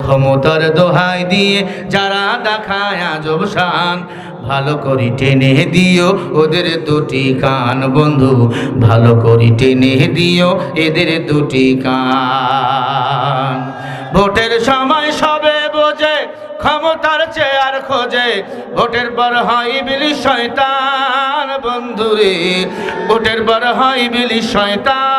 ক্ষমতার দোহাই দিয়ে যারা দেখায় আজব শান, ভালো করে টেনে দিও ওদের দুটি কান বন্ধু, ভালো করে টেনে দিও এদের দুটি কান। ভোটের সময় সবে বোঝে ক্ষমতার চেয়ার খোঁজে, ভোটের পর হয় ইবলিস শয়তান বন্ধুরে, ভোটের পর হয় ইবলিস শয়তান।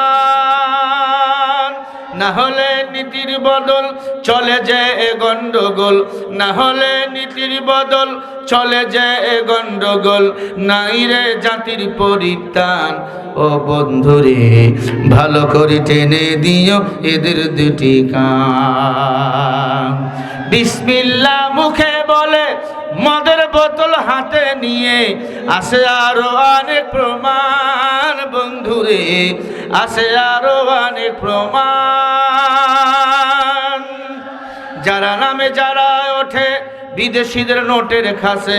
না হলে নীতির বদল চলে যায় গন্ডগোল, না হলে নীতির বদল চলে যায় গন্ডগোল, নাই রে জাতির পরিত্রাণ ও বন্ধুরে, ভালো করে টেনে দিও এদের দুটি কান। বিসমিল্লাহ মুখে বলে মদের বোতল হাতে নিয়ে, আসে আরো অনেক প্রমাণ বন্ধুরে, আসে আরো অনেক প্রমাণ। যারা নামে যারা ওঠে বিদেশিদের নোটের কাছে,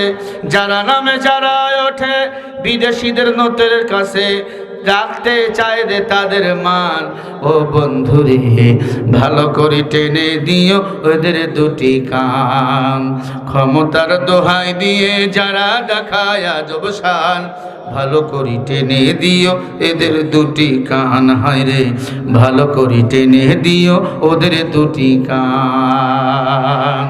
যারা নামে যারা ওঠে বিদেশিদের নোটের কাছে, রাখতে চায় রে তাদের মান ও বন্ধুরে, ভালো করে টেনে দিও ওদের দুটি কান। ক্ষমতার দোহাই দিয়ে যারা দেখায় আজব শান, ভালো করে টেনে দিও এদের দুটি কান। হায় রে ভালো করে টেনে দিও ওদের দুটি কান।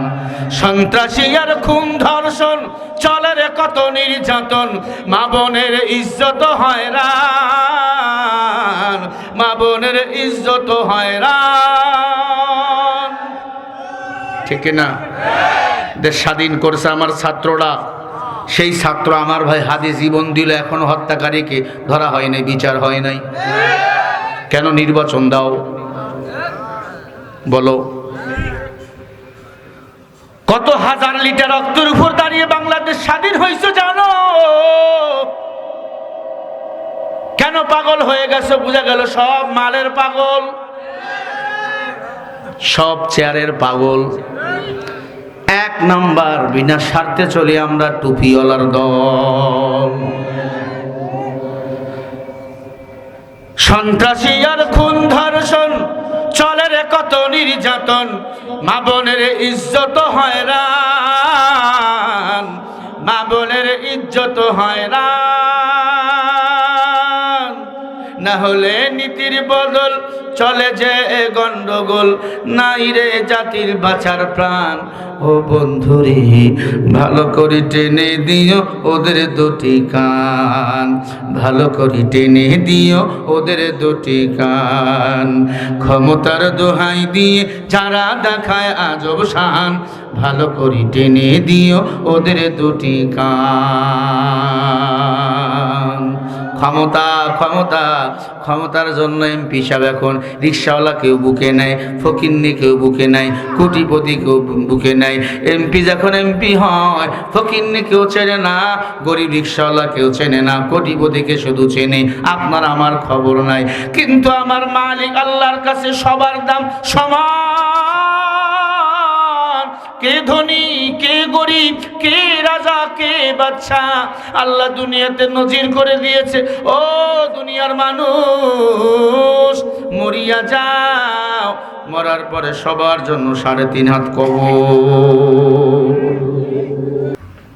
সন্ত্রাসী আর খুন ধর্ষণ চলে রে কত নির্যাতন, মা বোনের ইজ্জত হয়রান, মা বোনের ইজ্জত হয়রান। ঠিক না? দেশ স্বাধীন করছে আমার ছাত্ররা, সেই ছাত্র আমার ভাই হাদে জীবন দিল, এখনো হত্যাকারীকে ধরা হয় নাই, বিচার হয় নাই। কেন? নির্বাচন দাও বলো। কত হাজার লিটার রক্তের উপর দাঁড়িয়ে বাংলাদেশ স্বাধীন হয়েছে জানো? কেন পাগল হয়ে গেছে? বুঝা গেল সব মালের পাগল, সব চেয়ারের পাগল। এক নাম্বার, বিনা স্বার্থে চলে আমরা টুপিওয়ালার দল। সন্ত্রাসী আর খুন ধর্ষণ চলে রে কত নির্যাতন, মা বোনের ইজ্জত হয়রান, মা বোনের ইজ্জত হয়রান। না হলে নীতির বদল চলে যে গন্ডগোল, নাই রে জাতির বাঁচার প্রাণ ও বন্ধুরে, ভালো করে টেনে দিও ওদের দুটি কান, ভালো করে টেনে দিও ওদের দুটি কান। ক্ষমতার দোহাই দিয়ে যারা দেখায় আজব শান, ভালো করে টেনে দিও ওদের দুটি কান। ক্ষমতা ক্ষমতা ক্ষমতার জন্য এমপি সাহেব এখন রিক্সাওয়ালা কেউ বুকে নেয়, ফকিন্নি কেউ বুকে নেয়, কোটিপতি কেউ বুকে নেয়। এমপি যখন এমপি হয় ফকিন্নি কেউ চেনে না, গরিব রিক্সাওয়ালা কেউ চেনে না, কোটিপতিকে শুধু চেনে, আপনার আমার খবর নাই। কিন্তু আমার মালিক আল্লাহর কাছে সবার দাম সমান। কে ধনী, কে গরিব, কে রাজা, কে বাদশা, আল্লাহ দুনিয়াতে নজির করে দিয়েছে। ও দুনিয়ার মানুষ, মরিয়া যাও, মরার পরে সবার জন্য 3.5 হাত কবর।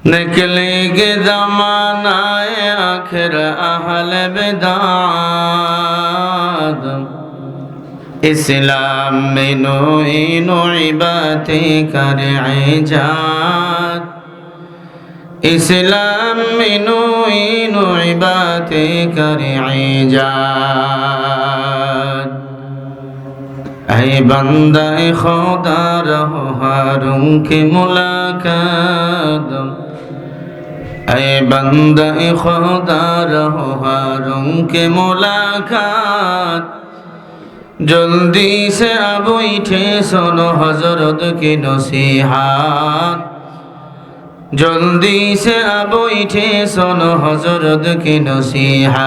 निकलेंगे ज़मानाए आखिर अहले बिदात, इस्लाम में नूई बातें करे इजाद, इस्लाम में नूई बातें करे इजाद। ऐ बंदा खुदा रहो हारून की मुलाकात, ऐ बंदा खुदा रहो हारून की मुलाकात। जल्दी से अब उठे सुनो हजरत की नसीहत, जल्दी से अब उठे सुनो हजरत की नसीहत।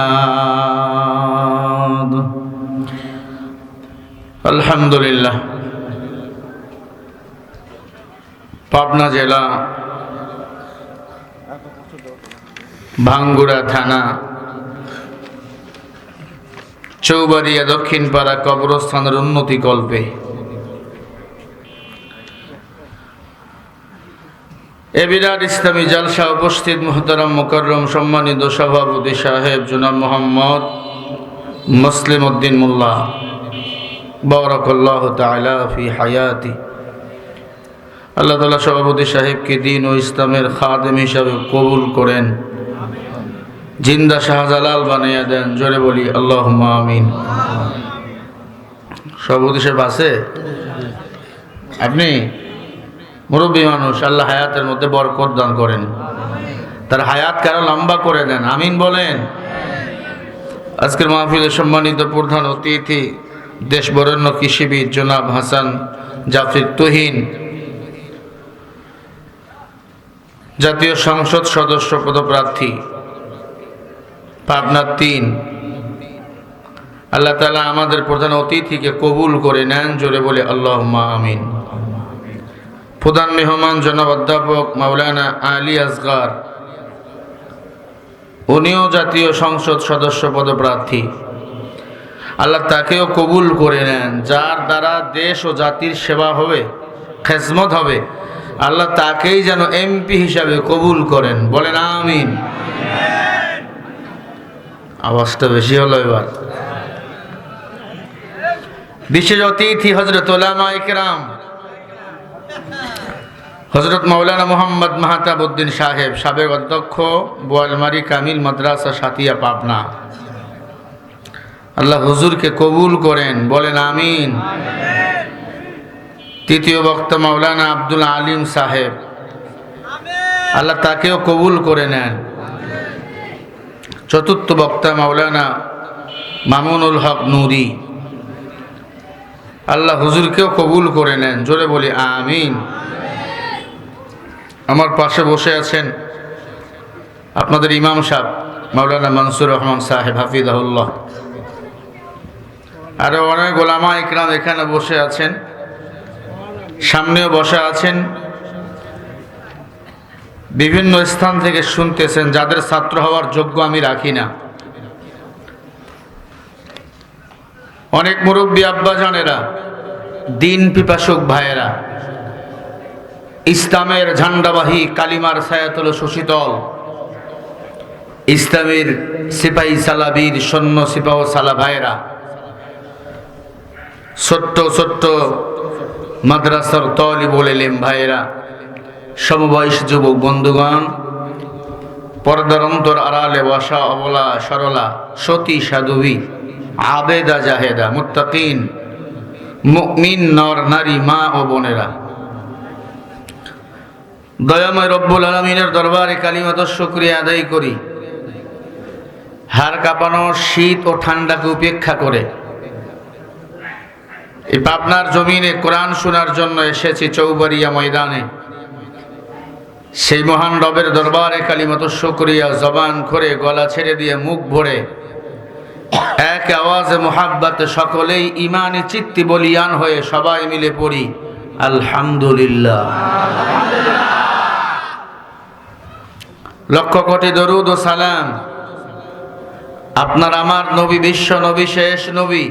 अल्हम्दुलिल्लाह। पाबना जिला भांगुड़ा थाना चौबाड़िया दक्षिण पाड़ा कब्रस्थान उन्नति कल्पे এ বিরাট ইসলামী জালসা উপস্থিত মুহতারাম মুকাররম সম্মানিত সভাপতি সাহেব জনাব মোহাম্মদ মুসলিম উদ্দিন মোল্লা বারাকাল্লাহু তাআলা ফি হায়াতি। আল্লাহ তাআলা সভাপতি সাহেবকে দ্বীন ও ইসলামের খাদেম হিসাবে কবুল করেন, জিন্দা শাহজালাল বানিয়ে দেন। জোরে বলি আল্লাহুম্মা আমিন। সভাপতি সাহেব আছে? আপনি মুরব্বী মানুষ, আল্লাহ হায়াতের মধ্যে বরকত দান করেন, তার হায়াত কারো লম্বা করে দেন, আমিন বলেন। আজকের মাহফিলের সম্মানিত প্রধান অতিথি দেশ বরেণ্য কৃষিবিদ জনাব হাসান জাফর তুহিন, জাতীয় সংসদ সদস্য পদপ্রার্থী পাবনা ৩। আল্লাহ তাআলা আমাদের প্রধান অতিথিকে কবুল করে নেন। জোরে বলে আল্লাহুম্মা আমিন। প্রধান মেহমান জনাব অধ্যাপক মাওলানা আলী আসগার, উনিও জাতীয় সংসদ সদস্য পদপ্রার্থী। আল্লাহ তাকেও কবুল করে নেন। যার দ্বারা দেশ ও জাতির সেবা হবে, খেজমত হবে, আল্লাহ তাকেই যেন এমপি হিসাবে কবুল করেন। বলেন আমিন। আওয়াজটা বেশি হলো এবার। বিশেষ অতিথি হযরত উলামায়ে কেরাম হযরত মাওলানা মোহাম্মদ মাহতাব উদ্দিন সাহেব, সাবেক অধ্যক্ষ বোয়ালমারী কামিল মাদ্রাসা সাতিয়া পাবনা। আল্লাহ হুজুরকে কবুল করেন। বলেন আমিন। তৃতীয় বক্তা মাওলানা আব্দুল আলিম সাহেব, আল্লাহ তাকেও কবুল করে নেন। চতুর্থ বক্তা মাওলানা মামুনুল হক নুরি, আল্লাহ হুজুরকেও কবুল করে নেন। জোরে বলি আমিন। আমার পাশে বসে আছেন আপনাদের ইমাম সাহেব মাওলানা মনসুর রহমান সাহেব হাফিজাহুল্লাহ। আরো অনেক ওলামা ইকরাম এখানে বসে আছেন, সামনেও বসে আছেন, বিভিন্ন স্থান থেকে শুনতেছেন, যাদের ছাত্র হওয়ার যোগ্য আমি রাখি না। অনেক মুরব্বী আব্বাজানেরা, দিন পিপাসুক ভাইয়েরা, ইসলামের ঝান্ডাবাহী, কালিমার ছায়াতল শশীতল, ইসলামের সিপাহী সালাবীর সৈন্য সিপাহ সালা ভাইয়েরা, ছোট্ট ছোট্ট মাদ্রাসার তালিবুল ইলম ভাইয়েরা, সমবয়স যুবক বন্ধুগণ, পর্দার অন্তর আড়ালে বসা অবলা সরলা সতী সাধবী, আবেদা জাহেদা, মুত্তাকিন মুমিন নর নারী, মা ও বোনেরা, দয়াময় রব্বুল আলামিনের দরবারে কালিমাত শুকরিয়া আদায় করি। হাড় কাঁপানো শীত ও ঠান্ডাকে উপেক্ষা করে এই পাবনার জমিনে কোরআন শোনার জন্য এসেছি চৌবাড়িয়া ময়দানে। সেই মহান রবের দরবারে কালিমাত শুকরিয়া জবান করে, গলা ছেড়ে দিয়ে, মুখ ভরে এক আওয়াজে মুহাব্বতে সকলেই ইমানি চিত্তি বলিয়ান হয়ে সবাই মিলে পড়ি আলহামদুলিল্লাহ। লক্ষ কোটি দরুদ ও সালাম আপনার আমার নবী, বিশ্ব নবী, শেষ নবী,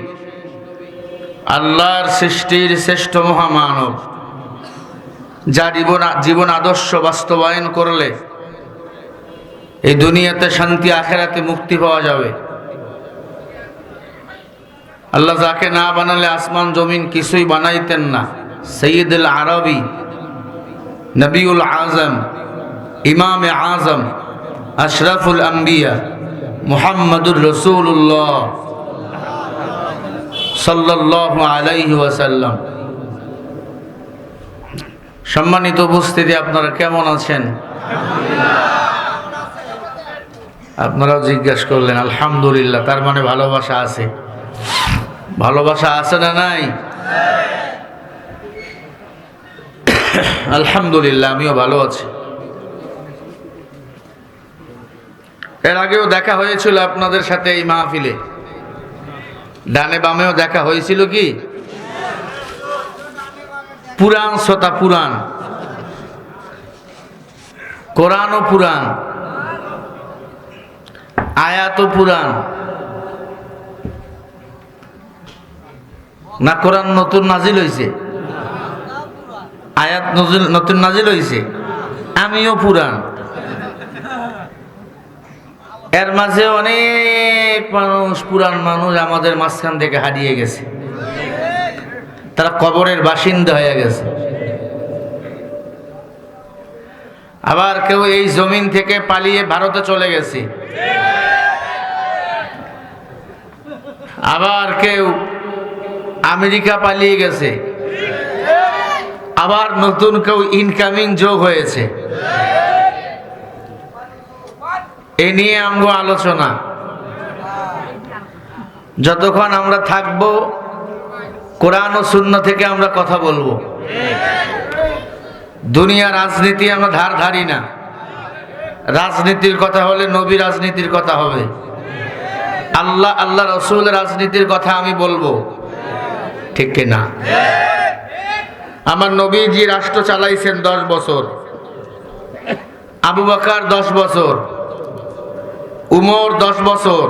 আল্লাহর সৃষ্টির শ্রেষ্ঠ মহামানব, যার জীবন আদর্শ বাস্তবায়ন করলে এই দুনিয়াতে শান্তি, আখেরাতে মুক্তি পাওয়া যাবে। আল্লাহ যাকে না বানালে আসমান জমিন কিছুই বানাইতেন না। সৈয়দুল আরবি, নবিউল আজম, ইমামে আজম, আশরাফুল আম্বিয়া, মুহাম্মদুর রাসূলুল্লাহ সাল্লাল্লাহু আলাইহি ওয়াসাল্লাম। সম্মানিত উপস্থিতি, আপনারা কেমন আছেন? আপনারাও জিজ্ঞাসা করলেন আলহামদুলিল্লাহ, তার মানে ভালোবাসা আছে। ভালোবাসা আছে না নাই? আলহামদুলিল্লাহ, আমিও ভালো আছি। এর আগেও দেখা হয়েছিল আপনাদের সাথে এই মাহফিলে, ডানে বামেও দেখা হয়েছিল। কি পুরাণ শ্রোতা, পুরাণ, কোরআন ও পুরাণ, আয়াত ও পুরাণ। না কোরআন নতুন নাজিল হয়েছে, আয়াত নতুন নাজিল হয়েছে, আমিও পুরান। এর মাঝে অনেক মানুষ, পুরান মানুষ আমাদের মাঝখান থেকে হারিয়ে গেছে, তারা কবরের বাসিন্দা হয়ে গেছে। আবার কেউ এই জমিন থেকে পালিয়ে ভারতে চলে গেছে, আবার কেউ আমেরিকা পালিয়ে গেছে, আবার নতুন কেউ ইনকামিং যোগ হয়েছে। এ নিয়ে আমরা আলোচনা, যতক্ষণ আমরা থাকব কোরআন ও সুন্নাহ থেকে আমরা কথা বলবো। দুনিয়া রাজনীতি আমরা ধারি না। রাজনীতির কথা হলে নবী রাজনীতির কথা হবে, আল্লাহ রসুল রাজনীতির কথা আমি বলবো, ঠিক কিনা? আমার নবীজি রাষ্ট্র চালাইছেন 10 বছর, আবু বকর 10 বছর, উমর 10 বছর,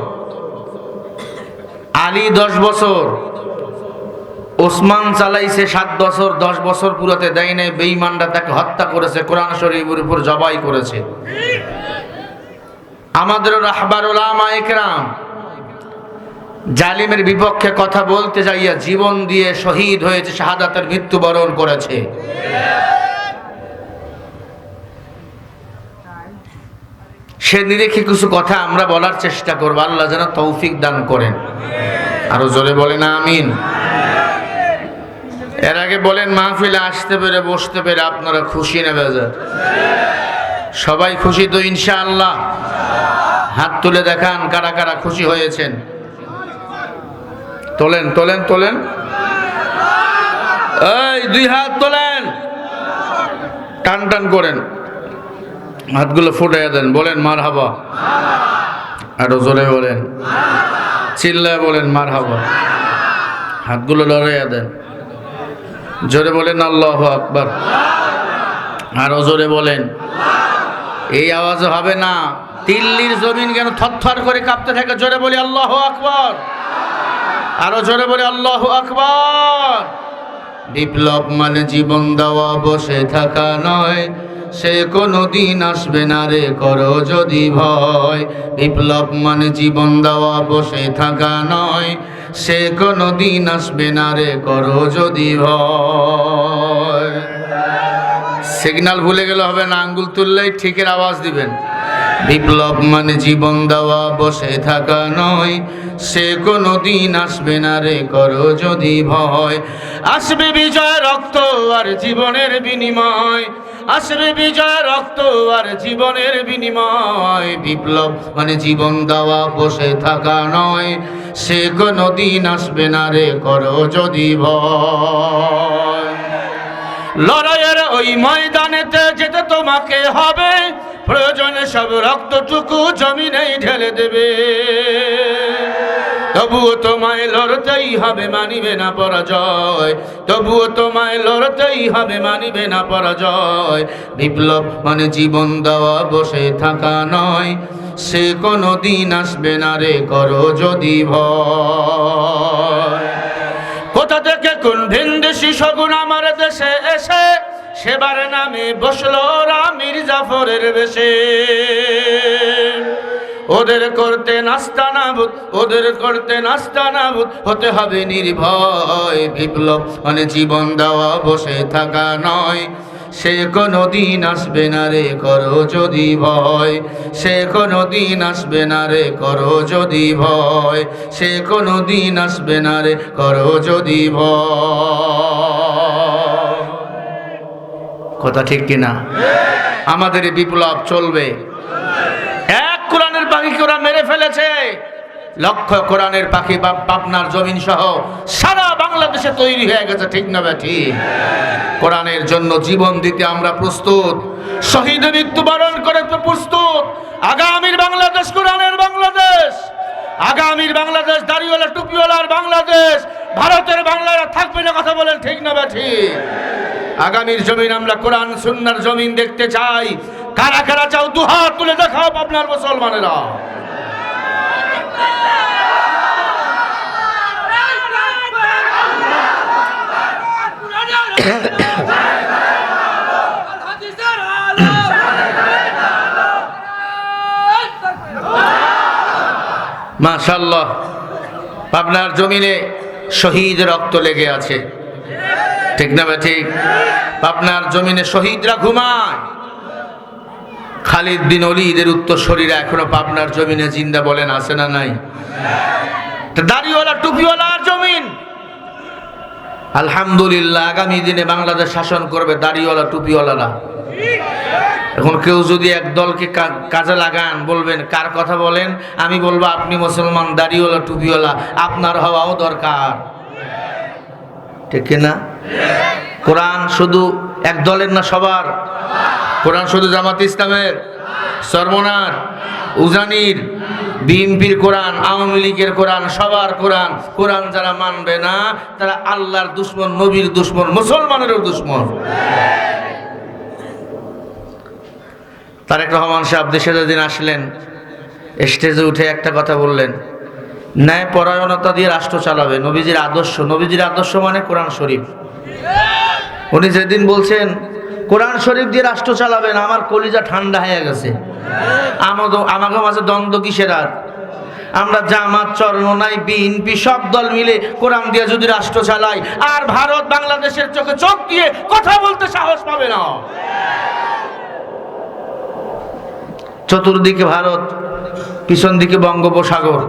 আলী 10 বছর, ওসমান চালাইছে 7 বছর। 10 বছর পুরাতে দেয় নাই, বেঈমানরা তাকে হত্যা করেছে, কোরআন শরীফের উপর জবাই করেছে। আমাদের রাহবার উলামা ইকরাম জালিমের বিপক্ষে কথা বলতে যাইয়া জীবন দিয়ে শহীদ হয়েছে, শাহাদাতের মৃত্যুবরণ করেছে। সে নিরিখে কিছু কথা আমরা বলার চেষ্টা করব, আল্লাহ যেন তৌফিক দান করেন। আরো জোরে বলেন আমিন। এর আগে বলেন, মাহফিলে আসতে পেরে বসতে পেরে আপনারা খুশি না বেজার? সবাই খুশি তো ইনশাআল্লাহ? হাত তুলে দেখান কারা কারা খুশি হয়েছেন। তোলেন তোলেন তোলেন, এই 2 হাত তোলেন, টান টান করেন, হাতগুলো ফুটাইয়া দেন, বলেন মারহাবা। আরো জোরে বলেন, চিল্লায় বলেন মারহাবা। হাতগুলো লড়াইয়া দেন, জোরে বলেন আল্লাহু আকবার। আরো জোরে বলেন। এই আওয়াজ হবে না, দিল্লির জমিন কেন থরথর করে কাঁপতে থাকে? জোরে বলি আল্লাহু আকবার। আরো জোরে বলি আল্লাহু আকবার। বিপ্লব মানে জীবন দেওয়া, বসে থাকা নয়, সে কোনো দিন আসবে না রে করো যদি ভয়। বিপ্লব মানে জীবন দেওয়া, বসে থাকা নয়, সে কোনো দিন আসবে না রে করো যদি ভয়। সিগন্যাল ভুলে গেলে হবে না, আঙ্গুল তুললেই ঠিকের আওয়াজ দিবেন। বিপ্লব মানে জীবন দেওয়া, বসে থাকা নয়, সে কোনো দিন আসবে না রে করো যদি ভয়। আসবে বিজয়, রক্ত আর জীবনের বিনিময়, আসবে বিজয়, রক্ত আর জীবনের বিনিময়। বিপ্লব মানে জীবন দেওয়া, বসে থাকা নয়, সে কোনো দিন আসবে না রে করো যদি ভয়। লড়াইয়ের ওই ময়দানেতে যেতে তোমাকে হবে, প্রয়োজনে সব রক্তটুকু জমিনেই ঢেলে দেবে। তবুও তোমায় লড়তেই হবে, মানিবে না পরাজয়। তবুও তোমায় লড়তেই হবে, মানিবে না পরাজয়। বিপ্লব মানে জীবন দেওয়া, বসে থাকা নয়, সে কোনো দিন আসবে না রে করো যদি ভয়। কোথা থেকে কোন ভিনদেশি শগুন আমার দেশে এসে সেবার নামে বসলো ওরা মির্জাফরের বেশে। ওদের করতে নাস্তানাবুদ, ওদের করতে নাস্তানাবুদ হতে হবে নির্ভয়। বিপ্লব মানে জীবন দেওয়া, বসে থাকা নয়, সে কোনো দিন আসবে না রে করো যদি ভয়। সে কোনো দিন আসবে না রে করো যদি ভয়। সে কোনো দিন আসবে না রে করো যদি ভয়। কথা ঠিক কিনা? আমাদের এই বিপ্লব চলবে। এক কোরআনের পাখিকে ওরা মেরে ফেলেছে, লক্ষ কোরআনের পাখি পাবনার জমিন সহ সারা বাংলাদেশে তৈরি হয়ে গেছে, ঠিক না বেঠি? কোরআনের জন্য জীবন দিতে আমরা প্রস্তুত, শহীদ মৃত্যুবরণ করে প্রস্তুত। আগামীর বাংলাদেশ কোরআনের বাংলাদেশ, আগামীর বাংলাদেশ দাড়িওয়ালা টুপিওয়ালার বাংলাদেশ, ভারতের বাংলারা থাকবে না। কথা বলেন ঠিক না বেঠি? আগামীর জমিন আমরা কোরআন সুন্নাহর জমিন দেখতে চাই। কারা কারা চাও দুহাত তুলে দেখাও আপনার মুসলমানেরা। মাশাআল্লাহ, পাবনার জমিনে শহীদ রক্ত লেগে আছে, ঠিক না ঠিক? পাবনার জমিনে শহীদরা ঘুমায়। খালিদ বিন ওলীদের উত্তরসূরিরা এখনো পাবনার জমিনে জিন্দা, বলেন আছে না নাই? দাড়িওয়ালা টুপিওয়ালার জমিন। আলহামদুলিল্লাহ, আগামী দিনে বাংলাদেশ শাসন করবে দাড়িওয়ালা টুপিওয়ালারা। এখন কেউ যদি এক দলকে কাজে লাগান, বলবেন কার কথা বলেন? আমি বলবো আপনি মুসলমান, দাড়িওয়ালা টুপিওয়ালা, আপনার হওয়াও দরকার, ঠিক না? কোরআন শুধু এক দলের না, সবার। কোরআন শুধু জামাত ইসলামের, সরমনার, উজানির, বিএনপির কোরআন, আওয়ামী লীগের কোরআন, সবার কোরআন। কোরআন যারা মানবে না তারা আল্লাহর দুশ্মন, নবীর দুশ্মন, মুসলমানেরও দুশ্মন। তারেক রহমান সাহেব দেশে যেদিন আসলেন, স্টেজে উঠে একটা কথা বললেন, ন্যায় পরায়ণতা দিয়ে রাষ্ট্র চালাবে, নবীজির আদর্শ। নবীজির আদর্শ মানে কোরআন শরীফ। উনি যেদিন বলছেন কোরআন শরীফ দিয়ে রাষ্ট্র চালাবেন, আমার কলিজা ঠান্ডা হয়ে গেছে। আমাকে মাঝে দ্বন্দ্ব কিসের? আর আমরা জামাত, চরমনাই, বিএনপি সব দল মিলে কোরআন দিয়ে যদি রাষ্ট্র চালাই, আর ভারত বাংলাদেশের চোখে চোখ দিয়ে কথা বলতে সাহস পাবে না। চতুর্দিকে ভারত, পিছন দিকে বঙ্গোপসাগর,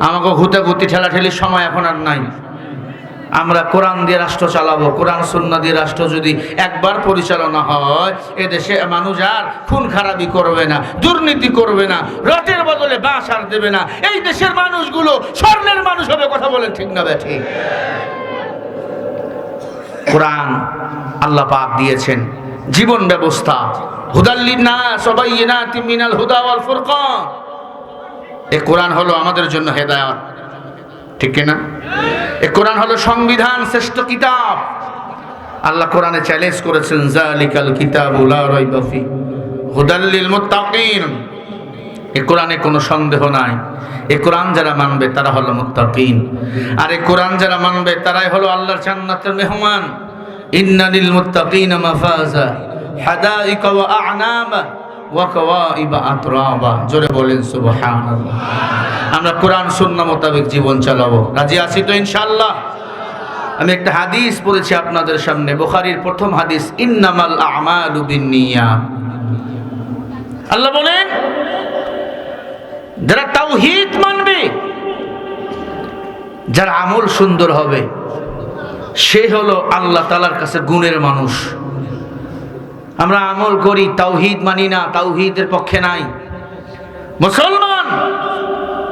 আমাকে হুতাহুতি ঠেলাঠেলির সময় এখন আর নাই। আমরা কোরআন দিয়ে রাষ্ট্র চালাবো। কোরআন সুন্নাহ দিয়ে রাষ্ট্র যদি একবার পরিচালনা হয়, এদেশে মানুষ আর খুন খারাপি করবে না, দুর্নীতি করবে না, রটের বদলে বাঁশ আর দেবে না। এই দেশের মানুষগুলো স্বর্ণের মানুষ হবে, কথা বলেন ঠিক না ঠিক? কোরআন আল্লাহ পাক দিয়েছেন জীবন ব্যবস্থা, হুদাল লিন্নাস ওয়া বাইয়িনাতিন মিনাল হুদা ওয়াল ফুরকান। এই কোরআন হলো আমাদের জন্য হেদায়েত, ঠিক না? এই কোরআন হলো সংবিধান, শ্রেষ্ঠ কিতাব। আল্লাহ কোরআনে চ্যালেঞ্জ করেছেন, যালিকাল কিতাবু লা রাইবা ফি হুদাল লিল মুত্তাকিন। এই কোরআনে কোনো সন্দেহ নাই। এই কোরআন যারা মানবে তারা হলো মুত্তাকিন, আর এই কোরআন যারা মানবে তারাই হলো আল্লাহর জান্নাতের মেহমান। ইন্না লিল মুত্তাকিনা মাফাজা হাদাইকা ওয়া আ'নাবা ওয়া কাওয়াইবা আতরাবা। জোরে বলেন সুবহানাল্লাহ। আমরা কোরআন সুন্নাহ মোতাবেক জীবন চালাবো, রাজি আছি তো ইনশাআল্লাহ? আমি একটা হাদিস পড়েছি আপনাদের সামনে, বুখারীর প্রথম হাদিস, ইন্নামাল আ'মালু বিন্নিয়াত। আল্লাহ বলেন, যারা তাওহীদ মানবে, যার আমল সুন্দর হবে, সে হলো আল্লাহ তাআলার কাছে গুণের মানুষ। আমরা আমল করি, তাওহীদ মানি না, তাওহীদের পক্ষে নাই। মুসলমান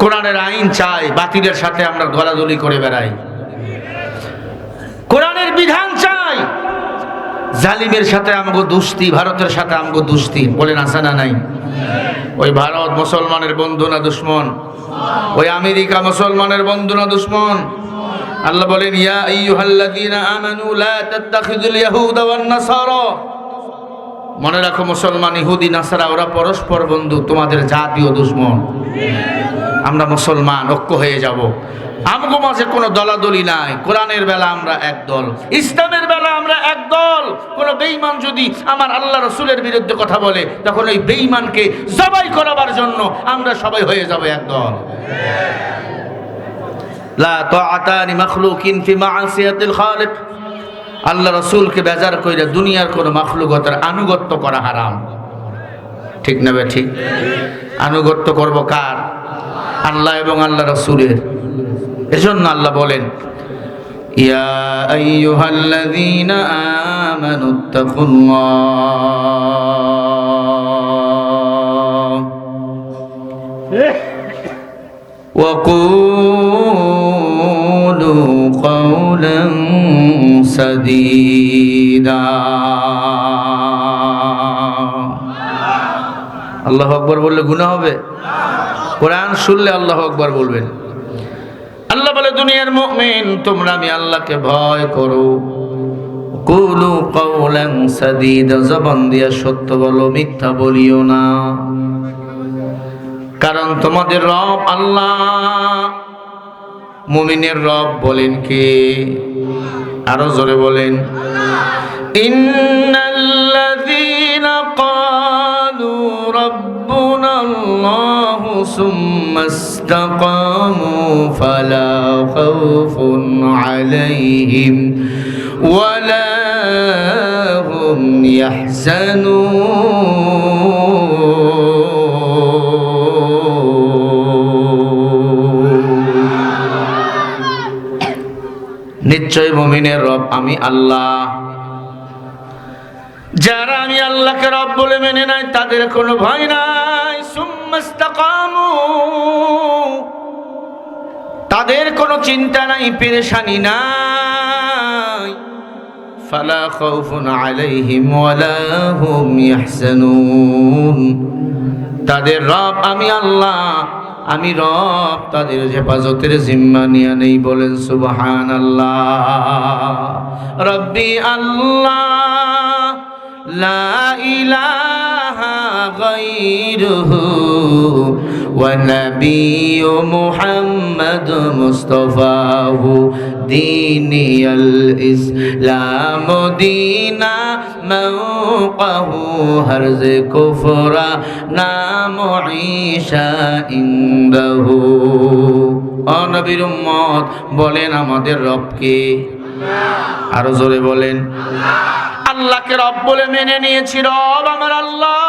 কোরআনের আইন চাই, বাতিলের সাথে আমরা দলাদলি করে বেড়াই। কোরআনের বিধান চাই, জালিমের সাথে আমগো দুস্তি, ভারতের সাথে আমগো দুস্তি। বলেন আছে না নাই? ওই ভারত মুসলমানের বন্ধু না দুশ্মন? ওই আমেরিকা মুসলমানের বন্ধু না দুশ্মন? আল্লাহ বলেন, ইয়া আইয়ুহাল্লাযীনা আমানু লা তাত্তাখিযুল ইয়াহুদা ওয়ান নাসারা। মনে রাখো মুসলমান, ইহুদি, নাসারা ওরা পরস্পর বন্ধু, তোমাদের জাতীয় দুশ্মন। আমরা মুসলমান, ঐক্য হয়ে যাব। আমগো মাঝে কোনো দলাদলি নাই। কোরআনের বেলা আমরা এক দল, ইসলামের বেলা আমরা এক দল। কোন বেঈমান যদি আমার আল্লাহ রাসূলের বিরুদ্ধে কথা বলে, তখন ওই বেঈমানকে জবাই করাবার জন্য আমরা সবাই হয়ে যাব এক দল। লা তাআতা লিমাখলুকিন ফি মাআসিয়াতিল খালিক। আল্লাহ রাসূলকে বেজার কইরা দুনিয়ার কোন মাখলুকতের আনুগত্য করা হারাম, ঠিক না বে ঠিক? আনুগত্য করব কার? আল্লাহ এবং আল্লাহ রাসূলের। এজন্য আল্লাহ বলেন, ইয়া আইয়ুহাল্লাযীনা আমানুত্তাকুল্লাহ ওয়া কুলু কাওলান সাদীদা। আল্লাহু আকবার বললে গুনাহ হবে? কোরআন শুনলে আল্লাহু আকবার বলবেন। আল্লাহ বলে, দুনিয়ার মুমিন, তোমরা আমি আল্লাহকে ভয় করো। কুলু কাওলান সাদীদা, জবান দিয়া সত্য বলো, মিথ্যা বলিও না। কারণ তোমাদের রব আল্লাহ। মুমিনের রব বলেন কে? আরো জোরে বলেন, ইন্নাল্লাযীনা ক্বালু রাব্বুনাল্লাহু সুম্মা استقاموا فلا خوف عليهم ولا هم يحزنون নিশ্চয় মুমিনের রব আমি আল্লাহ। যারা আমি আল্লাহকে রব বলে মেনে নেয় তাদের কোনো ভয় নাই। সুম্মাস্তাকামু, তাদের কোনো চিন্তা নাই, পেরেশানি নাই। ফালা খাউফুন আলাইহিম ওয়ালা হুম ইয়াহজানুন, তাদের রব আমি আল্লাহ, আমি রব, তাদের হেফাজতের জিম্মা নিয়ে নেই। বলেন সুবহানাল্লাহ। রব্বি আল্লাহ লা ইলাহা গায়রুহু ওয়া নাবিয়্যু মুহাম্মাদ মুস্তাফাহু দীনিয়াল ইসলাম দীনা মাওকাহু হরজ কুফরা নাম ঈশা ইনদাহু। ও নবীর উম্মত বলেন আমাদের রব কে? আরো জোরে বলেন। আল্লাহকে রব বলে মেনে নিয়েছি, রব আমার আল্লাহ।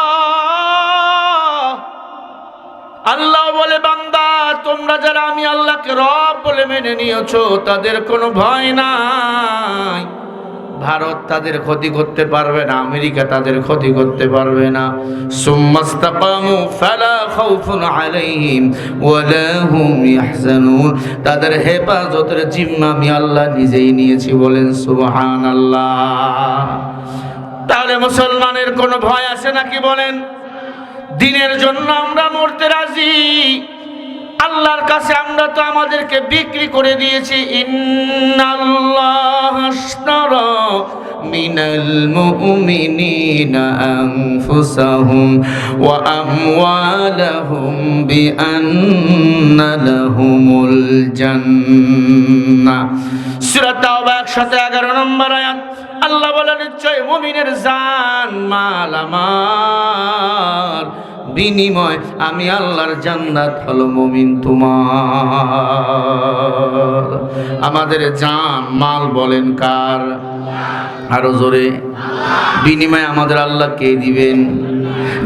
আল্লাহ বলে বান্দা তোমরা যারা আমি আল্লাহকে রব বলে মেনে নিয়েছো তাদের কোনো ভয় নাই। ভারত তাদের ক্ষতি করতে পারবে না, আমেরিকা তাদের ক্ষতি করতে পারবে না। সুম্মাস্তাকামু ফালা খাউফুন আলাইহিম ওয়ালা হুম ইয়াহজানুন, তাদের হেফাজতের জিম্মা আমি আল্লাহ নিজেই নিয়েছি। বলেন সুবহানাল্লাহ। তাহলে মুসলমানের কোনো ভয় আছে নাকি? বলেন। দিনের জন্য আমরা মরতে রাজি। আল্লাহর কাছে আমরা তো আমাদেরকে বিক্রি করে দিয়েছি। ইন্নাল্লাহ আশতারা মিনাল মুমিনিনা আনফুসাহুম ওয়া আমওয়ালাহুম বিআন্না লাহুমুল জান্নাহ। সূরা তাওবা 111 নম্বর আয়াত। আল্লাহ বলেন নিশ্চয় মুমিনের জান মাল আমার, বিনিময় আমি আল্লাহর জান্নাত হলো মুমিন তোমার। আমাদের জান মাল বলেন কার? আরো জোরে। বিনিময় আমাদের আল্লাহ কে দিবেন?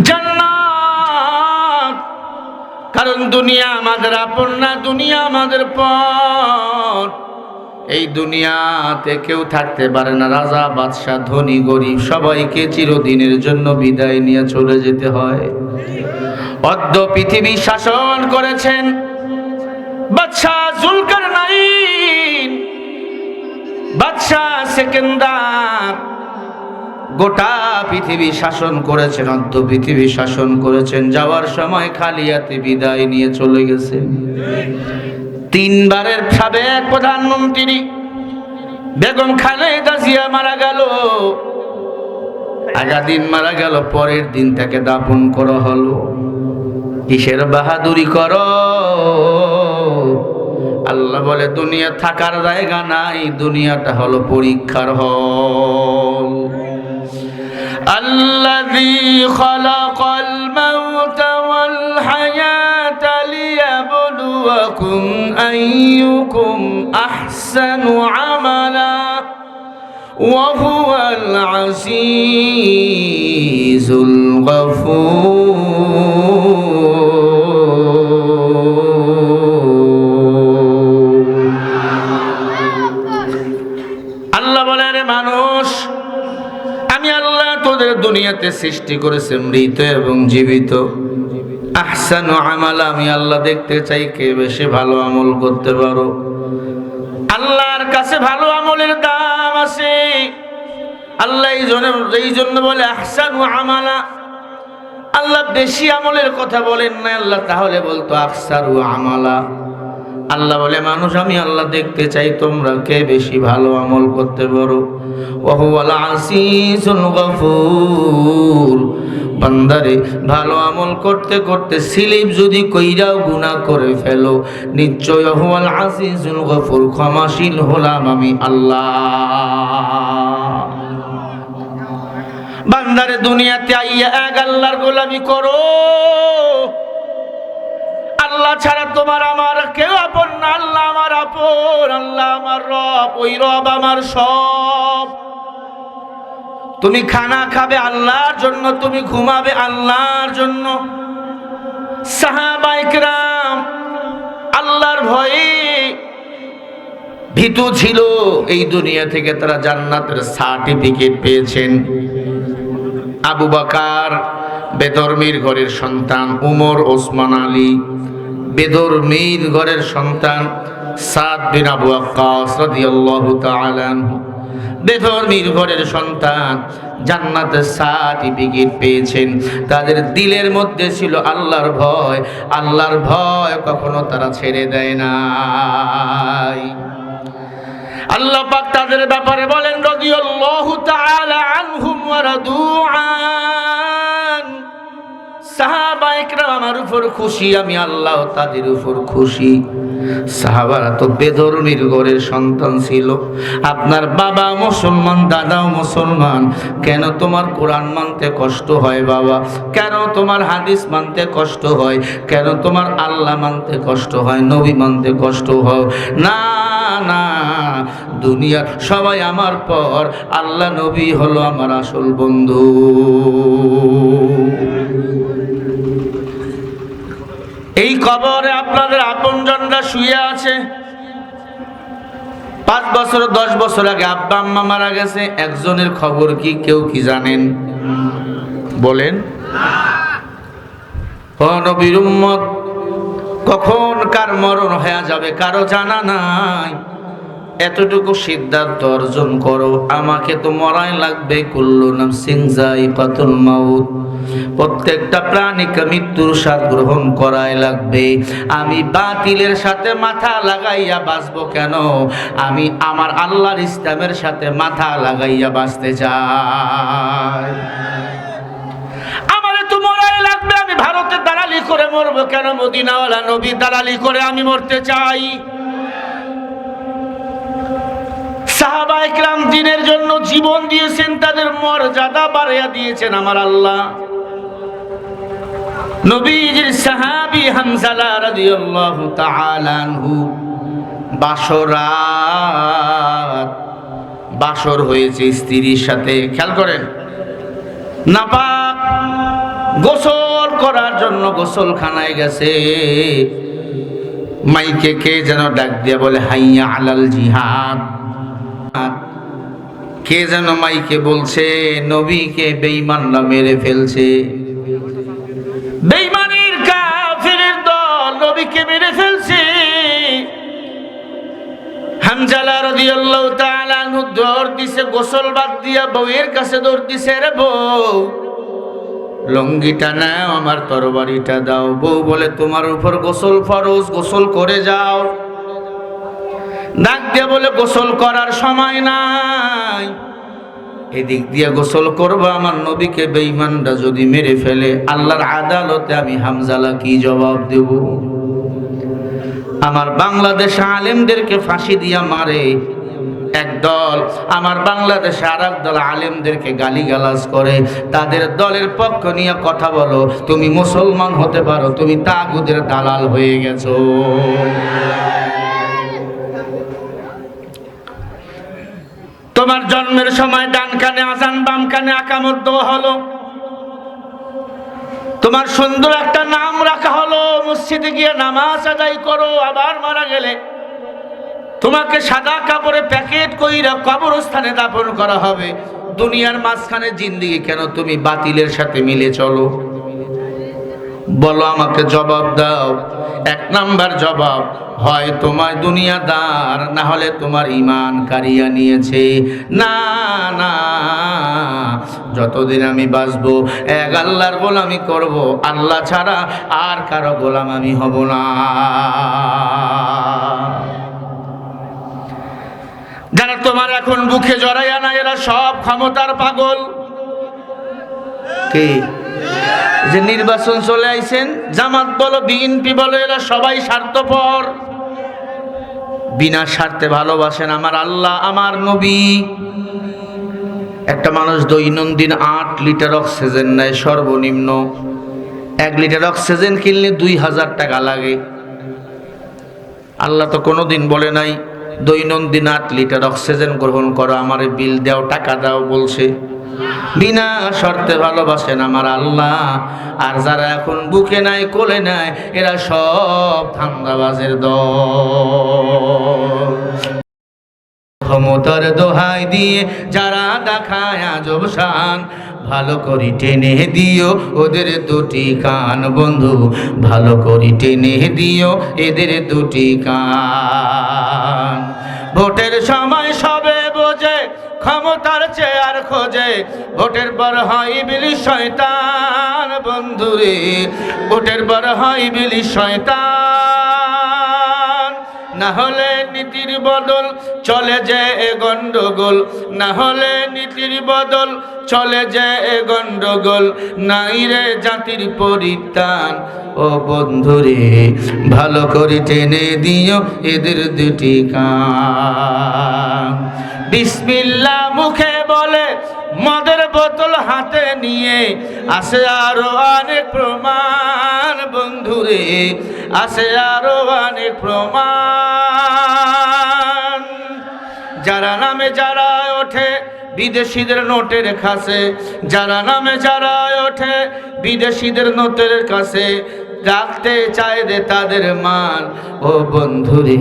জান্নাত। কারণ দুনিয়া আমাদের আপন না, দুনিয়া আমাদের পর। এই দুনিয়াতে কেউ থাকতে পারে না, রাজা বাদশাহ ধনী গরিব সবাইকে চিরদিনের জন্য বিদায় নিয়ে চলে যেতে হয়। অদ্য পৃথিবী শাসন করেছেন বাদশাহ জুলকারনাইন, বাদশাহ সেকেন্দার, গোটা পৃথিবী শাসন করেছেন, অদ্য পৃথিবী শাসন করেছেন। যাওয়ার সময় খালি হাতে বিদায় নিয়ে চলে গেছেন। তিনবারের সাবেক প্রধানমন্ত্রী বেগম খালেদা জিয়া মারা গেল। আগা দিন মারা গেল, পরের দিন তাকে দাফন করা হলো। কিসের বাহাদুরি করো? আল্লাহ বলে দুনিয়া থাকার জায়গা নাই, দুনিয়াটা হলো পরীক্ষার হল। আল্লাযী খালাকাল মাউতা ওয়াল হায়াতা লিয়াবলুয়াকুম আইয়ুকুম আহসানু আমালা ওয়া হুয়াল আজিজুল গফুর। আল্লাহ বলে রে মানুষ, আমি আল্লাহ তোদের দুনিয়াতে সৃষ্টি করেছি মৃত এবং জীবিত। আহসানু আমালা, আমি আল্লাহ দেখতে চাই কে বেশি ভালো আমল করতে পারো। আল্লাহর কাছে ভালো আমলের দাম আছে। আল্লাহ এই জন্য বলে আহসানু আমালা। আল্লাহ বেশি আমলের কথা বলেন না, আল্লাহ তাহলে বলতো আকসারু আমালা। আল্লাহ বলে মানুষ আমি আল্লাহ দেখতে চাই তোমরা কে বেশি ভালো আমল করতে পারো। ওয়া হুয়াল আজিজুল গফুর। বান্দারে ভালো আমল করতে করতে স্লিপ যদি কইরাও গুনাহ করে ফেলো, নিশ্চয় হুয়াল আজিজুল গফুর, ক্ষমাশীল হলাম আমি আল্লাহ। বান্দারে দুনিয়াতে আইয়া এক আল্লাহর গোলামি করো। আল্লাহ ছাড়া তোমার আমার কেউ আপন না। আল্লাহ আমার আপন, আল্লাহ আমার রব, ওই রব আমার সব। তুমি খানা খাবে আল্লাহর জন্য, তুমি ঘুমাবে আল্লাহর জন্য। সাহাবায়ে কেরাম আল্লাহর ভয়ে ভীতু ছিল, এই দুনিয়া থেকে তারা জান্নাতের সার্টিফিকেট পেয়েছেন। আবু বকর বেদরমির ঘরের সন্তান, উমর ওসমান আলী বেদরমির ঘরের সন্তান, সাদ বিন আবু ওয়াক্কাস রাদিয়াল্লাহু তাআলা আনহু বেদরমির ঘরের সন্তান, জান্নাতের সার্টিফিকেট পেয়েছেন। তাদের দিলের মধ্যে ছিল আল্লাহর ভয়, আল্লাহর ভয় কখনো তারা ছেড়ে দেয় নাই। আল্লাহ পাক তাদের ব্যাপারে বলেন রাদিয়াল্লাহু তাআলা আনহুম ওয়া রাদু আন। সাহাবায়ে কেরাম আমার উপর খুশি, আমি আল্লাহ তাদের উপর খুশি। সাহাবারা তো বেদরমির ঘরের সন্তান ছিল। আপনার বাবা মুসলমান, দাদাও মুসলমান, কেন তোমার কোরআন মানতে কষ্ট হয় বাবা? কেন তোমার হাদিস মানতে কষ্ট হয়? কেন তোমার আল্লাহ মানতে কষ্ট হয়, নবী মানতে কষ্ট হয়? না না, দুনিয়ার সবাই আমার পর, আল্লাহ নবী হলো আমার আসল বন্ধু। এই কবরে আপনাদের আপনজনরা শুয়ে আছে। 5 বছর 10 বছর আগে আব্বা আম্মা মারা গেছে, একজনের খবর কি কেউ কি জানেন? বলেন। ও নবীর উম্মত, কখন কার মরণ হয়ে যাবে কারো জানা নাই। এতটুকু সিদ্ধান্ত অর্জন করো, আমাকে তো মরাই লাগবে। কুল্লু নাফসিন যায়িকাতুল মাউত, প্রত্যেকটা প্রাণীকে মৃত্যুর স্বাদ গ্রহণ করাই লাগবে। আমি বাতিলের সাথে মাথা লাগাইয়া বাঁচবো কেন? আমি আমার আল্লাহর ইসলামের সাথে মাথা লাগাইয়া বাঁচতে চাই। আমারে তো মরাই লাগবে। আমি ভারতে দালালি করে মরবো কেন? মদিনাওয়ালা নবী দালালি করে আমি মরতে চাই। সাহাবায়ে কেরাম দ্বীনের জন্য জীবন দিয়েছেন, তাদের মর্যাদা বাড়াইয়া দিয়েছেন আমার আল্লাহ। নবীজির সাহাবী হামজালা রাদিয়াল্লাহু তাআলা আনহু বাসর হয়েছে স্ত্রীর সাথে। খেয়াল করেন, নাপাক গোসল করার জন্য গোসলখানায় গেছে। মাইকে কে যেন ডাক দিয়ে বলে হাইয়া আলাল জিহাদ। কে যেন মাইকে বলছে নবীকে বেঈমানরা মেরে ফেলছে। বেঈমানের কাফিরের দল নবীকে মেরে ফেলছে। হামজালা রাদিয়াল্লাহু তাআলা আনহু দৌড় দিছে, গোসল বাদ দিয়া বউয়ের কাছে দৌড় দিছে, রে বউ লঙ্গিটা নাও, আমার তরবারিটা দাও। বউ বলে তোমার উপর গোসল ফরজ, গোসল করে যাও। ডাক দিয়ে বলে গোসল করার সময় নাই, এদিক দিয়ে গোসল করবো। আমার নবীকে বেঈমানরা যদি মেরে ফেলে, আল্লাহর আদালতে আমি হামজালা কি জবাব দেব? আমার বাংলাদেশে আলেমদেরকে ফাঁসি দিয়া মারে একদল, আমার বাংলাদেশে আর একদল আলেমদেরকে গালিগালাজ করে। তাদের দলের পক্ষ নিয়ে কথা বলো, তুমি মুসলমান হতে পারো, তুমি তাগুদের দালাল হয়ে গেছো। তোমার জন্মের সময় ডান কানে আজান, বাম কানে আকামত দেওয়া হলো। তোমার সুন্দর একটা নাম রাখা হলো, মসজিদে গিয়ে নামাজ আদায় করো। আবার মারা গেলে তোমাকে সাদা কাপড়ে প্যাকেট কইরা কবরস্থানে দাফন করা হবে। দুনিয়ার মাঝখানে জিন্দেগি কেন তুমি বাতিলের সাথে মিলে চলো? বলো, আমাকে জবাব দাও। 1 নাম্বার জবাব, হয় তোমার দুনিয়াদার, না হলে তোমার ঈমান কারিয়া নিয়েছে। না না, যতদিন আমি বাঁচবো এক আল্লাহর গোলামি করব, আল্লাহ ছাড়া আর কারো গোলাম আমি হব না। যারা তোমার এখন বুকে জড়াইয়া না, এরা সব ক্ষমতার পাগল। কে যে নির্বাচন চলে আইছেন, জামাত বলো বিএনপি বলো, এরা সবাই স্বার্থপর। বিনা স্বার্থে ভালোবাসেন আমার আল্লাহ, আমার নবী। একটা মানুষ দৈনন্দিন 8 লিটার অক্সিজেন নেয় সর্বনিম্ন। 1 লিটার অক্সিজেন কিনলে 2000 টাকা লাগে। আল্লাহ তো কোনোদিন বলে নাই দৈনন্দিন 8 লিটার অক্সিজেন গ্রহণ করো, আমারে বিল দাও, টাকা দাও বলছে। বিনা শর্তে ভালোবাসেন আমার আল্লাহ। আর যারা এখন বুকে নাই, কোলে নাই, এরা সব ধান্দাবাজের দল। ক্ষমতার দোহাই দিয়ে যারা দেখায় আজব শান, ভালো করে টেনে দিও ওদের দুটি কান বন্ধু, ভালো করে টেনে দিও এদের দুটি কান। ভোটের সময় সবে বোঝে ক্ষমতার চেয়ার খোঁজে, ভোটের পর হয় ইবলিস শয়তান বন্ধুরে, ভোটের পর হয় ইবলিস শয়তান। না হলে নীতির বদল চলে যে গন্ডগোল, না হলে নীতির বদল চলে যে গন্ডগোল, নাই রে জাতির পরিত্রাণ ও বন্ধুরে, ভালো করে টেনে দিও এদের দুটি কান। বিসমিল্লাহ মুখে বলে মদের বোতল হাতে নিয়ে, আসে আরো অনেক প্রমাণ বন্ধুরে, আসে আরো অনেক প্রমাণ। যারা নামে যারা ওঠে বিদেশিদের নোটের কাছে, যারা নামে যারা ওঠে বিদেশিদের নোটের কাছে, রাখতে চায় রে তাদের মান ও বন্ধুরে,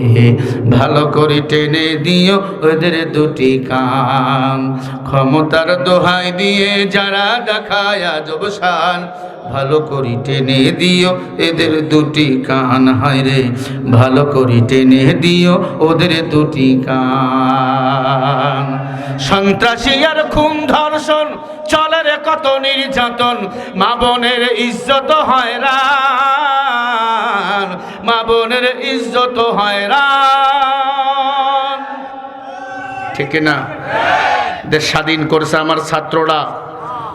ভালো করে টেনে দিও ওদের দুটি কান। ক্ষমতার দোহাই দিয়ে যারা দেখায় আজব শান, ভালো করে টেনে দিও এদের দুটি কান। হায় রে ভালো করে টেনে দিও ওদের দুটি কান। সন্ত্রাসী আর খুন ধর্ষণ চলে রে কত নির্যাতন, মা বোনের ইজ্জত হয়রান, মা বোনের ইজ্জত হয়রান। ঠিক না? দেশ স্বাধীন করছে আমার ছাত্ররা,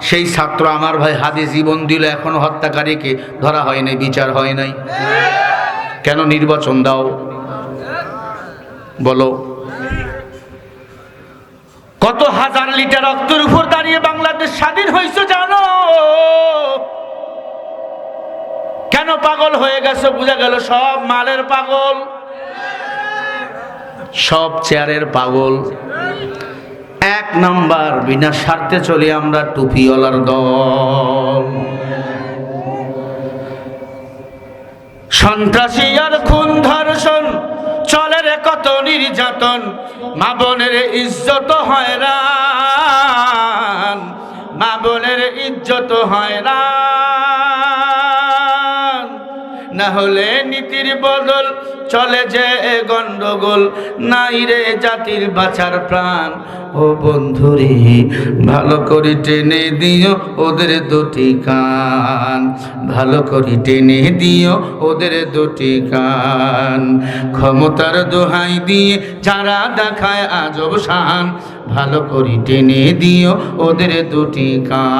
সেই ছাত্র আমার ভাই হাদি জীবন দিল, এখনো হত্যাকারীকে ধরা হয় নাই, বিচার হয় নাই। কেন? নির্বাচন দাও বলো। কত হাজার লিটার রক্তের উপর দাঁড়িয়ে বাংলাদেশ স্বাধীন হয়েছে জানো? কেন পাগল হয়ে গেছে? বুঝা গেল সব মালের পাগল, সব চেয়ারের পাগল। 1 নাম্বার, বিনা স্বার্থে চলি আমরা টুপিওয়ালার দল। সন্ত্রাসী আর খুন ধর্ষণ চলে রে কত নির্যাতন, মা বোনের ইজ্জত হয়রান, মা বোনের ইজ্জত হয়রান। না হলে নীতির বদল চলে যে গন্ডগোল, নাই রে জাতির বাঁচার প্রাণ ও বন্ধুরে, ভালো করে টেনে দিও ওদের দুটি কান, ভালো করে টেনে দিও ওদের দুটি কান। ক্ষমতার দোহাই দিয়ে যারা দেখায় আজব শান, ভালো করে টেনে দিও ওদের দুটি কান।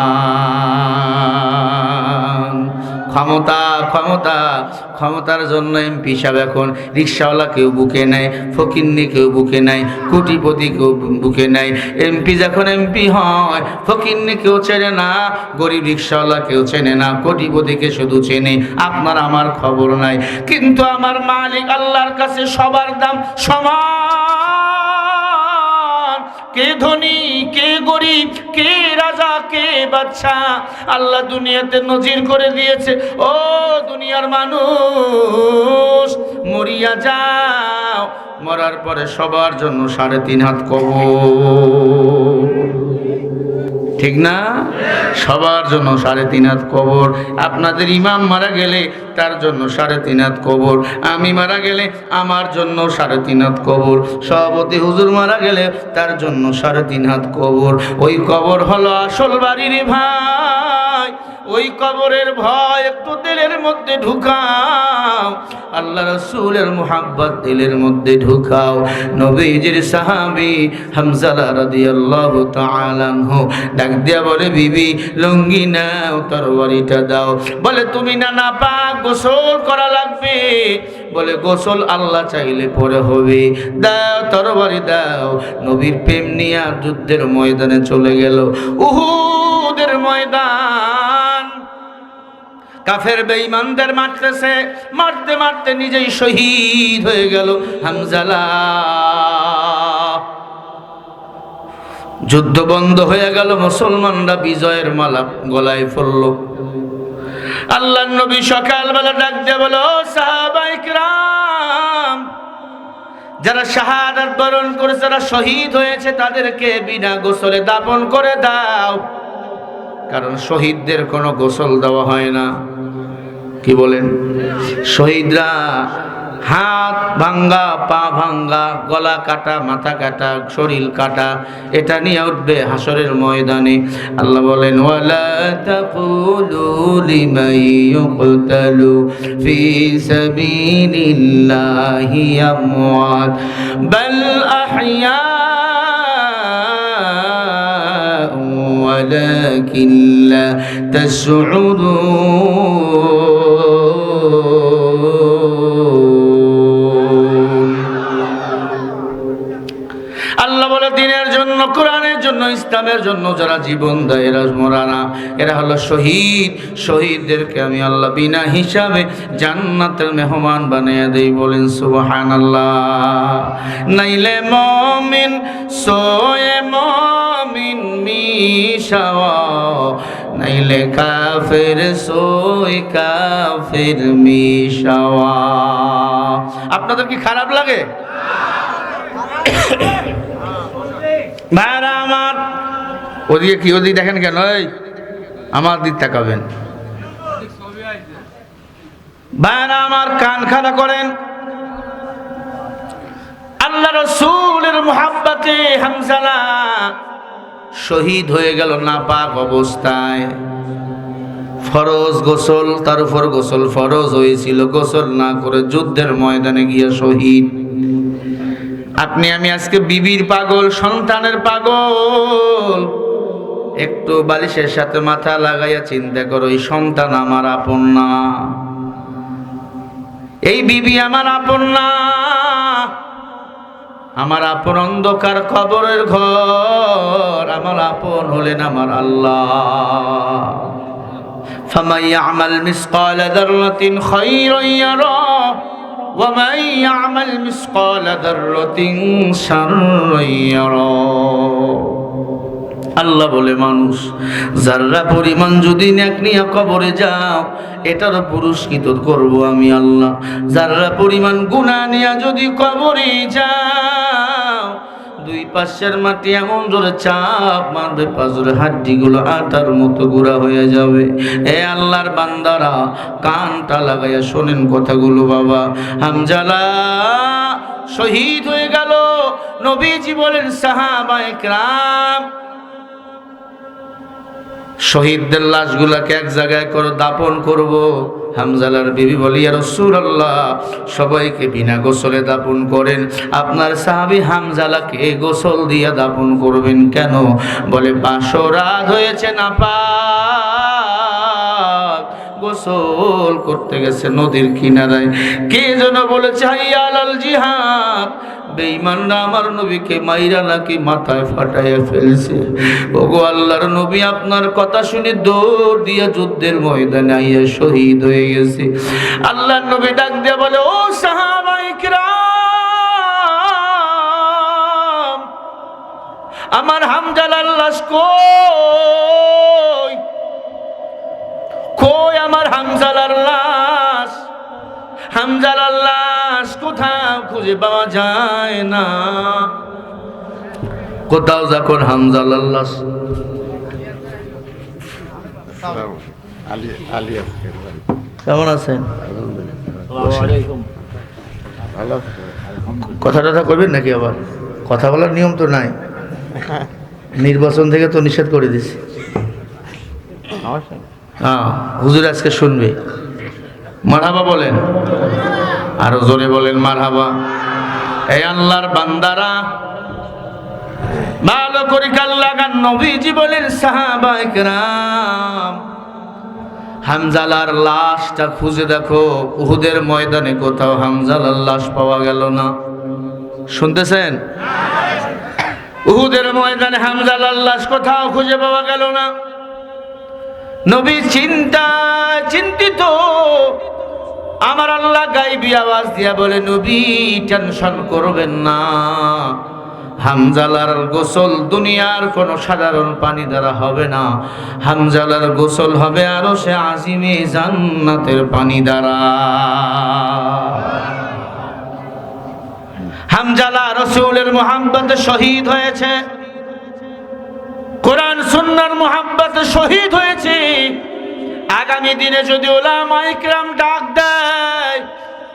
ক্ষমতা ক্ষমতা ক্ষমতার জন্য এমপি সাহেব এখন রিক্সাওয়ালা কেউ বুকে নেয়, ফকিন্নি কেউ বুকে নেয়, কোটিপতি কেউ বুকে নেয়। এমপি যখন এমপি হয়, ফকিন্নি কেউ চেনে না, গরিব রিক্সাওয়ালা কেউ চেনে না, কোটিপতিকে শুধু চেনে। আপনার আমার খবর নাই, কিন্তু আমার মালিক আল্লাহর কাছে সবার দাম সমান। কে ধনী, কে গরিব, কে রাজা, কে বাদশা, আল্লাহ দুনিয়াতে নজির করে দিয়েছে। ও দুনিয়ার মানুষ, মরিয়া যাও, মরার পরে সবার জন্য 3.5 হাত কবর। ঠিক না? সবার জন্য 3.5 হাত কবর। আপনাদের ইমাম মারা গেলে তার জন্য 3.5 হাত কবর, আমি মারা গেলে আমার জন্য 3.5 হাত কবর, সভাপতি হুজুর মারা গেলে তার জন্য 3.5 হাত কবর। ওই কবর হলো আসল বাড়ি রে ভাই, ওই কবরের ভয় একটু দিলের মধ্যে ঢুকাও, আল্লাহ রাসূলের মুহাব্বত দিলের মধ্যে ঢুকাও। নবীজির সাহাবী হামজা রাদিয়াল্লাহু তাআলা আনহু ডাক দিয়া বলে, বিবি লুঙ্গি নাও, তরবারিটা দাও। বলে তুমি না পাক, গোসল করা লাগবে। বলে গোসল আল্লাহ চাইলে পরে হবে, দাও তরবারি দাও। নবীর প্রেম নিয়ে যুদ্ধের ময়দানে চলে গেল, উহুদের ময়দান। কাফের বেঈমানদের মারতেছে, মারতে মারতে নিজেই শহীদ হয়ে গেল হামজালা। যুদ্ধ বন্ধ হয়ে গেল, মুসলমানরা বিজয়ের মালা গলায় পরল। আল্লাহর নবী সকালবেলা ডাক দিয়ে বলো, সাহাবায়ে কিরাম, যারা শাহাদাত বরণ করেছে, যারা শহীদ হয়েছে, তাদেরকে বিনা গোসলে দাফন করে দাও। কারণ শহীদদের কোনো গোসল দেওয়া হয় না। কি বলেন? শহীদরা হাত ভাঙ্গা, পা ভাঙ্গা, গলা কাটা, মাথা কাটা, শরীর কাটা, এটা নিয়ে উঠবে হাসরের ময়দানে। আল্লাহ বলেন, ওয়ালা তাকুলু লিমান ইউকতালু ফি সাবিলিল্লাহি আমওয়াত বাল আহইয়া ওয়ালাকিন লা তাশউরুন। আল্লাহ বলে, দিনের জন্য, কোরআনের জন্য, ইসলামের জন্য যারা জীবন দেয় এরা মরা না, এরা হলো শহীদ। শহীদদেরকে আমি আল্লাহ বিনা হিসাবে জান্নাতের মেহমান বানিয়ে দেই। বলেন সুবহানাল্লাহ। নাইলে মুমিন সোয়ে মুমিন মিশাওয়া, নাইলে কাফের সোয়ে কাফের মিশাওয়া। আপনাদের কি খারাপ লাগে? ভাইরা আমার, ওদিকে কি, ওদিকে দেখেন কেন? এই আমার দিক তাকাবেন। ভাইরা আমার, কান খাড়া করেন। আল্লাহ রাসূলের মুহাব্বতে হামজালা শহীদ হয়ে গেল নাপাক অবস্থায়। ফরজ গোসল, তার উপর গোসল ফরজ হয়েছিল, গোসল না করে যুদ্ধের ময়দানে গিয়ে শহীদ। আপনি আমি আজকে বিবির পাগল, সন্তানের পাগল। একটু বালিশের সাথে মাথা লাগাইয়া চিন্তা করো, এই সন্তান আমার আপন না, এই বিবি আমার আপন না। আমার আপন অন্ধকার কবরের ঘর, আমার আপন হলেন আমার আল্লাহ। ফামান ইয়ামাল মিসকালা যাররাতিন খায়রান ইয়ারা ওয়া মান ইয়ামাল মিসকালা যাররাতিন শাররান ইয়ারা। আল্লাহ বলে, মানুষ যারা পরিমাণ যদি নেক নিয়ে কবরে যাও, এটার পুরস্কৃত করব আমি আল্লাহ। যারা পরিমাণ গুনাহ নিয়ে যদি কবরে যাও, দুই পাশের মাটি এমন জোরে চাপ মারবে, পাঁজরের হাড্ডিগুলো আটার মতো গুঁড়া হয়ে যাবে। এ আল্লাহর বান্দারা, কানটা লাগাইয়া শোনেন কথাগুলো। বাবা হামজালা শহীদ হয়ে গেল। নবীজি বলেন, সাহাবায়ে কেরাম, শহীদদের লাশগুলাকে এক জায়গায় করে দাপন করব। হামজালার বিবি বলি, ইয়া রাসূলুল্লাহ, সবাইকে বিনা গোসলে দাপন করেন, আপনার সাহাবী হামজালাকে গোসল দিয়ে দাপন করবেন কেন? বলে, 500 রাত হয়েছে নাপাক, গোসল করতে গেছে নদীর কিনারায়। কে যেন বলেছে, হাইয়া আলাল জিহাদ। বেঈমানরা আমার নবীকে মাইরা নাকি মাথায় ফাটাইয়া ফেলছে। ওগো আল্লাহর নবী, আপনার কথা শুনে দৌড় দিয়া যুদ্ধের ময়দানে আইয়া শহীদ হয়ে গেছে। আল্লাহর নবী ডাক দিয়ে বলে, ও সাহাবায়ে কিরাম, আমার হামজালার লাশ কই? কই আমার হামজালার লাশ? হামজালার লাশ কোথাও খুঁজে পাওয়া যায় না। কোথাও যখন হামজালার লাশ, কেমন আছেন? কথা টথা করবেন নাকি? আবার কথা বলার নিয়ম তো নাই, নির্বাচন থেকে তো নিষেধ করে দিছি। হ্যাঁ, হুজুর আজকে শুনবে। মারহাবা বলেন, আরো জোরে বলেন মারহাবা। এই আল্লাহর বান্দারা, ভালো করে কান লাগান। নবীজি বলেন, সাহাবায়ে কেরাম, হামজালার লাশটা খুঁজে দেখো। উহুদের ময়দানে কোথাও হামজালার লাশ পাওয়া গেল না। শুনতেছেন? উহুদের ময়দানে হামজালার লাশ কোথাও খুঁজে পাওয়া গেল না। নবী চিন্তিত। আমার আল্লাহ গায়বী আওয়াজ দিয়া বলে, নবী টেনশন করবেন না, হামজালার গোসল দুনিয়ার কোন সাধারণ পানি দ্বারা হবে না, হামজালার গোসল হবে আরশে আজিমে জান্নাতের পানি দ্বারা। হামজালা রাসূলের মুহাব্বতে শহীদ হয়েছে, কোরআন সুন্নাহর মুহাব্বতে শহীদ হয়েছে। আগামী দিনে যদি উলামায়ে কিরাম ডাক দেয়,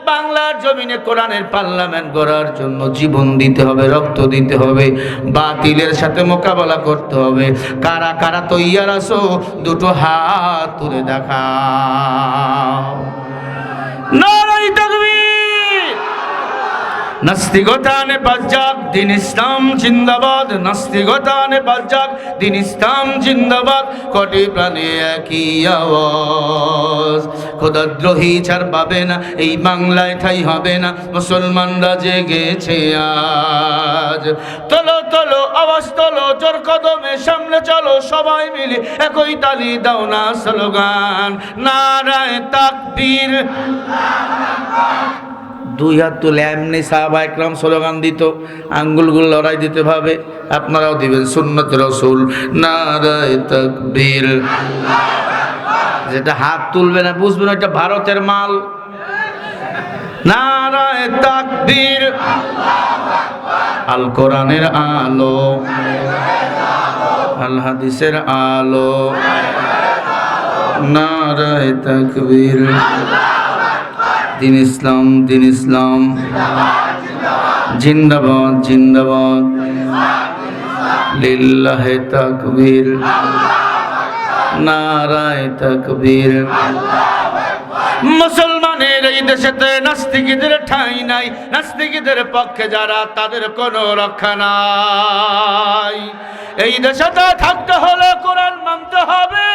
বাংলার জমিনে কোরআনের পার্লামেন্ট গড়ার জন্য জীবন দিতে হবে, রক্ত দিতে হবে, বাতিলের সাথে মোকাবেলা করতে হবে, কারা কারা তৈয়ার আছো দুটো হাত তুলে দেখাও। নারায়ে তাকবীর। নাস্তিকতা নে বাজাক, দিন ইসলাম জিন্দাবাদ। নাস্তিকতা নে বাজাক, দিন ইসলাম জিন্দাবাদ। কোটি প্রাণে একই আওয়াজ, খোদাদ্রোহী ছাড় পাবে না, এই বাংলায় ঠাঁই হবে না, মুসলমানরা জেগেছে আজ। তোলো তোলো আওয়াজ তোলো, জোর কদমে সামনে চলো, সবাই মিলে একই তালি দাও না স্লোগান, নারায়ে তাকবীর। দুই হাত তুলে এমনি সাহাবা একরাম স্লোগান দিত, আঙ্গুলগুলো লড়াই দিতে ভাবে, আপনারাও দিবেন সুন্নত রাসূল, নারায়ে তাকবীর। যেটা হাত তুলবে না বুঝবেন এটা ভারতের মাল। নারায়ে তাকবীর। আল কোরআনের আলো, আল হাদিসের আলো, নারায়ে তাকবীর। দিন ইসলাম, দিন ইসলাম জিন্দাবাদ, জিন্দাবাদ। লিল্লাহে তাকবীর, নারায়ে তাকবীর। মুসলমানের এই দেশেতে নাস্তিকদের ঠাঁই নাই, নাস্তিকদের পক্ষে যারা তাদের কোনো রক্ষা নাই। এই দেশেতে থাকতে হলে কোরআন মানতে হবে,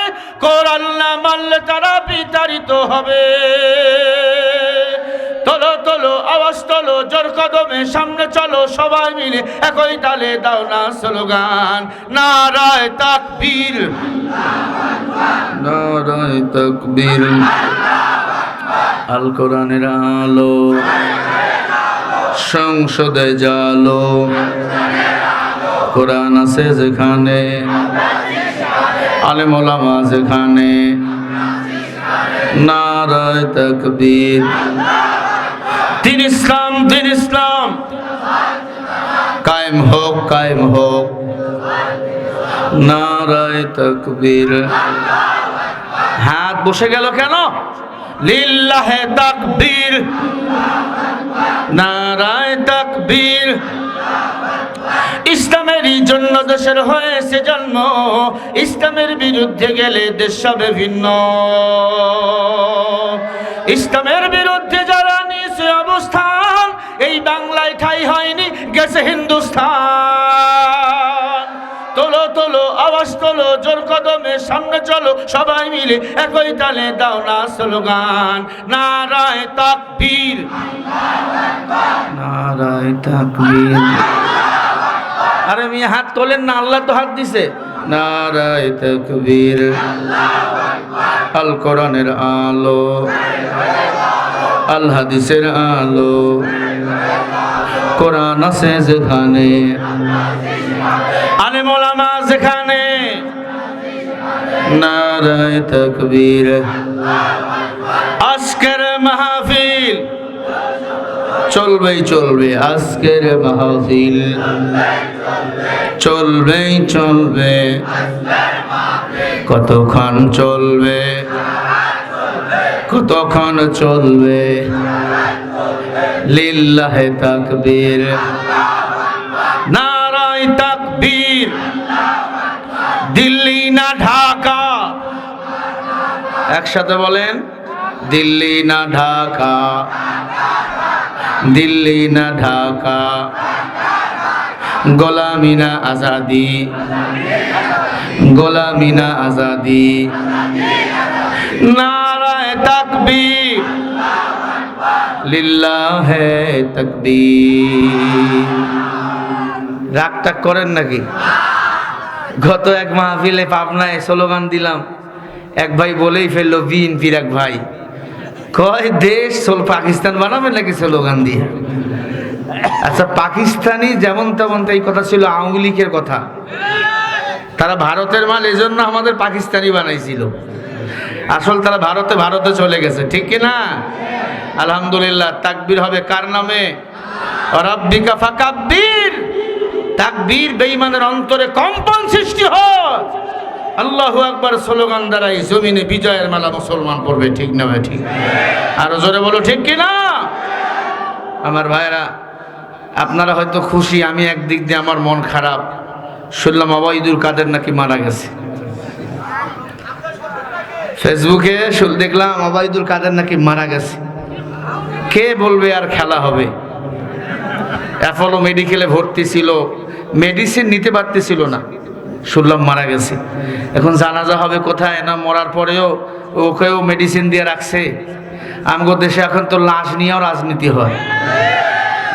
কোরআন না মানলে তারা বিতাড়িত হবে। তোলো তোলো আওয়াজ তোলো, জোর কদমে সামনে চলো, সবাই মিলে একই তালে দাও না স্লোগান, নারায়ে তাকবীর, নারায়ে তাকবীর। আল কোরআনের আলো, সংসদে জালো, কোরআন আছে যেখানে, আলেম ওলামা যেখানে, নারায়ে তাকবীর। দিন ইসলাম, দিন ইসলাম কায়েম হোক, কায়েম হোক, নারায়ে তাকবীর। হাত বসে গেল কেন? লিল্লাহে তাকবীর, নারায়ে তাকবীর। ইসলামেরই জন্য দেশের হয়েছে জন্ম, ইসলামের বিরুদ্ধে গেলে দেশ হবে ভিন্ন। ইসলামের বিরুদ্ধে যারা নিয়েছে অবস্থান, এই বাংলায় ঠাঁই হয়নি, গেছে হিন্দুস্তান। তোলো তোলো আওয়াজ তোলো, জোর কদমে সামনে চলো, সবাই মিলে একই তালে দাও না স্লোগান, নারায়ে তাকবীর, নারায়ে তাকবীর। আরে মিয়া হাত তোলেন না, আল্লাহ তো হাত দিছে। নারায়ে তাকবীর। আল কোরআনের আলো, আল হাদিসের আলো, কোরআন আছে যেখানে, আলেম ওলামা যেখানে, নারায়ে তাকবীর। আজকের মাহফিল চলবেই চলবে, আজকের মাহফিল চলবেই চলবে, কতক্ষণ চলবে, কতক্ষণ চলবে, লিল্লাহে তাকবীর, নারায়ে তাকবীর। দিল্লি না ঢাকা, একসাথে বলেন, দিল্লি না ঢাকা, দিল্লি না ঢাকা, গোলামি না আজাদি, গোলামি না আজাদি, নারায়ে তাকবীর, লিল্লাহে তাকবীর। রাগটা করেন নাকি? গত এক মাহফিলে পাবনায় স্লোগান দিলাম, এক ভাই বলেই ফেললো, বিএনপির এক ভাই কয় দেশ চল পাকিস্তান বানাবে নাকি স্লোগান দিয়ে। আচ্ছা পাকিস্তানি যেমন তেমন, এই কথা ছিল আওয়ামী লীগের কথা, তারা ভারতের মাল এজন্য আমাদের পাকিস্তানি বানাইছিল, আসল তারা ভারতে চলে গেছে, ঠিক কিনা? আলহামদুলিল্লাহ। তাকবীর হবে কার নামে? রাব্বিকা ফাকাব্বির। তাকবীর বেঈমানের অন্তরে কম্পন সৃষ্টি হয়, আল্লাহু আকবার স্লোগান দ্বারাই জমিনে বিজয়ের মালা মুসলমান পড়বে, ঠিক না ভাই? ঠিক। আরো জোরে বলো ঠিক কিনা? আমার ভাইরা আপনারা হয়তো খুশি, আমি একদিক দিয়ে আমার মন খারাপ। শুনলাম ওবায়দুল কাদের নাকি মারা গেছে, ফেসবুকে দেখলাম ওবায়দুল কাদের নাকি মারা গেছে। কে বলবে আর খেলা হবে? অ্যাপোলো মেডিকেলে ভর্তি ছিল, মেডিসিন নিতে পারতেছিল না, শুনলাম মারা গেছে। এখন জানাজা হবে কোথায়? না মরার পরেও ওকেও মেডিসিন দিয়ে রাখছে। আমগো দেশে এখন তো লাশ নিয়েও রাজনীতি হয়,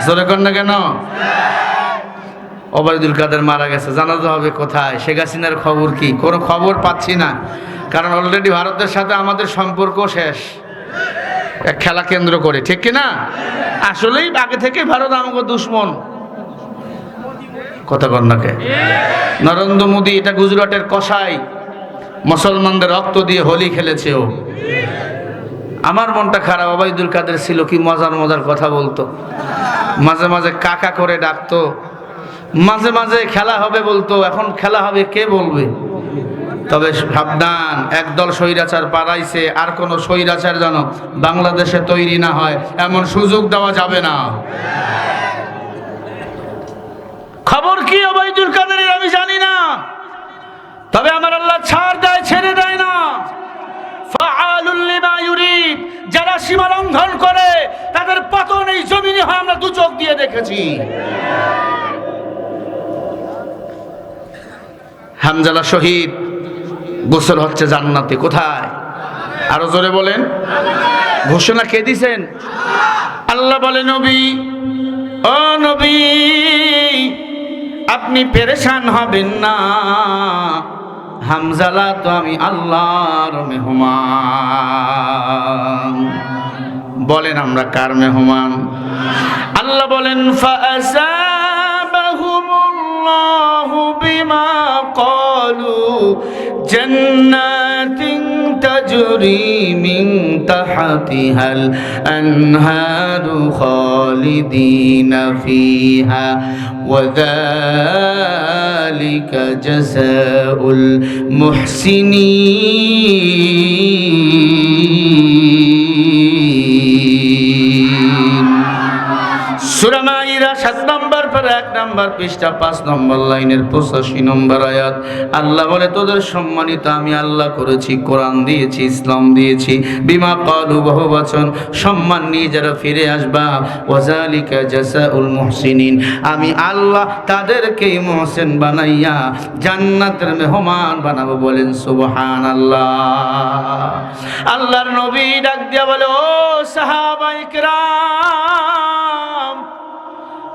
জোরে কর না কেন? ওবায়দুল কাদের মারা গেছে, জানাজা হবে কোথায়? শেখ হাসিনার খবর কি? কোনো খবর পাচ্ছি না, কারণ অলরেডি ভারতের সাথে আমাদের সম্পর্ক শেষ, এক খেলা কেন্দ্র করে, ঠিক কিনা? আসলেই আগে থেকে ভারত আমাকে দুশ্মন, কথা কর না কে? নরেন্দ্র মোদী এটা গুজরাটের কসাই, মুসলমানদের রক্ত দিয়ে হোলি খেলেছে ও। আমার মনটা খারাপ। ওবায়দুল কাদের ছিল কি মজার মজার কথা বলতো, মাঝে মাঝে কাকা করে ডাকতো, মাঝে মাঝে খেলা হবে বলতো। এখন খেলা হবে কে বলবে? তবে সাবধান, একদল স্বৈরাচার পালাইছে, আর কোন স্বৈরাচার যেন বাংলাদেশে তৈরি না হয়, এমন সুযোগ দেওয়া যাবে না। খবর কি ওবায়দুল কাদেরের আমি জানি না, তবে আমার আল্লাহ ছাড় দেয়, ছেড়ে দেয় না। ফাআলুল লিমা ইউরিদ, যারা সীমা লঙ্ঘন করে তাদের পতন এই জমিনে হয়, আমরা দু চোখ দিয়ে দেখেছি। হামজালা শহীদ, গোসল হচ্ছে জান্নাতে, কোথায়? আরো জোরে বলেন। ঘোষণা কে দিছেন? আল্লাহ বলে, নবী, ও নবী, আপনি পেরেশান হবেন না, হামজালা তো আমি আল্লাহর মেহমান। বলেন আমরা কার মেহমান? আল্লাহ বলেন, ফাআসাবাহুমুল্লাহু বিমা ক্বালু জান্নাতিন তাজরি মিন তাহতিহাল আনহারু খালিদিনা ফিহা ওয়া যালিকা জাযাউল মুহসিনিন। সূরা মাইদা 7 নম্বর পারা 1 নম্বর পৃষ্ঠা 5 নম্বর লাইনের 85 নম্বর আয়াত। আল্লাহ বলে, তোদের সম্মানিত আমি আল্লাহ করেছি, কোরআন দিয়েছি, ইসলাম দিয়েছি। বিমা ক্বালু, বহু বচন, সম্মান নিয়ে যারা ফিরে আসবা, ওয়াজালিকা জাযাউল মুহসিনিন, আমি আল্লাহ তাদেরকে মুহসিন বানাইয়া জান্নাতের মেহমান বানাবো। বলেন সুবহানাল্লাহ। আল্লাহর নবী ডাক দিয়া বলে, ও সাহাবায়ে কেরাম,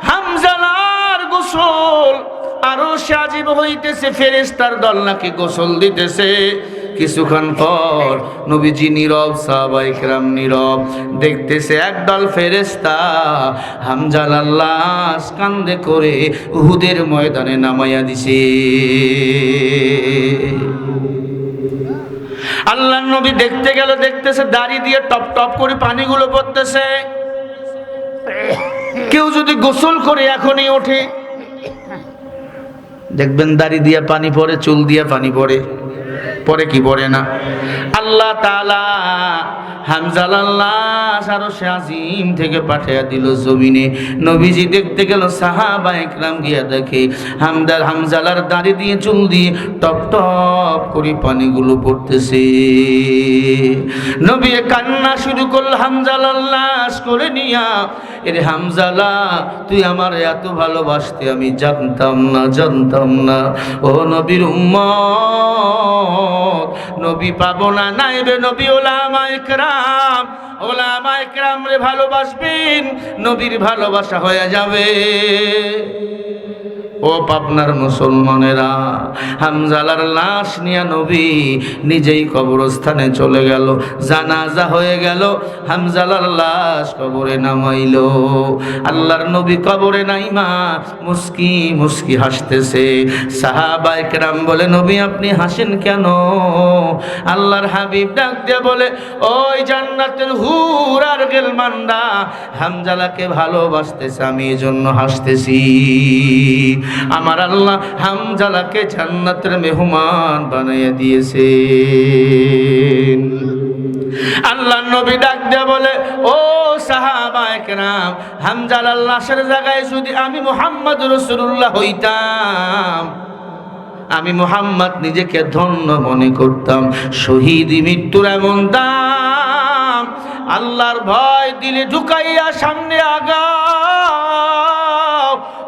হামজালার গোসল আরো সাজিব হইতেছে, ফেরেশতার দল নাকি গোসল দিতেছে। কিছুক্ষণ পর নবীজি নীরব, সাহাবায়ে কেরাম নীরব, দেখতেছে একদল ফেরেশতা হামজালার লাশ কান্দে করে উহুদের ময়দানে নামাইয়া দিছে। আল্লাহর নবী দেখতে গেল, দেখতেছে দাড়ি দিয়ে টপ টপ করে পানিগুলো পড়তেছে। কেউ যদি গোসল করে এখনই ওঠে, দেখবেন দাড়ি দিয়ে পানি পড়ে, চুল দিয়ে পানি পড়ে, পরে কি পড়ে না? আল্লাহ তাআলা হামজালার লাশ আরশে আজিম থেকে পাঠিয়ে দিল জমিনে। নবীজি দেখতে গেল, সাহাবায়ে কেরাম গিয়া দেখে হামজালার দাড়ি দিয়ে চুল দিয়ে টপ টপ করে পানিগুলো পড়তেছে। নবী কান্না শুরু করল হামজালার লাশ করে নিয়া, এরে হামজালা, তুই আমার এত ভালোবাসতে আমি জানতাম না। ও নবীর উম্মত, নবী পাবো না, নাইবে নবী ওলামায়ে কেরাম রে ভালোবাসবেন, নবীর ভালোবাসা হয়ে যাবে। ও পাবনার মুসলমানেরা, হামজালার লাশ নিয়ে নবী নিজেই কবরস্থানে চলে গেল। জানাজা হয়ে গেল, হামজালার লাশ কবরে নামাইল। আল্লাহর নবী কবরে নাইমা মুস্কি মুস্কি হাসতেছে। সাহাবায়ে কেরাম বলে, নবী আপনি হাসেন কেন? আল্লাহর হাবিব ডাক দিয়ে বলে, ওই জান্নাতের হুর আর গেলমানরা হামজালাকে ভালোবাসতেছে, আমি এজন্য হাসতেছি। আমার আল্লাহ হামজালাকে জান্নাতের মেহমান বানিয়ে দিয়েছে। আল্লাহর নবী ডাক দিয়ে বলে, ও সাহাবায়ে কেরাম, হামজালার লাশের জায়গায় যদি আমি মুহাম্মদ রাসূলুল্লাহ হইতাম, আমি মুহাম্মদ নিজেকে ধন্য মনে করতাম। শহীদি মৃত্যুর এমন দাম, আল্লাহর ভয় দিলে ঢুকাইয়া সামনে আগাও,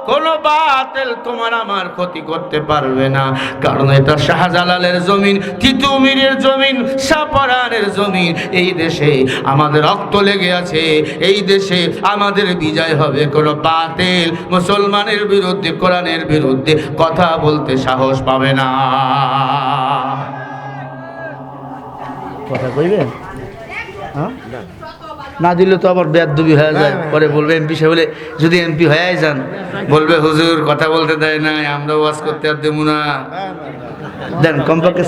কোন বাতিল তোমার আমার ক্ষতি করতে পারবে না। কারণ এটা শাহজালালের জমিন, তিতুমিরের জমিন, সাপাড়ারের জমিন। এই দেশে আমাদের রক্ত লেগে আছে, এই দেশে আমাদের বিজয় হবে। কোন বাতিল মুসলমানের বিরুদ্ধে, কোরআনের বিরুদ্ধে কথা বলতে সাহস পাবে না। কথা কইবেন? হ্যাঁ, না দিলে তো আবার বেয়াদবি হয়ে যায়। পরে বলবে এমপি সাহেব, বলে যদি এমপি হয়ে যান বলবে হুজুর কথা বলতে দেয় না, আমরা ওয়াজ করতে আর দেবো না। দেন কমপক্ষে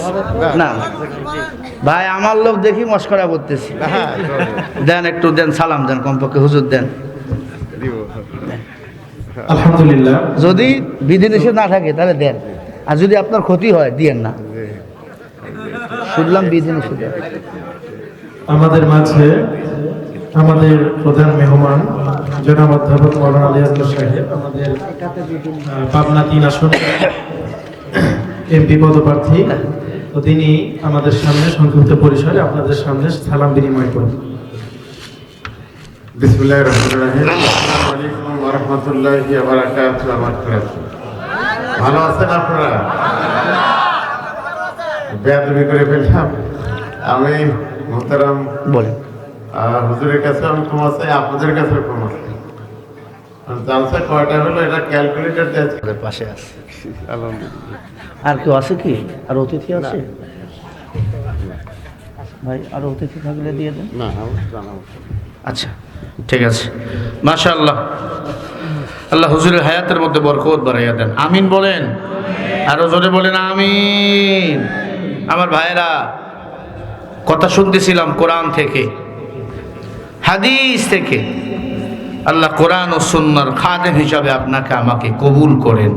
না ভাই, আমার লোক দেখি মস্করা করতেছি, দেন একটু দেন, সালাম দেন কমপক্ষে, হুজুর দেন। আলহামদুলিল্লাহ। যদি বিধিনিষেধ না থাকে তাহলে দেন, আর যদি আপনার ক্ষতি হয় দিয়েন না। শুনলাম বিধিনিষেধ। আমাদের মাঝে আমাদের প্রধান মেহমান জনাব অধ্যাপক মাওলানা লিয়াকত সাহেব, আমাদের পাবনা 3 আসন এমপি পদপ্রার্থী, তো তিনি আমাদের সামনে সংক্ষিপ্ত পরিসরে আপনাদের সামনে সালাম বিনিময় করবেন। বিসমিল্লাহির রহমানির রহিম। আসসালামু আলাইকুম ওয়া রাহমাতুল্লাহি ওয়া বারাকাতুহু। ভালো আছেন আপনারা? বেয়াদবি করে ফেললাম আমি। মোহতারাম বলেন, হুজুরের কাছে আমি ক্ষমা চাই, আপনাদের কাছে ক্ষমা চাই। জালসা কয়টা হলো এটা ক্যালকুলেটর দিয়েছে পাশে আছে। আলহামদুলিল্লাহ। আর কেউ আছে কি? আর অতিথি আছে ভাই? আর অতিথি থাকলে দিয়ে দেন। না জানাবো। আচ্ছা ঠিক আছে, মাশাআল্লাহ। আল্লাহ হুজুরের হায়াতের মধ্যে বরকত বাড়াইয়া দেন। আমিন বলেন, আরো জোরে বলেন আমিন। আমার ভাইয়েরা, কথা শুনতেছিলাম কোরআন থেকে, হাদিস থেকে। আল্লাহ কোরআন ও সুন্নাহর খাদেম হিসাবে আপনাকে আমাকে কবুল করেন।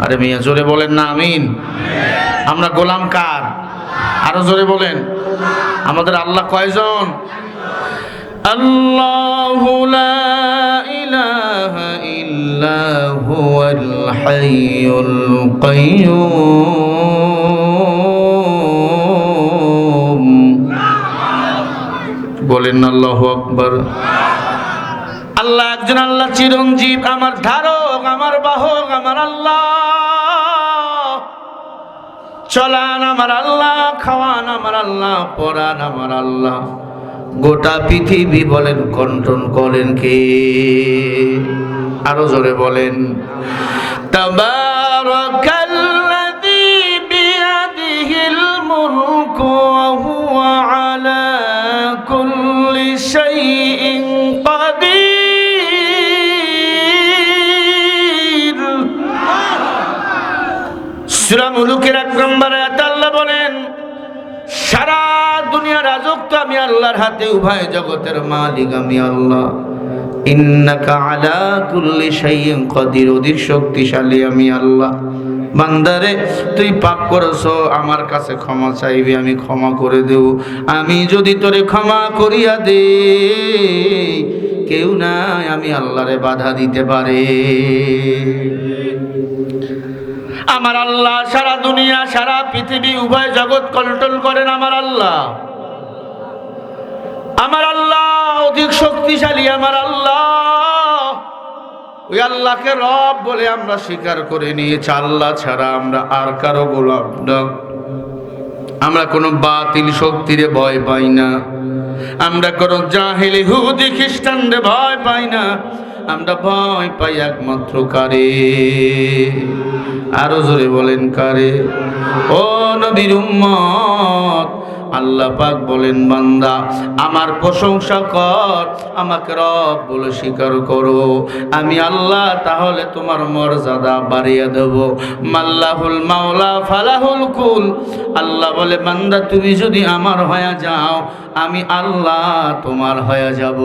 আরে মিয়া জোরে বলেন না আমিন। আমরা গোলাম কার? আরো জোরে বলেন। আমাদের আল্লাহ কয়জন? আল্লাহু লা ইলাহা ইল্লা হুয়াল হাইয়ুল কাইয়্যুম। বলেন আল্লাহু আকবার। আল্লাহ একজন, আল্লাহ চিরঞ্জীব, আমার ধারক, আমার বাহক, আমার আল্লাহ। চলান আমার আল্লাহ, খাওয়ান আমার আল্লাহ, পরান আমার আল্লাহ। গোটা পৃথিবী বলেন কন্ট্রোল করেন কে? আরো জোরে বলেন। তাবারাকাল্লাযী বিয়াদিহিল মুলকু ওয়া হুয়া আলা কুল্লি শাইইন কাদির। সূরা মুলুকের 1 নম্বর আয়াতে আল্লাহ বলেন, সারা দুনিয়ার রাজত্ব আমি আল্লাহর হাতে, উভয় জগতের মালিক আমি আল্লাহ। ইন্নাকা আলা কুল্লি শাইইন কাদির, অধিক শক্তিশালী আমি আল্লাহ। বান্দারে তুই পাপ করছো, আমার কাছে ক্ষমা চাইবি, আমি ক্ষমা করে দেব। আমি যদি তোরে ক্ষমা করিয়া দে, কেউ নাই আমি আল্লাহরে বাধা দিতে পারে। আমার আল্লাহ সারা দুনিয়া, সারা পৃথিবী, উভয় জগৎ কন্ট্রোল করেন আমার আল্লাহ। আমার আল্লাহ অধিক শক্তিশালী আমার আল্লাহ। ওই আল্লাহকে রব বলে আমরা স্বীকার করে নিয়েছি। আল্লাহ ছাড়া আমরা আর কারো গোলাম না। আমরা কোনো বাতিল শক্তিরে ভয় পাই না। আমরা কোনো জাহেল ইহুদি খ্রিস্টানরে ভয় পাই না। আমরা ভয় পাই একমাত্র কারে? আরো জোরে বলেন কারে? ও নবীর উম্মত, আল্লাহ পাক বলেন বান্দা আমার প্রশংসা কর, আমাকে রব বলে স্বীকার করো, আমি আল্লাহ তাহলে তোমার মর্যাদা বাড়িয়ে দেব। মাল্লাহুল মাওলা ফালাহুল কুল। আল্লাহ বলে বান্দা তুমি যদি আমার হয়ে যাও, আমি আল্লাহ তোমার হয়ে যাব।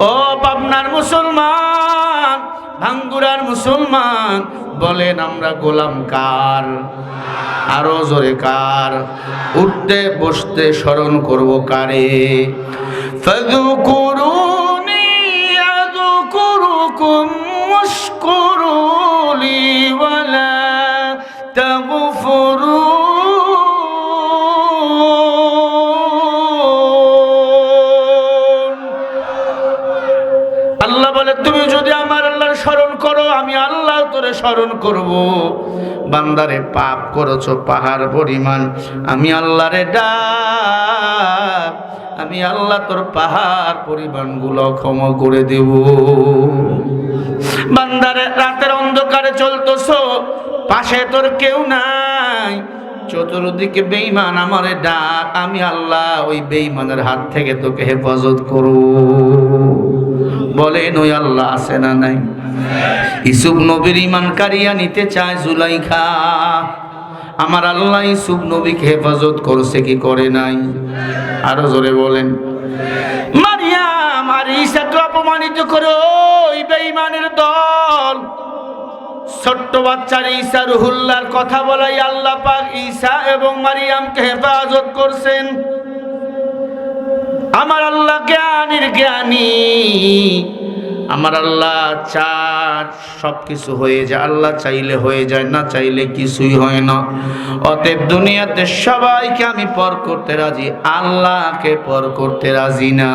ও পাবনার মুসলমান, ভাঙ্গুরার মুসলমান, বলেন আমরা গোলাম কার? আরো জোরে কার? উঠতে বসতে স্মরণ করব কারে? ফাযকুরুনি আযকুরুকুম ওয়াশকুরুলি ওয়ালা তাগফিরুন। আল্লাহ বলে তুমি যদি আমার আল্লাহর স্মরণ করো, আমি আল্লাহ তোরে স্মরণ করব। বান্দারে পাপ করেছো পাহাড় পরিমাণ, আমি আল্লাহরে ডাক, আমি আল্লাহ তোর পাহাড় পরিমাণ গুলো ক্ষমা করে দেব। বান্দারে রাতের অন্ধকারে চলতেছো, পাশে তোর কেউ নাই, চতুর্দিকে বেঈমান, আমারে ডাক, আমি আল্লাহ ওই বেঈমানের হাত থেকে তোকে হেফাজত করব। বলেন ওই আল্লাহ আছে না নাই? ইউসুফ নবীর ঈমান কারিয়া নিতে চায় জুলাইখা, আমার আল্লাহ ইউসুফ নবীকে হেফাজত করছে কি করে নাই? আরো জোরে বলেন। মারিয়াম আর ঈসাকে অপমানিত করে ওই বেঈমানের দল, ছোট্ট বাচ্চার ঈসা রুহুল্লাহর কথা বলাই আল্লাহ পাক ঈসা এবং মারিয়ামকে হেফাজত করছেন। আমার আল্লাহ জ্ঞানীর জ্ঞানী, আমার আল্লাহ চার সবকিছু হয়ে যায়, আল্লাহ চাইলে হয়ে যায়, না চাইলে কিছুই হয় না। অতএব দুনিয়াতে সবাইকে আমি পর করতে রাজি, আল্লাহকে পর করতে রাজি না।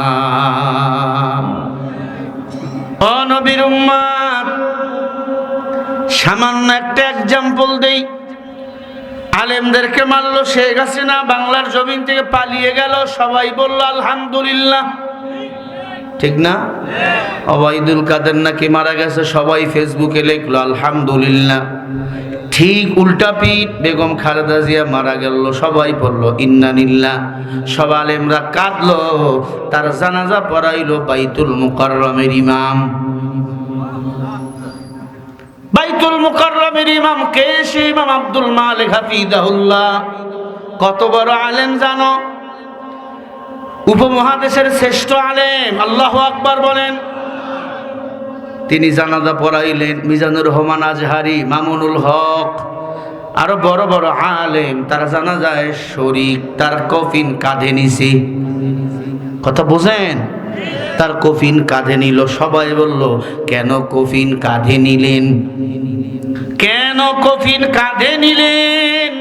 ও নবীর উম্মত, সামান্য একটা এক্সাম্পল দেই। আলেমদেরকে মারলো শেখ হাসিনা, বাংলার জমিন থেকে পালিয়ে গেল, সবাই বলল আলহামদুলিল্লাহ, ঠিক না? ওবায়দুল কাদের নাকি মারা গেছে, সবাই ফেসবুকে লিখলো আলহামদুলিল্লাহ। ঠিক উল্টা পিঠ বেগম খালেদা জিয়া মারা গেল, সবাই বলল ইন্নালিল্লাহ। সব আলেমরা কাঁদলো, তার জানাজা পড়াইলো বাইতুল মুকাররমের ইমাম। বাইতুল মুকাররমের ইমাম কে? সে ইমাম আব্দুল মালিক হাফিজাহুল্লাহ। কত বড় আলেম জানো? উপমহাদেশের শ্রেষ্ঠ আলেম, আল্লাহু আকবার বলেন। তিনি জানাজা পড়াইলেন। মিজানুর রহমান আজহারি, মামুনুল হক, আরো বড় বড় আলেম তার জানাজায় শরীক, তার কফিন কাঁধে নিছি। কথা বুঝেন? তার কফিন কাঁধে নিল। সবাই বলল কেন কফিন কাঁধে নিলেন? কেন কফিন কাঁধে নিলেন?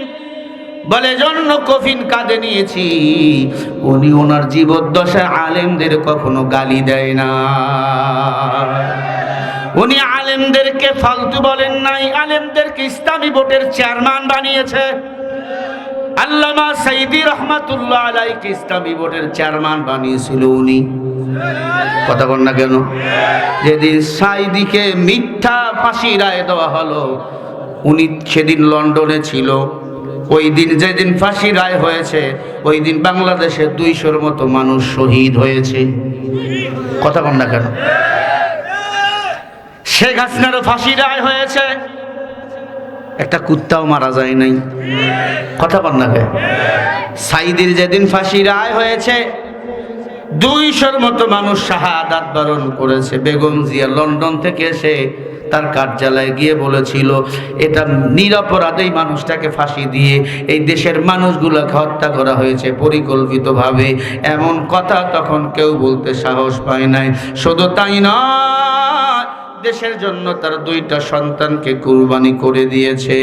বলে জন্য কফিন কাঁধে নিয়েছি, উনি ওনার জীবদ্দশায় আলেমদের কখনো গালি দেয় না, উনি আলেমদেরকে ফালতু বলেন নাই, আলেমদেরকে ইসলামী বোর্ডের চেয়ারম্যান বানিয়েছে। আল্লামা সাইদি রহমাতুল্লাহ আলাইহি ইসলামী বোর্ডের চেয়ারম্যান বানিয়েছিল উনি। কথা বল না কেন? যেদিন সাইদিকে মিথ্যা ফাঁসি রায় দেওয়া হলো, উনি সেদিন লন্ডনে ছিল। ওই দিন যেদিন ফাঁসি রায় হয়েছে, ওই দিন বাংলাদেশে 200-র মতো মানুষ শহীদ হয়েছে। কথা বল না কেন? শেখ হাসিনারও ফাঁসি রায় হয়েছে, একটা কুত্তাও মারা যায় নাই। কথা বল না কেন? সাইদির যেদিন ফাঁসি রায় হয়েছে, 200-র মতো মানুষ শাহাদাত বরণ করেছে। বেগম জিয়া লন্ডন থেকে এসে তার কার্যালয়ে গিয়ে বলেছিল এটা নিরপরাধ এই মানুষটাকে ফাঁসি দিয়ে এই দেশের মানুষগুলোকে হত্যা করা হয়েছে পরিকল্পিতভাবে। এমন কথা তখন কেউ বলতে সাহস পায় নাই। শুধু তাই নয়, দেশের জন্য তার 2টা সন্তানকে কুরবানি করে দিয়েছে।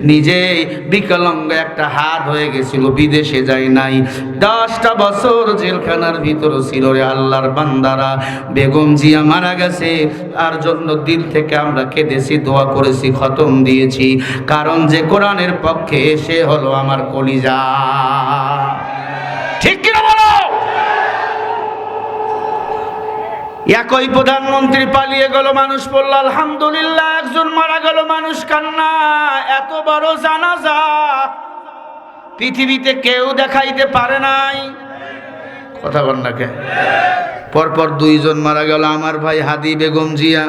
নিজেই বিকলাঙ্গ, একটা হাত হয়ে গেছিল, বিদেশে যায় নাই। 10টা বছর জেলখানার ভিতর ছিল রে আল্লাহর বান্দারা। বেগম জিয়া মারা গেছে, তার জন্য দিল থেকে আমরা কেঁদেছি, দোয়া করেছি, খতম দিয়েছি। কারণ যে কোরআনের পক্ষে সে হলো আমার কলিজা। ঠিক কিনা বলো? একই প্রধানমন্ত্রী পালিয়ে গেল, মানুষ পড়ল আলহামদুলিল্লাহ, একজন মারা গেল, মানুষ কান্না। এত বড় জানাজা পৃথিবীতে কেউ দেখাইতে পারে নাই। কথা বল না কে? পরপর দুইজন মারা গেল। আমার ভাই হাদি বেগম জিয়া,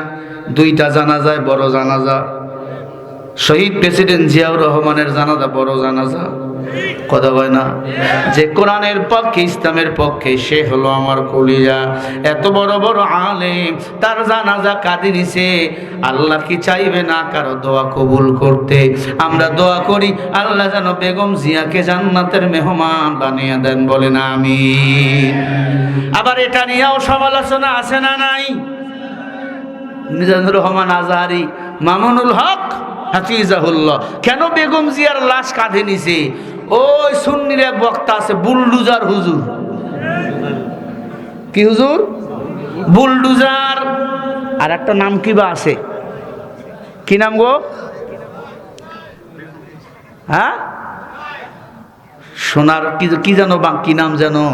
দুইটা জানাজায় বড় জানাজা। শহীদ প্রেসিডেন্ট জিয়াউর রহমানের জানাজা বড় জানাজা। কথা বয় না? যে কোরআনের পক্ষে, ইসলামের পক্ষে, সে হলো আমার কলিজা। এত বড় বড় আলেম, তার জানাজা কাঁদে নিছে। আল্লাহ কি চাইবে না কারো দোয়া কবুল করতে? আমরা দোয়া করি আল্লাহ যেন বেগম জিয়াকে জান্নাতের মেহমান বানিয়ে দেন, বলেন আমিন। আবার এটা নিয়েও সমালোচনা আছে না নাই? মিজানুর রহমান আজহারি, মামুনুল হক হাফিজাহুল্লাহ কেন বেগম জিয়ার লাশ কাঁধে নিছে? ওই সুন্নির এক বক্তা আছে, বুলডুজার হুজুর। কি হুজুর? বুলডুজার। আর একটা নাম কি বা আছে, কি নাম গো? হ্যাঁ, সোনার কি জানো, কি নাম জানো?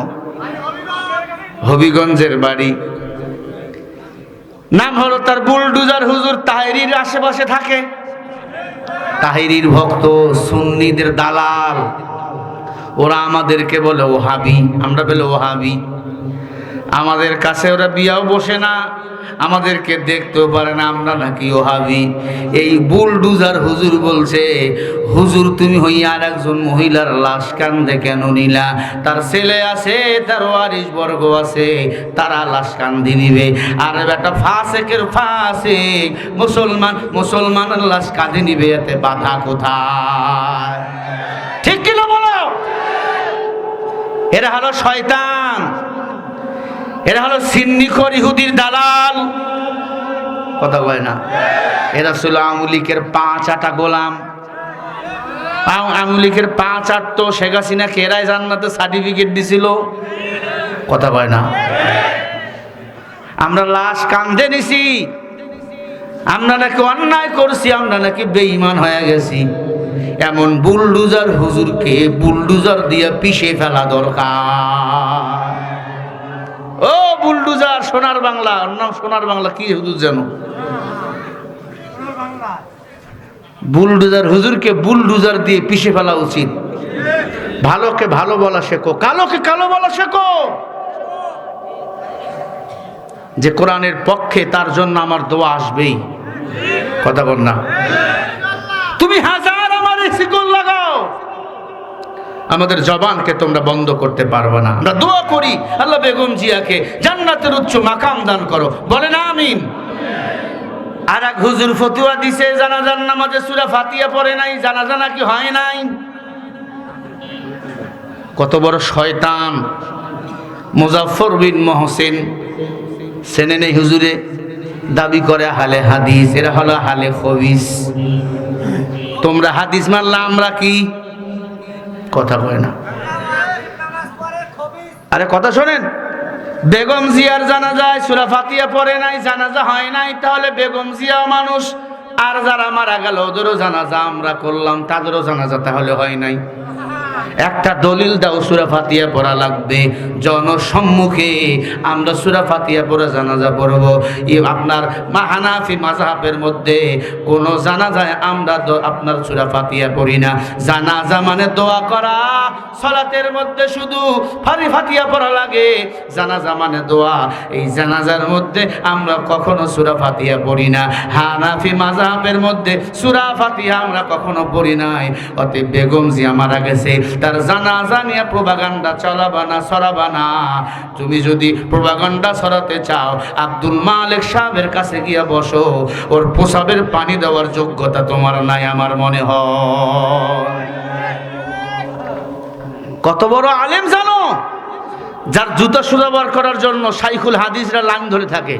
হবিগঞ্জের বাড়ি। নাম হলো তার বুলডুজার হুজুর। তাহেরির আশেপাশে থাকে, তাহেরির ভক্ত, সুন্নিদের দালাল। ওরা আমাদেরকে বলে ওহাবি, আমরা বলে ওহাবি। আমাদের কাছে ওরা বিয়াও বসে না, আমাদেরকে দেখতেও পারে না, আমরা নাকি ওহাবি। এই বুলডুজার হুজুর বলছে, হুজুর তুমি হইয়া আর একজন মহিলার লাশ কান্দে কেন নিলা? তার ছেলে আছে, তার ওয়ারিশ বর্গ আছে, তারা লাশ কান্দি নিবে। আর একটা ফাসেকের ফাসেক মুসলমানের লাশ কাঁদে নিবে, এতে বাধা কোথায়? ঠিক কিনা বলো? এরা হলো শয়তান, এরা হলো সিন্নিখোর ইহুদির দালাল। কথা কয় না? এরা ছিল আওয়ামী লীগের 5 গোলাম। আওয়ামী লীগের 5 তো শেখ হাসিনাকে এরাই জান্নাতে সার্টিফিকেট দিছিল। কথা কয় না? আমরা লাশ কান্দে নিছি, আমরা নাকি অন্যায় করছি, আমরা নাকি বেঈমান হয়ে গেছি। এমন বুলডুজার হুজুরকে বুলডুজার দিয়ে পিষে ফেলা দরকার। ও বুলডুজার, সোনার বাংলা, নাম সোনার বাংলা, কি হুজুর জানো? বুলডুজার হুজুরকে বুলডুজার দিয়ে পিষে ফেলা উচিত। ভালোকে ভালো বলা শেখো, কালোকে কালো বলা শেখো। যে কোরআনের পক্ষে, তার জন্য আমার দোয়া আসবেই। কথা বল না? তুমি হাজার আমার শিকল লাগাও, আমাদের জবানকে তোমরা বন্ধ করতে পারবে না। আমরা দোয়া করি আল্লাহ বেগম জিয়াকে জান্নাতের উচ্চ মাকাম দান করো, বলেন আমিন। আর এক হুজুর ফতুয়া দিছে, জানাজার নামাজে সূরা ফাতিহা পড়ে নাই, জানাজা নাকি হয় নাই। কত বড় শয়তান! মুজাফফর বিন মহসিন, চেনেন এই হুজুরে? দাবি করে হালে হাদিস, এরা হলো হালে খবিস। তোমরা হাদিস মানলা, আমরা কি? কথা কয় না? আরে কথা শোনেন। বেগম জিয়ার জানাজায় সূরা ফাতিহা পড়ে নাই, জানাজা হয় নাই, তাহলে বেগম জিয়াও মানুষ। আর যারা মারা গেল ওদেরও জানাজা আমরা করলাম, তাদেরও জানাজা তাহলে হয় নাই। একটা দলিল দাও, সূরা ফাতিহা পড়া লাগবে। জনসম্মুখে আমরা সূরা ফাতিহা পড়ে জানাজা পড়ব। আপনার হানাফি মাযহাবের মধ্যে কোন জানাজায় আমরা আপনার সূরা ফাতিহা পড়ি না। জানাজা মানে দোয়া করা। সালাতের মধ্যে শুধু ফাতিহা পড়া লাগে, জানাজা মানে দোয়া। এই জানাজার মধ্যে আমরা কখনো সূরা ফাতিহা পড়ি না। হানাফি মাযহাবের মধ্যে সূরা ফাতিহা আমরা কখনো পড়ি নাই। অতএব বেগম জিয়া মারা গেছে, তার জানাজা নিয়ে প্রোপাগান্ডা চালাবা না, ছড়াবা না। তুমি যদি প্রোপাগান্ডা ছড়াতে চাও, আব্দুল মালিক সাহেবের কাছে গিয়া বসো। ওর প্রসাবের পানি দেওয়ার যোগ্যতা তোমার নাই, আমার মনে হয়। কত বড় আলেম জানো? যার জুতা সোজা বার করার জন্য শাইখুল হাদিসরা লাইন ধরে থাকে।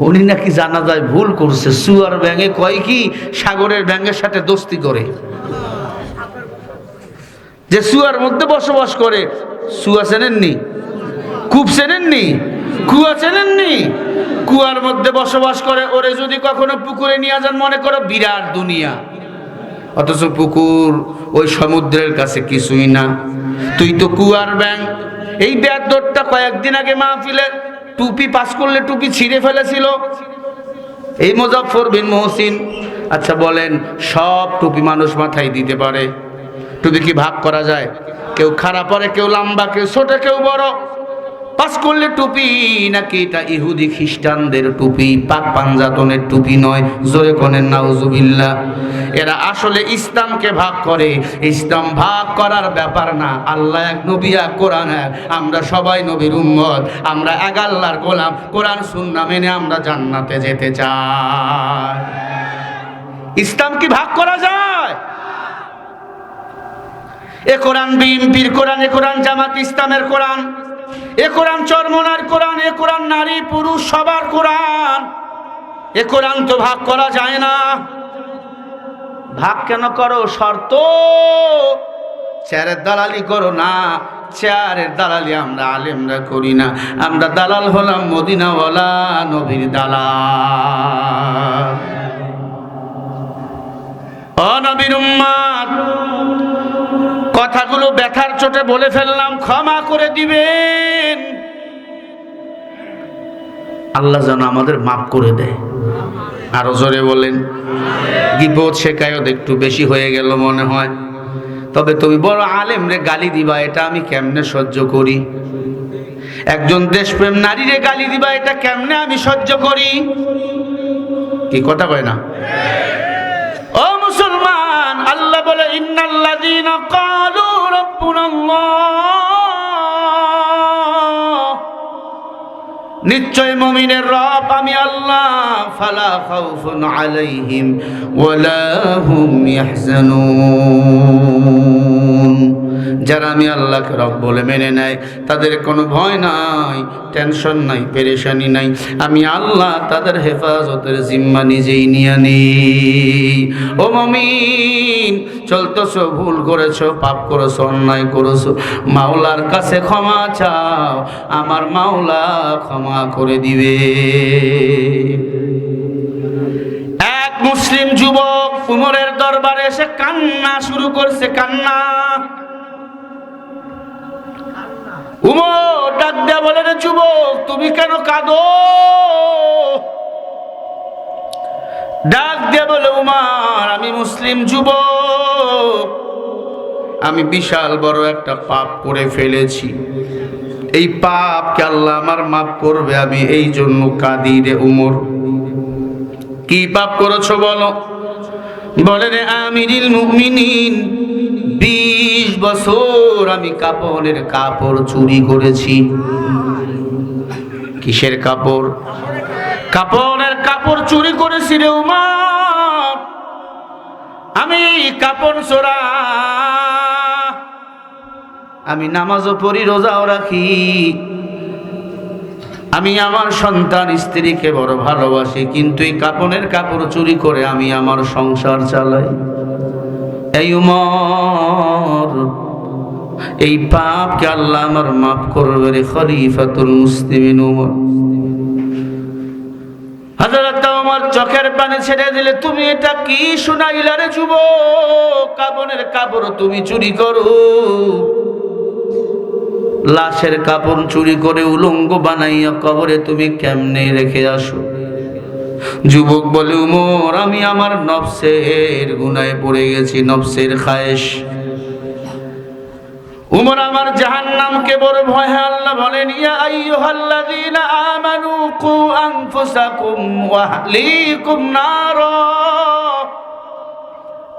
উনি নাকি জানাজায় ভুল করছে, সুয়ার ব্যাঙে কয় কি সাগরের ব্যাঙের সাথে দোস্তি করে। যে সুয়ার মধ্যে বসবাস করে, সুয়া চেনেননি? কূপ চেনেননি? কুয়া চেনেননি? কুয়ার মধ্যে বসবাস করে। ওরে যদি কখনো পুকুরে নিয়ে যান, মনে করো বিরাট দুনিয়া, অথচ পুকুর ওই সমুদ্রের কাছে কিছুই না। তুই তো কুয়ার ব্যাঙ। এই বেয়াদরটা কয়েকদিন আগে মাহফিলে টুপি পাস করলে টুপি ছিঁড়ে ফেলেছিল এই মুজাফফর বিন মুহসিন। আচ্ছা বলেন, সব টুপি মানুষ মাথায় দিতে পারে? টুপি কি ভাগ করা যায়? কেউ খাড়া পরে, কেউ লম্বা, কেউ ছোট, কেউ বড়। পাস করলে টুপি নাকি এটা ইহুদি খ্রিস্টানদের টুপি, পাক পাঞ্জাতনের টুপি নয়। জোরে কোনেন নাউজুবিল্লাহ। এরা আসলে ইসলামকে ভাগ করে। ইসলাম ভাগ করার ব্যাপার না। আল্লাহ এক, নবী এক, কোরআন এক। আমরা সবাই নবীর উম্মত, আমরা এক আল্লাহর গোলাম। কোরআন সুন্নাহ মেনে আমরা জান্নাতে যেতে চাই। ইসলাম কি ভাগ করা যায়? এ কোরআন বিএনপির কোরআন, এ কোরআন জামাত ইসলামের কোরআন, এ কোরআন চরমনার কোরআন, এ কোরআন নারী পুরুষ সবার কোরআন। এ কোরআন তো ভাগ করা যায় না। ভাগ কেন করো? শর্ত, চেয়ারের দালালি করো না। চেয়ারের দালালি আমরা আলেমরা করি না। আমরা দালাল হলাম মদিনাওয়ালা নবীর দালাল। ও নবীর উম্মত, কথাগুলো ব্যথার চোটে বলে ফেললাম, ক্ষমা করে দিবেন। আল্লাহ যেন আমাদের মাফ করে দেয়। আরো জোরে বলেন। গীবত শেখায়ত একটু বেশি হয়ে গেল মনে হয়। তবে তুমি বড় আলেম রে গালি দিবা, এটা আমি কেমনে সহ্য করি? একজন দেশপ্রেম নারীরে গালি দিবা, এটা কেমনে আমি সহ্য করি? কি কথা কয় না? ও মুসলমান, আল্লাহ বলে ইন্নাল্লাযীনা ক্বালু রাব্বুনাল্লাহ, নিশ্চয় মুমিনের রব আমি আল্লাহ। ফালা খাউফুন আলাইহিম ওয়ালা হুম ইয়াহজানুন। যারা আমি আল্লাহকে রব বলে মেনে নেয় তাদের কোনো ভয় নাই, টেনশন নাই, পেরেশানি নাই। আমি আল্লাহ তাদের হেফাজতের জিম্মা নিজেই নিয়ে নিই। ও মুমিন, চলতেছো, ভুল করেছো, পাপ করেছো, অন্যায় করেছো, মাওলার কাছে ক্ষমা চাও, আমার মাওলা ক্ষমা করে দিবে। এক মুসলিম যুবক উমরের দরবারে এসে কান্না শুরু করছে, কান্না। উমর ডাক দেয়া বলে, রে যুবক, তুমি কেন কাঁদো? ডাক দেয়া বলে, উমর, আমি মুসলিম যুবক, আমি বিশাল বড় একটা পাপ করে ফেলেছি। এই পাপকে আল্লাহ আমার মাফ করবে, আমি এই জন্য কাঁদি রে উমর। কি পাপ করেছো বলো? বলে, রে আমিরুল মুমিনিন, 20 বছর আমি কাপড়ের কাপড় চুরি করেছি। কিসের কাপড়? কাপড়ের কাপড় চুরি করেছি রে উমর। আমি কাপড় চোরা, আমি নামাজও পড়ি, রোজাও রাখি, আমি আমার সন্তান স্ত্রীকে বড় ভালোবাসি, কিন্তু এই কাপড়ের কাপড় চুরি করে আমি আমার সংসার চালাই। এই উমর, এই পাপকে আল্লাহ আমার মাফ করবে রে খলিফাতুল মুসলিমিন উমর। হযরত ওমর চোখের পানি ছেড়ে দিলে, তুমি এটা কি শুনাইলা রে যুবক? কাপড়ের কাপড় তুমি চুরি করো, লাশের কাপড় চুরি করে উলঙ্গ বানাইয়া কবরে তুমি কেমনে রেখে আসো? যুবক বলে, উমর, আমি আমার নফসের গুনাহে পড়ে গেছি, নফসের খায়েশ। উমর, আমার জাহান্নামকে বড় ভয়। আল্লাহ বলেন, ইয়া আইয়ুহাল্লাযীনা আমানু কু আনফুসাকুম ওয়া আহলিকুম নারা।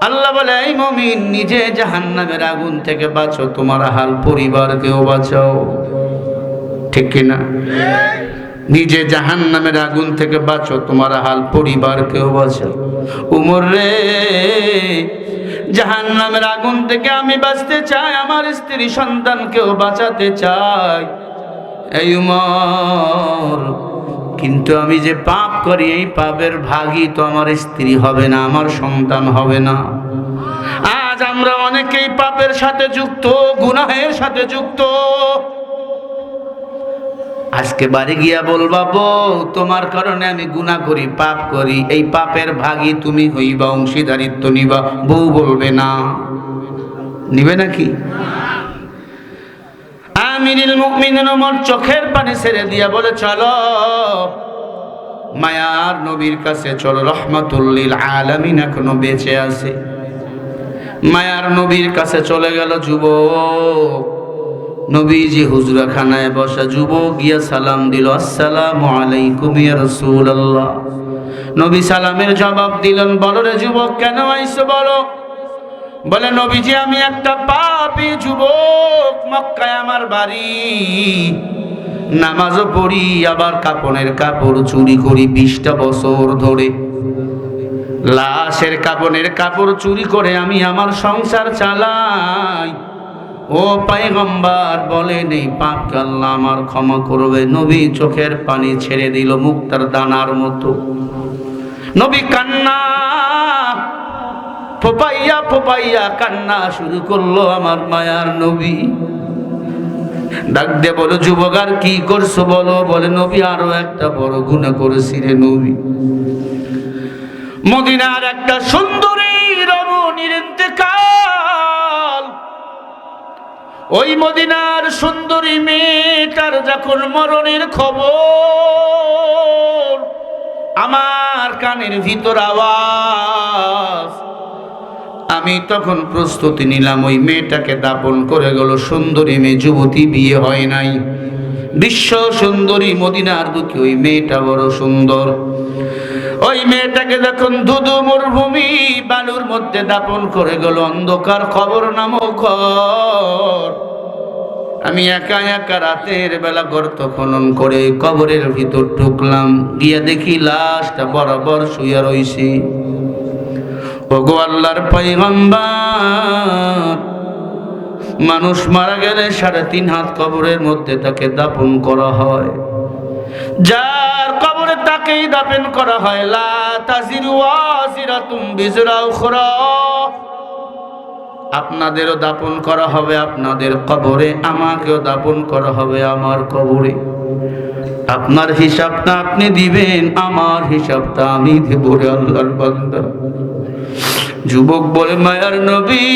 আল্লাহ বলে, এই মুমিন, নিজে জাহান্নামের আগুন থেকে বাঁচো, তোমার আহাল পরিবারকেও বাঁচাও। ঠিক কিনা? নিজে জাহান্নামের আগুন থেকে বাঁচো, তোমার আহাল পরিবারকেও বাঁচাও। উমর রে, জাহান্নামের আগুন থেকে আমি বাঁচতে চাই, আমার স্ত্রী সন্তানকেও বাঁচাতে চাই। এই উমর, কিন্তু আমি যে পাপ করি, এই পাপের ভাগী তো আমার স্ত্রী হবে না, আমার সন্তান হবে না। আজ আমরা অনেকেই পাপের সাথে যুক্ত, গুনাহের সাথে যুক্ত। আজকে বাড়ি গিয়া বলবা, বউ, তোমার কারণে আমি গুনাহ করি, পাপ করি, এই পাপের ভাগী তুমি হইবা, অংশীদারিত্ব নিবা। বউ বলবে না, নিবে নাকি? আমি আমিরুল মুমিনিন ওমর চোখের পানি ছেড়ে দিয়া বলে, চলো মায়ার নবীর কাছে চলো, রহমাতুল লিল আলামিন এখনো বেঁচে আছে। মায়ার নবীর কাছে চলে গেল যুবক। নবীজি হুজরাখানায় বসা, যুবক গিয়া সালাম দিল, আসসালামু আলাইকুম ইয়া রাসূলুল্লাহ। নবী সালামের জবাব দিলেন, বলো রে যুবক, কেন আইছো বলো? বলে, নবীজি আমি একটা পাপী যুবক, মক্কায় আমার বাড়ি, নামাজও পড়ি, আবার কাপড়ের কাপড় চুরি করি 20টা বছর ধরে। লাশের কাপড়ের কাপড় চুরি করে আমি আমার সংসার চালাই। ও পয়গম্বর বলেন, এই পাপকে আল্লাহ আমার ক্ষমা করবে। নবী চোখের পানি ছেড়ে দিল মুক্তার দানার মতো। নবী কান্না ফোপাইয়া ফোপাইয়া কান্না শুরু করলো। আমার মায়ার নবী ডাক দিয়ে বলো, যুবক আর কি করছো বলো? বলে, নবী আরো একটা বড় গুনাহ করেছি রে নবী। মদিনার একটা সুন্দরী রমণীর ইন্তেকাল। ওই মদিনার সুন্দরী মেয়েটার যখন মরণের খবর আমার কানের ভিতর আওয়াজ, আমি তখন প্রস্তুতি নিলাম ওই মেয়েটাকে দাপন করে গেল। সুন্দরী মেয়ে, যুবতী, বিয়ে হয় নাই, বিশ্ব সুন্দরী, মদিনার দুঃখী ওই মেয়েটা বড় সুন্দর। ওই মেয়েটাকে যখন ধুধু মরুভূমি বালুর মধ্যে দাপন করে গেল, অন্ধকার কবর নামক ঘর। আমি একা একা রাতের বেলা গর্ত খনন করে কবরের ভিতর ঢুকলাম। গিয়া দেখি লাশটা বরাবর শুয়ে রইছি। ওগো আল্লাহর পয়গম্বর, মানুষ মারা গেলে 3.5 হাত কবরের মধ্যে তাকে দাপন করা হয়। যার কবরে তাকেই দাপন করা হয়। লা তাজিরু ওয়াজিরাতুম বিজরা উখরা। আপনাদেরও দাপন করা হবে আপনাদের কবরে, আমাকেও দাপন করা হবে আমার কবরে। আপনার হিসাবটা আপনি দিবেন, আমার হিসাবটা আমি দেব রে আল্লাহর বান্দা। যুবক বলে, মায়ার নবী,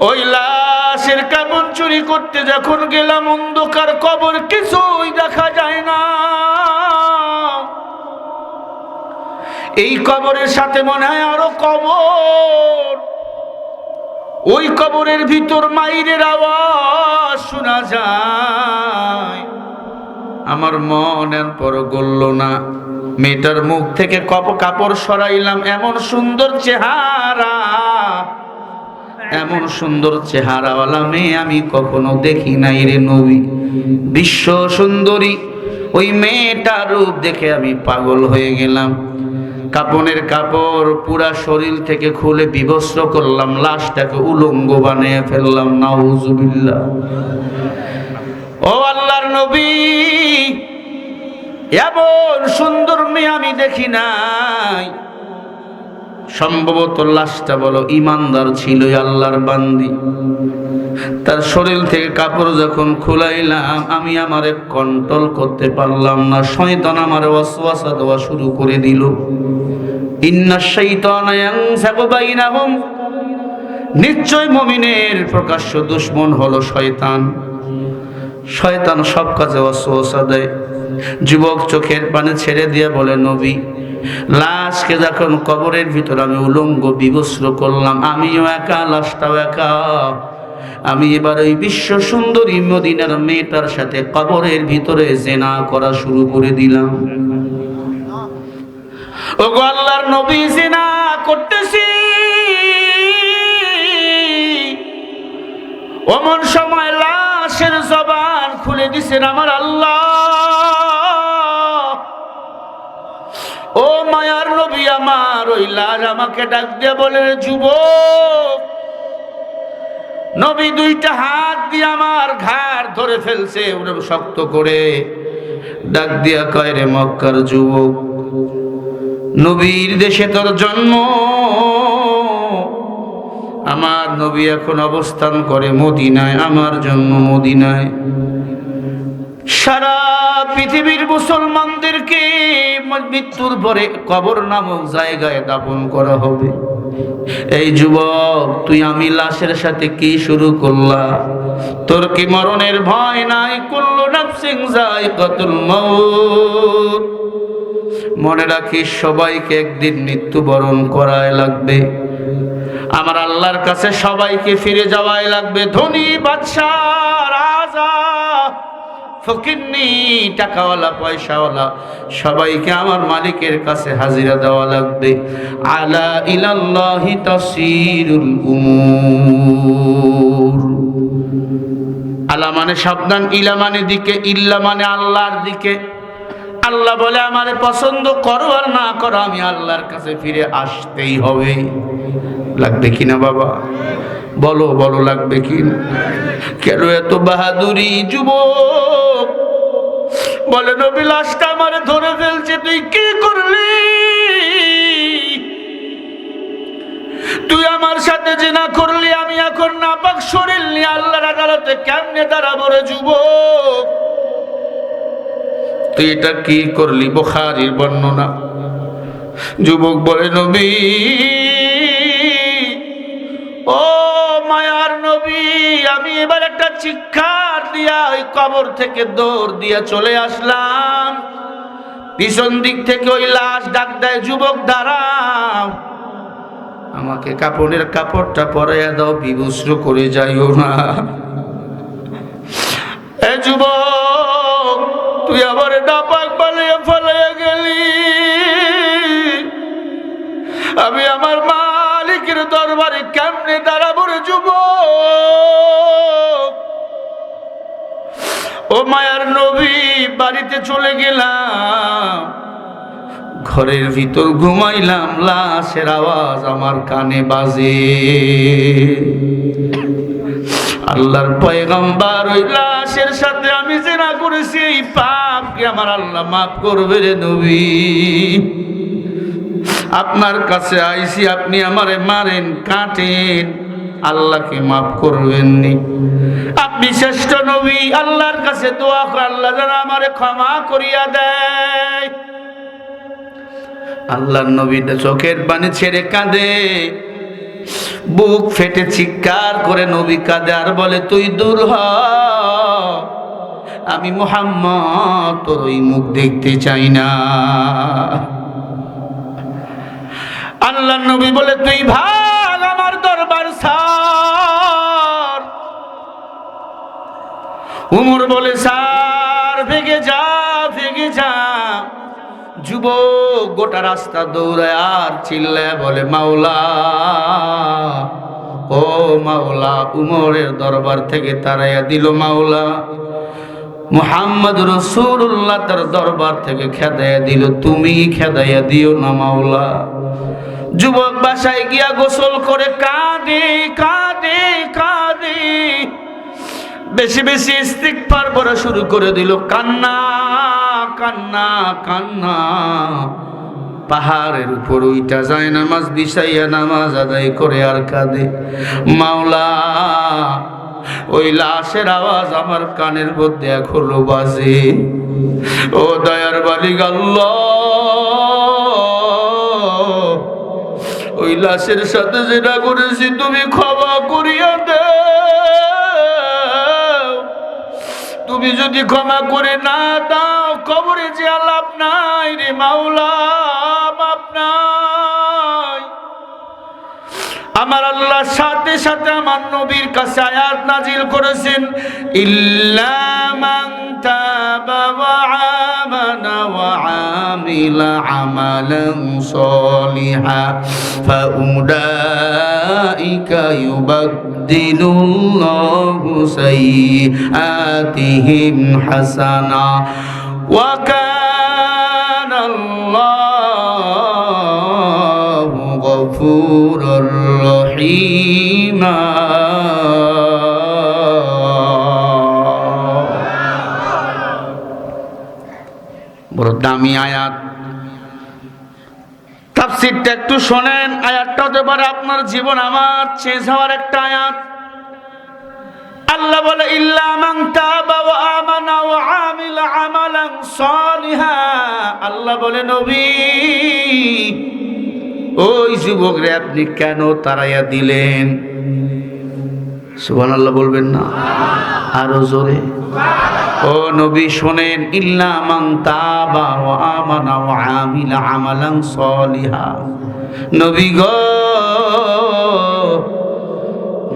ওই লাশের কাপড় চুরি করতে যখন গেলাম, অন্ধকার কবর, কিছুই দেখা যায় না। এই কবরের সাথে মনে হয় আরো কবর। ওই কবরের ভিতর মাইরের আওয়াজ শোনা যায়। আমার মনের পর গলল না। মেয়েটার মুখ থেকে কাপড় সরাইলাম। এমন সুন্দর চেহারা, এমন সুন্দর চেহারাওয়ালা মেয়ে আমি কখনো দেখি নাই রে নবী। বিশ্ব সুন্দরী ওই মেয়েটার রূপ দেখে আমি পাগল হয়ে গেলাম। কাপড়ের কাপড় পুরা শরীর থেকে খুলে বিবস্ত্র করলাম, লাশটাকে উলঙ্গ বানিয়ে ফেললাম। নাউজুবিল্লাহ। ও আল্লাহর নবী, এমন সুন্দর মেয়ে আমি দেখি নাই। সম্ভবত লাশটা বলো ইমানদার ছিল, আল্লাহর বান্দি। তার শরীর থেকে কাপড় যখন খুলাইলাম, আমি আমারে কন্ট্রোল করতে পারলাম না। শয়তান আমার ওয়াসওয়াসা দেওয়া শুরু করে দিল। ইন্নাশ শাইতানা ইয়ানসাগু বাইনাহুম। নিশ্চয় মুমিনের প্রকাশ্য দুশমন হলো শয়তান। শয়তান সব কাজে ওয়াসওয়াসা দেয়। যুবক চোখের পানি ছেড়ে দিয়ে বলে, নবী, লাশকে যখন কবরের ভিতর আমি উলঙ্গ বিবস্ত্র করলাম, আমিও একা, লাশটাও একা। আমি এবার ওই বিশ্ব সুন্দরী মদিনার মেয়েটার সাথে কবরের ভিতরে জিনা করা শুরু করে দিলাম। ওগো আল্লাহর নবী, জিনা করতেছি। অমন সময় লাশের জবান খুলে দিছেন আমার আল্লাহ। ও মায়ার নবী আমার, ওই লাশ আমাকে ডাক দিয়ে বলে, যুবক। নবী 2টা হাত দিয়ে আমার ঘাড় ধরে ফেলছে, ওরে শক্ত করে ডাক দিয়া কয়, রে মক্কার যুবক, নবীর দেশে তোর জন্ম। আমার নবী এখন অবস্থান করে মদিনায়, আমার জন্ম মদিনায়। সারা পৃথিবীর মুসলমানদেরকে মৃত্যুর পরে কবর নামক জায়গায় দাপন করা হবে। এই যুবক, তুই আমি লাশের সাথে কি শুরু করলা? তোর কি মরণের ভয় নাই? কুল্লু নাফসিন যায়িকাতুল মাউত। মনে রাখিস, সবাইকে একদিন মৃত্যুবরণ করায় লাগবে। আমার আল্লাহর কাছে সবাইকে ফিরে যাওয়াই লাগবে। ধনী, বাদশা, রাজা, ফকিন্নি, টাকাওয়ালা, পয়সাওয়ালা, সবাইকে আমার মালিকের কাছে হাজিরা দেওয়া লাগবে। আলা ইলাল্লাহি তাসিরুল উমুর। আলা মানে সাবধান, ইলা মানে দিকে, ইল্লা মানে আল্লাহর দিকে। আল্লাহ বলে আমারে পছন্দ করো আর না করো, আমি আল্লাহর কাছে ফিরে আসতেই হবে। লাগবে কিনা বাবা? বলো বলো, লাগবে কি? কেন এত বাহাদুরি যুবক? বলে নবী, লাশটা আমারে ধরে ফেলছে, তুই কি করলি? তুই আমার সাথে জিনা করলি, আমি এখন নাপাক শরীর নিয়ে আল্লাহর আদালতে কেমনে দাঁড়াবো রে যুবক? তুই এটা কি করলি? বুখারীর বর্ণনা। যুবক বলে, নবী, ও মায়ার নবী, আমি এবার একটা চিৎকার দিয়া ওই কবর থেকে দৌড় দিয়া চলে আসলাম। পিছন দিক থেকে ওই লাশ ডাক দেয়, যুবক দাঁড়াও, আমাকে কাপড়ের কাপড়টা পরাইয়া দাও, বিভস্ম করে যাইও না। এ যুবক, তুই আবার নাপাক বানাইয়া ফেলাইয়া গেলি। আমি আমার মালিকের দরবারে কেমনে দাঁড়াবো রে যুবক? ও মায়ার নবী, বাড়িতে চলে গেলাম, ঘরের ভিতর ঘুমাইলাম, লাশের আওয়াজ আমার কানে বাজে। আল্লাহর পয়গম্বর, ওই লাশের সাথে আমি জিনা করেছি, এই পাপ কি আমার আল্লাহ মাফ করবে রে নবী? আপনার কাছে আইছি, আপনি আমারে মারেন, কাটেন, আল্লাহকে মাফ করবেননি? আপনি শ্রেষ্ঠ নবী, আল্লাহর কাছে দোয়া করে আল্লাহ যেন আমারে ক্ষমা করিয়া দেয়। আল্লাহর নবীটা চোখের পানি ছেড়ে কাঁদে, বুক ফেটে চিৎকার করে নবী কাঁদে আর বলে, তুই দূর হ, আমি মুহাম্মদ তোর ওই মুখ দেখতে চাই না। আল্লাহর নবী বলে, তুই ভাগ, আমার দরবার ছাড়। উমর বলে, ছাড়, ভেগে যা, ভেগে যা। যুবক গোটা রাস্তা দৌড়ায় আর চিল্লায় বলে, মাওলা, ও মাওলা। উমরের দরবার থেকে তাড়াইয়া দিল মাওলা। মুহাম্মদ রাসূলুল্লাহ তার দরবার থেকে খেদাইয়া দিল, তুমি খেদাইয়া দিও না মাওলা। যুবক বাসায় গিয়া গোসল করে কাঁদে কাঁদে কাঁদে, বেশি বেশি ইস্তিগফার পড়া শুরু করে দিল। কান্না কান্না কান্না, পাহাড়ের উপর উইটা যায়, নামাজ বিছাইয়া নামাজ আদায় করে আর কাঁদে, মাওলা, ওই লাশের আওয়াজ আমার কানের মধ্যে এখনো বাজে। ও দয়ার মালিক আল্লাহ, ওই লাশের সাথে যেটা করেছি তুমি ক্ষমা করিয়া দে। তুমি যদি ক্ষমা করে না দাও, কবরে যে আলাপ নাই রে মাওলা, মাপ নাই। আমার আল্লাহ সাথে সাথে আমার নবীর কাছে আয়াত নাজিল করেছেন, ইল্লা মান তাবা ওয়া আমানা ওয়া আমিলা আমালান সলিহা ফাউলাইকা ইউবাদদিলুল্লাহু সাইয়্যাতিহিম হাসানা ওয়া কানা আল্লাহু গফুরুর রহিমা। বড় দামি আয়াত, তাফসীরটা একটু শোনেন। আয়াতটা হতে পারে আপনার জীবন আমার চেঞ্জ হওয়ার একটা আয়াত। আল্লাহ বলে, ইল্লা মান তাবা ওয়া আমানা ওয়া আমিলা আমালান সালিহা। আল্লাহ বলে, নবী, ওই যুবক রে আপনি কেন তাড়াইয়া দিলেন? সুবহানাল্লাহ বলবেন না? আরো জোরে। ও নবী শোনেন, ইল্লা মান তাবা ওয়া আমানা ওয়া আমিলা আমালান সলিহা। নবী গো,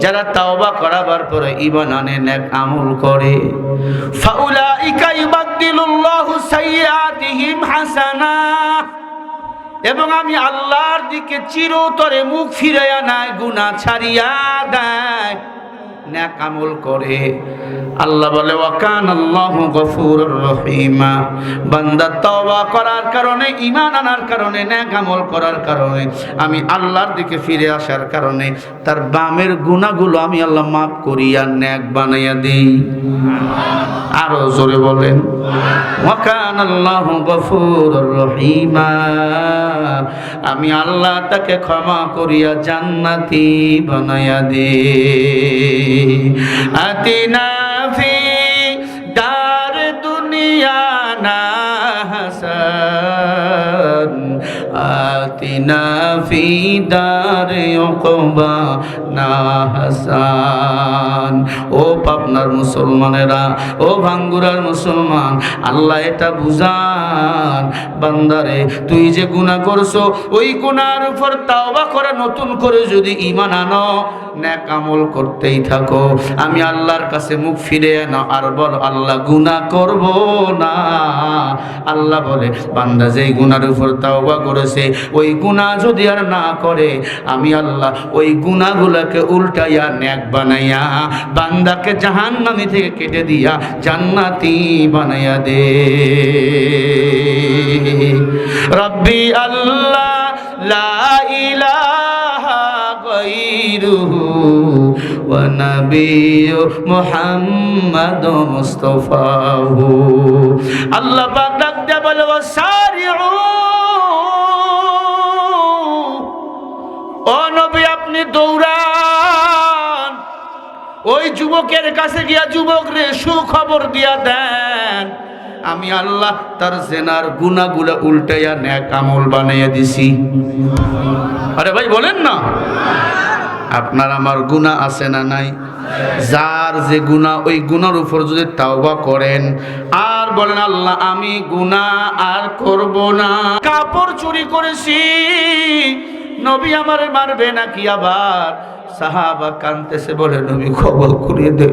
যারা তাওবা করাবার পরে ঈমান আনে, নেক আমল করে, ফাউলাইকা ইউবাদদিলুল্লাহু সাইয়্যাতিহিম হাসানাত, এবং আমি আল্লাহর দিকে চিরতরে মুখ ফিরাইয়া নাই, গুনাহ ছাড়িয়া দেয়, নেক আমল করে। আল্লাহ বলে ওয়া কানাল্লাহু গফুরুর রহিমা। বান্দা তওবা করার কারণে, ঈমান আনার কারণে, নেক আমল করার কারণে, আমি আল্লাহর দিকে ফিরে আসার কারণে তার বামের গুনাহগুলো আমি আল্লাহ মাফ করিয়া নেক বানাইয়া দেই। আরো জোরে বলেন, ওয়া কানাল্লাহু গফুরুর রহিমা। আমি আল্লাহ তাকে ক্ষমা করিয়া জান্নাতি বানাইয়া দেই। আতিনা ফি দার দুনিয়া না হাসান, আতিনা ফি দার উকবা না হাসান। ও পাবনার মুসলমানেরা, ও ভাঙ্গুরার মুসলমান, আল্লাহ এটা বুঝান, বান্দারে তুই যে গুনাহ করছো, ওই গুনার উপর তাওবা করে নতুন করে যদি ঈমান আনো, নেক আমল করতেই থাকো, আমি আল্লাহর কাছে মুখ ফিরে না আর বল আল্লাহ গুনাহ করব না। আল্লাহ বলে বান্দা যেই গুনার উপর তাওবা করেছে, ওই গুনাহ যদি আর না করে, আমি আল্লাহ ওই গুনাহগুলোকে উল্টাইয়া নেক বানাইয়া বান্দাকে জাহান্নামী থেকে কেটে দিয়া জান্নাতি বানাইয়া দে। রব্বি আল্লাহ লা ইলাহা গায়রুহু ওয়া নাবিয়্যু মুহাম্মাদু মুস্তাফাহু। আল্লাহ পাক ডাক দিয়ে বলে ওয়াসারিউ, ও নবী আপনি দৌড়ান, ওই যুবকের কাছে গিয়া যুবক রে সুখবর দিয়া দেন, আমি আল্লাহ তার জেনার গুনাহগুলো উল্টাইয়া নেক আমল বানাইয়া দিছি। আরে ভাই বলেন না, আপনার আমার গুনাহ আছে না নাই? যার যে গুনাহ, ওই গুনার উপর যদি তাওবা করেন আর বলেন আল্লাহ আমি গুনাহ আর করব না, কাপড় চুরি করেছি, নবী আমারে মারবে নাকি? আবার সাহাবা কাঁদতেছে, বলে নবী খবর করিয়ে দে,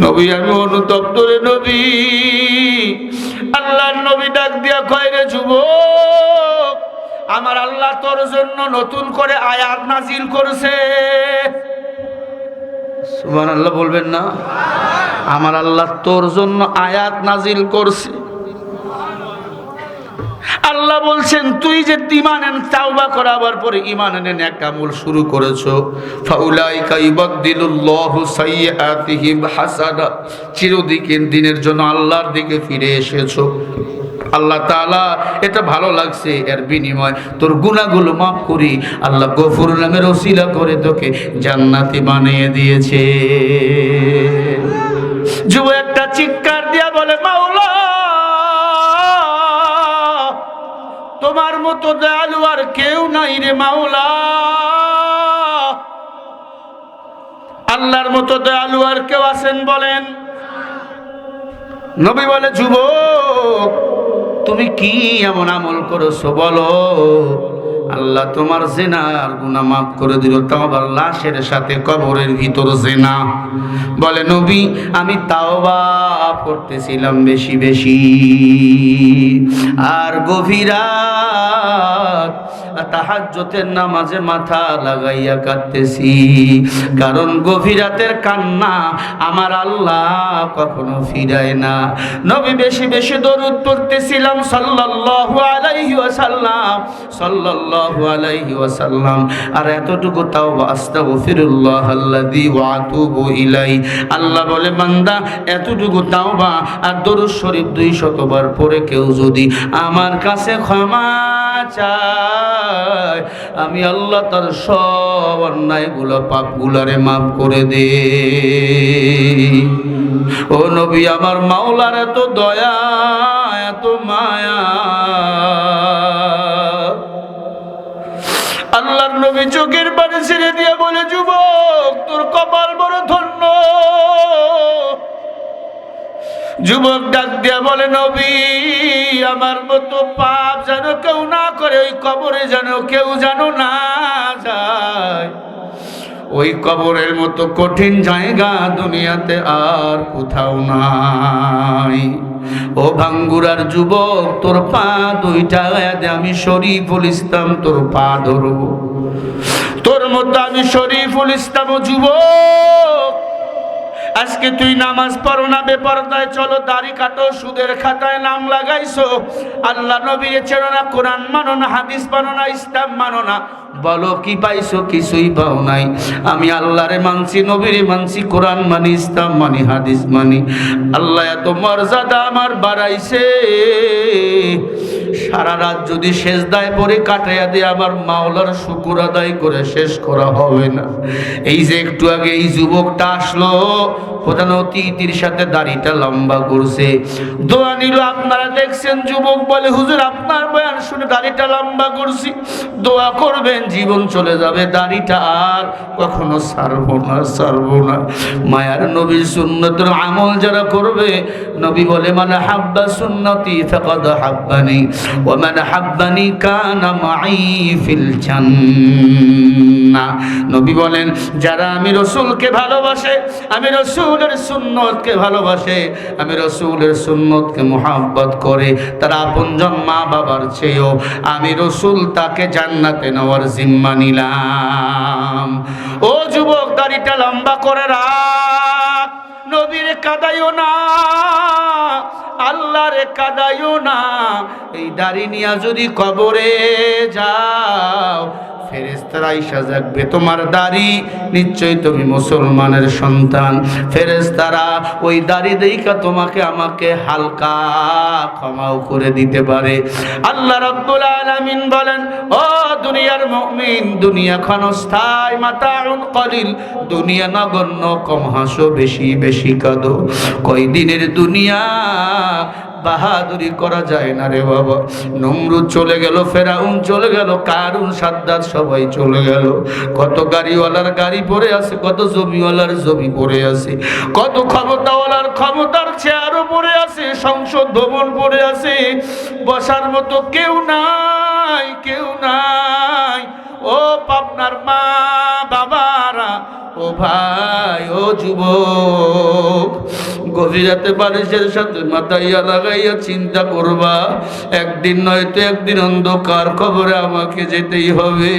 নবী আমি অনুতপ্ত রে নবী। আল্লাহর নবী ডাক দিয়া কয়, রে যুবক, আমার আল্লাহ তোর জন্য নতুন করে আয়াত নাজিল করেছে। সুবহানাল্লাহ বলবেন না? আমার আল্লাহ তোর জন্য আয়াত নাজিল করছে। আল্লাহ বলছেন তুই যে ঈমান এনে তাওবা করাবার পরে ঈমান এনে নেক আমল শুরু করেছো, ফাউলাইকা ইউবাদদিলুল্লাহু সাইয়্যাতিহিম হাসানাত, চিরদিকের দিনের জন্য আল্লাহর দিকে ফিরে এসেছো, আল্লাহ তাআলা এটা ভালো লাগছে, এর বিনিময় তোর গুনাহগুলো মাফ করি, আল্লাহ গফুর নামের ওসিলা করে তোকে জান্নাতি বানিয়ে দিয়েছে। যুবক একটা চিৎকার দিয়া বলে, মাওলা তোমার মতো দয়ালু আর কেউ নাই রে মাওলা, আল্লাহর মতো দয়ালু আর কেউ আছেন বলেন? নবী বলে, যুবক তুমি কি এমন আমল করেছো বলো? আল্লাহ তোমার জিনার গুনাহ মাফ করে দিল, তাও আবার লাশের সাথে কবরের ভিতর জিনা। বলে নবী আমি তাওবা করতেছিলাম বেশি বেশি, আর গভীর রাত তাহাজ্জুদের নামাজে মাথা লাগাইয়া কাঁদতেছি, কারণ গভীর রাতের কান্না আমার আল্লাহ কখনো ফিরায় না। নবী বেশি বেশি দরুদ পড়তেছিলাম সাল্লাল্লাহু আলাইহি ওয়াসাল্লাম, সাল্লাল্লাহু আলাইহি ওয়াসাল্লাম, আর এতটুকু তাওবা আস্তাগফিরুল্লাহ আল্লাযী ওয়া আতুবু ইলাইহি। আল্লাহ বলে বান্দা এতটুকু তাওবা আর দরুদ শরীফ 200 বার পড়ে কেউ যদি আমার কাছে ক্ষমা চায়, আমি আল্লাহ তার সব অন্যায়গুলো পাপগুলারে মাফ করে দে। ও নবী আমার মাওলার এত দয়া এত মায়া, নবী চোখের পানি ছেড়ে দিয়ে বলে, যুবক তোর কপাল বড় ধন্য। যুবক ডাক দিয়া বলে, নবী আমার মতো পাপ যেন কেউ না করে, ওই কবরে যেন কেউ যেন না যায়। ওই কবরের মতো কঠিন জায়গা দুনিয়াতে আর কোথাও নাই। ও ভাঙ্গুরার যুবক, তোর পা দুইটা দে, আমি শরীফুল ইসলাম তোর পা ধরব। তোর মতো আমি শরীফুল ইসলাম। ও যুবক, আজকে তুই নামাজ পড়ো না, বেপরদায় চলো, দাড়ি কাটো, সুদের খাতায় নাম লাগাইছো, আল্লাহ নবীর চেনো না, কোরআন মানো না, হাদিস মানো না, ইসলাম মানো না, বলো কি পাইছো? কিছুই পাও নাই। আমি আল্লাহরে মানছি, নবীরে মানছি, কোরআন মানি, ইসলাম মানি, হাদিস মানি। আল্লাহ এত মর্যাদা আমার বাড়াইছে, সারা রাত যদি সেজদায় পড়ে কাটাইয়া দিয়ে আমার মাওলার শুকর আদায় করে শেষ করা হবে না। এই যে একটু আগে এই যুবকটা আসলো, প্রধান অতিথির সাথে দাড়িটা লম্বা করছে, দোয়া নিল। আপনারা দেখছেন, যুবক বলে, হুজুর আপনার বয়ান শুনে দাড়িটা লম্বা করছি, দোয়া করবেন, জীবন চলে যাবে, দাড়িটা আর কখনো ছাড়বো না, ছাড়বো না। মায়ার নবীর সুন্নতের আমল যারা করবে, নবী বলে, মান হাব্বা সুন্নতি ফাকাদ হাব্বানি ওয়া মান হাব্বানি কানা মাই ফিল জান্নাহ। নবী বলেন, যারা আমি রাসূলকে ভালোবাসে, আমি রাসূলের সুন্নতকে ভালোবাসে, আমি রাসূলের সুন্নতকে মুহাব্বত করে, তারা আপনজন মা বাবার চেয়েও আমি রাসূল তাকে জান্নাতে নেওয়ার জিম্মা নিলাম। ও যুবক, দাড়িটা লম্বা করে রাখ, নবীরে কাদাইও না, আল্লাহরে কাদাইও না। এই দাড়ি নিয়া যদি কবরে যাও, ফেরেশতারা আইসা যাকবে, তোমার দাড়ি নিশ্চয়ই তুমি মুসলমানের সন্তান। ফেরেশতারা ওই দাড়ি দেইখা তোমাকে আমাকে হালকা ক্ষমাও করে দিতে পারে। আল্লাহ রাব্বুল আলামিন বলেন, ও দুনিয়ার মুমিন, দুনিয়া ক্ষণস্থায়ী, মাতাউন কলিল, দুনিয়া নগণ্য, কম হাসো, বেশি বেশি কাঁদো। কয়দিনের দুনিয়া, বাহাদুরি করা যায় না রে বাবা। নমরুদ চলে গেল, ফেরাউন চলে গেল, কারুন, সাদ্দাত সবাই চলে গেল। কত গাড়িওয়ালার গাড়ি পড়ে আছে, কত জমিওয়ালার জমি পড়ে আছে, কত ক্ষমতাওয়ালার ক্ষমতার চেয়ারও পড়ে আছে, সংসদ ভবন পড়ে আছে, বসার মতো কেউ নাই, কেউ নাই। ও পাবনার মা বাবারা, ও ভাই, ও যুবক, গভীর রাতে বালিশের সাথে মাথাইয়া লাগাইয়া চিন্তা করবা, একদিন নয়তো একদিন অন্ধকার কবরে আমাকে যেতেই হবে।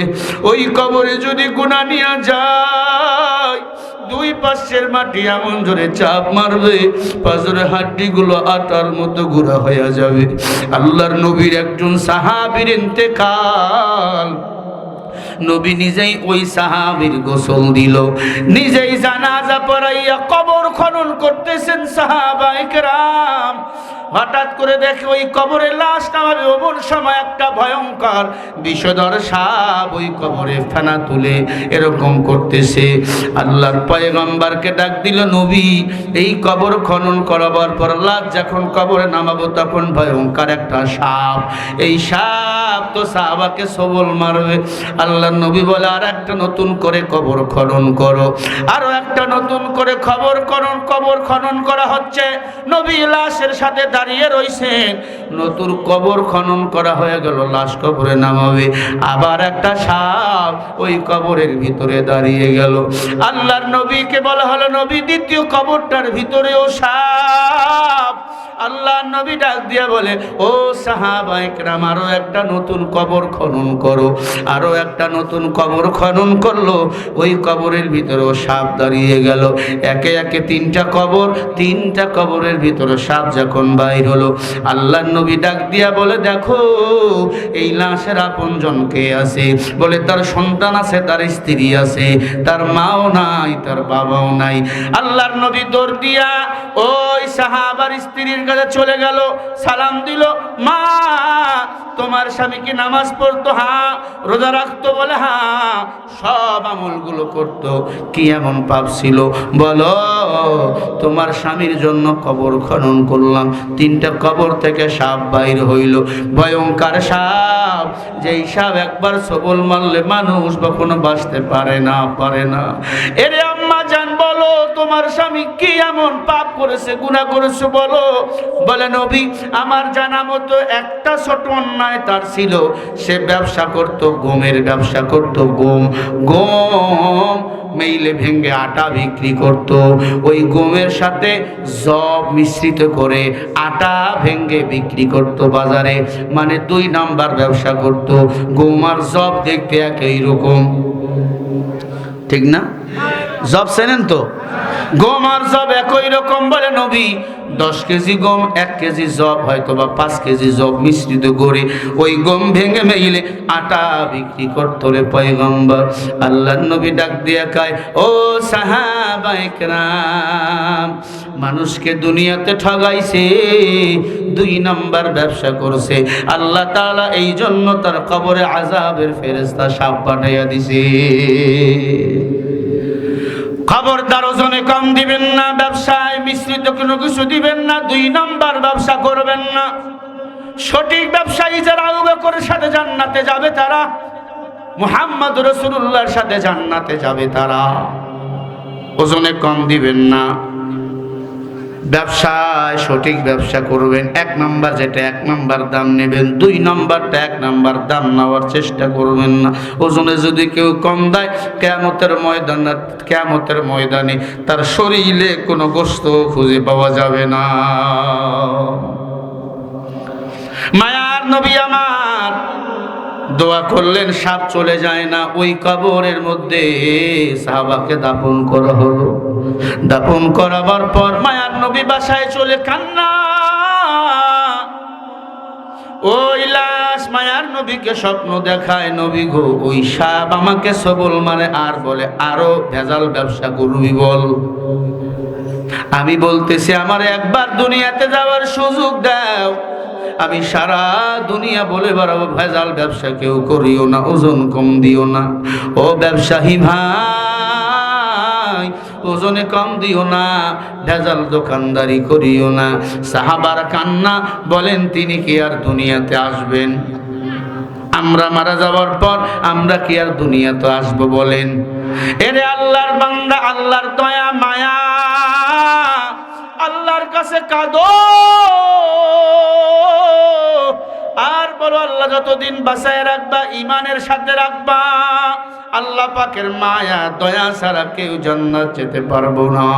ওই কবরে যদি গুনাহ নিয়ে যায়, দুই পাশের মাটি এমন জোরে চাপ মারবে, পাঁজরের হাড্ডিগুলো আটার মতো গুঁড়া হয়ে যাবে। আল্লাহর নবীর একজন সাহাবীর ইন্তেকাল, নবী নিজেই ওই সাহাবীর গোসল দিল, নিজেই জানাজা পড়াইয়া কবর খনন করতেছেন সাহাবায়ে কেরাম। হঠাৎ করে দেখে ওই কবরে লাশ নামাবে, ওমন সময় একটা ভয়ঙ্কর বিষধর সাপ ওই কবরে ফেনা তুলে এরকম করতেছে। আল্লাহর পয়গম্বরকে ডাক দিল, নবী এই কবর খনন করাবার পর লাশ যখন কবরে নামাবো, তখন ভয়ঙ্কর একটা সাপ, এই সাপ তো সাহাবাকে সবল মারবে। আল্লাহর নবী বলে, আর একটা নতুন করে কবর খনন করো, আরো একটা নতুন করে কবর খনন করা হচ্ছে। নবী লাশের সাথে দাঁড়িয়ে রইছেন, নতুন কবর খনন করা হয়ে গেল, লাশ কবরে নামাবে, আবার একটা সাপ ওই কবরের ভিতরে দাঁড়িয়ে গেল। আল্লাহর নবীকে বলা হলো, নবী দ্বিতীয় কবরটার ভিতরেও সাপ। আল্লাহর নবী ডাক দিয়া বলে, ও সাহাবায়ে কেরাম, আরো একটা নতুন কবর খনন করো। আরো একটা নতুন কবর খনন করলো, ওই কবরের ভিতরেও সাপ দাঁড়িয়ে গেল। একে একে তিনটা কবরের ভিতরে সাপ যখন বাইর হলো, আল্লাহর নবী ডাক দিয়া বলে, দেখো এই লাশের আপনজন কে আছে? বলে, তার সন্তান আছে, তার স্ত্রী আছে, তার মাও নাই, তার বাবাও নাই। আল্লাহর নবী দৌড় দিয়া ওই সাহাবার স্ত্রীর কাছে চলে গেল, সালাম দিল, মা তোমার স্বামী কি নামাজ পড়তো? হ্যাঁ। রোজা রাখতো? বলে হ্যাঁ। সব আমলগুলো করতো। কি এমন পাপ ছিল বলো? তোমার স্বামীর জন্য কবর খনন করলাম, 3টা কবর থেকে সাপ বাইর হইল, ভয়ঙ্কর সাপ, যেই সাপ একবার সবল মারলে মানুষ কখনো বাঁচতে পারে না। এরে আম্মা জান বলো, তোমার স্বামী কি এমন পাপ করেছে, গুনাহ করেছে বলো? বলে নবী, আমার জানা মতো একটা ছোট অন্যায় তার ছিল, সে ব্যবসা করত, গমের ব্যবসা করত, গম মেইলে ভেঙ্গে আটা বিক্রি করত, ওই গমের সাথে জব মিশ্রিত করে আটা ভেঙ্গে বিক্রি করত বাজারে, মানে 2 নাম্বার ব্যবসা করত। গম আর জব দেখতে একই রকম, ঠিক না? জব চেনেন তো? গম আর জব একই রকম। বলে নবী, 10 কেজি গম 1 কেজি জব, হয়তো বা 5 কেজি জব মিশ্রিত করে ওই গম ভেঙে মেইলে আটা বিক্রি করতো রে পয়গম্বর। আল্লাহর নবী ডাক দিয়া কয়, ও সাহাবায়ে কেরাম, মানুষকে দুনিয়াতে ঠগাইছে, 2 নাম্বার ব্যবসা করছে, আল্লাহ তাআলা এই জন্য তার কবরে আযাবের ফেরেশতা সাপ পাঠাইয়া দিছে। খবরদার, ওজনে কম দিবেন না, ব্যবসায় মিশ্রিত কোনো কিছু দিবেন না, 2 নাম্বার ব্যবসা করবেন না। সঠিক ব্যবসায়ী যারা আবু বকরের সাথে জান্নাতে যাবে তারা, মুহাম্মদ রাসূলুল্লাহর সাথে জান্নাতে যাবে তারা। ওজনে কম দিবেন না, ব্যবসায় সঠিক ব্যবসা করবেন। 1 নাম্বার যেটা 1 নাম্বার দাম নেবেন, 2 নাম্বারটা 1 নাম্বার দাম নেওয়ার চেষ্টা করবেন না। ওজনে যদি কেউ কম দেয়, কিয়ামতের ময়দানে তার শরীরে কোনো গোশত খুঁজে পাওয়া যাবে না। মায়ার নবী আমার দোয়া করলেন, সাপ চলে যায় না। ওই কবরের মধ্যে সাহাবাকে দাফন করা হলো। দাফন করাবার পর মায়ার নবী বাসায় চলে কান্না। ওই লাশ মায়ার নবীকে স্বপ্ন দেখায়, নবী গো, ওই সাপ আমাকে সবল মানে আর বলে আরো ভেজাল ব্যবসা করবি বল। আমি বলতেছি আমার একবার দুনিয়াতে যাওয়ার সুযোগ দাও, আমি সারা দুনিয়া বলে বেড়াবো ভেজাল ব্যবসা কেউ করিও না, ওজন কম দিও না। ও ব্যবসায়ী ভাই, ওজনে কম দিও না, ভেজাল দোকানদারি করিও না। সাহাবার কান্না। বলেন তিনি কি আর দুনিয়াতে আসবেন? আমরা মারা যাওয়ার পর আমরা কি আর দুনিয়াতে আসবো বলেন? এরে আল্লাহর বান্দা, আল্লাহর দয়া মায়া, আল্লাহর কাছে কাঁদো আর বলো, আল্লাহ যতদিন বাঁচায় রাখবা, ইমানের সাথে রাখবা, আল্লাহ পাকের মায়া দয়া ছাড়া কেউ জান্নাত যেতে পারবো না।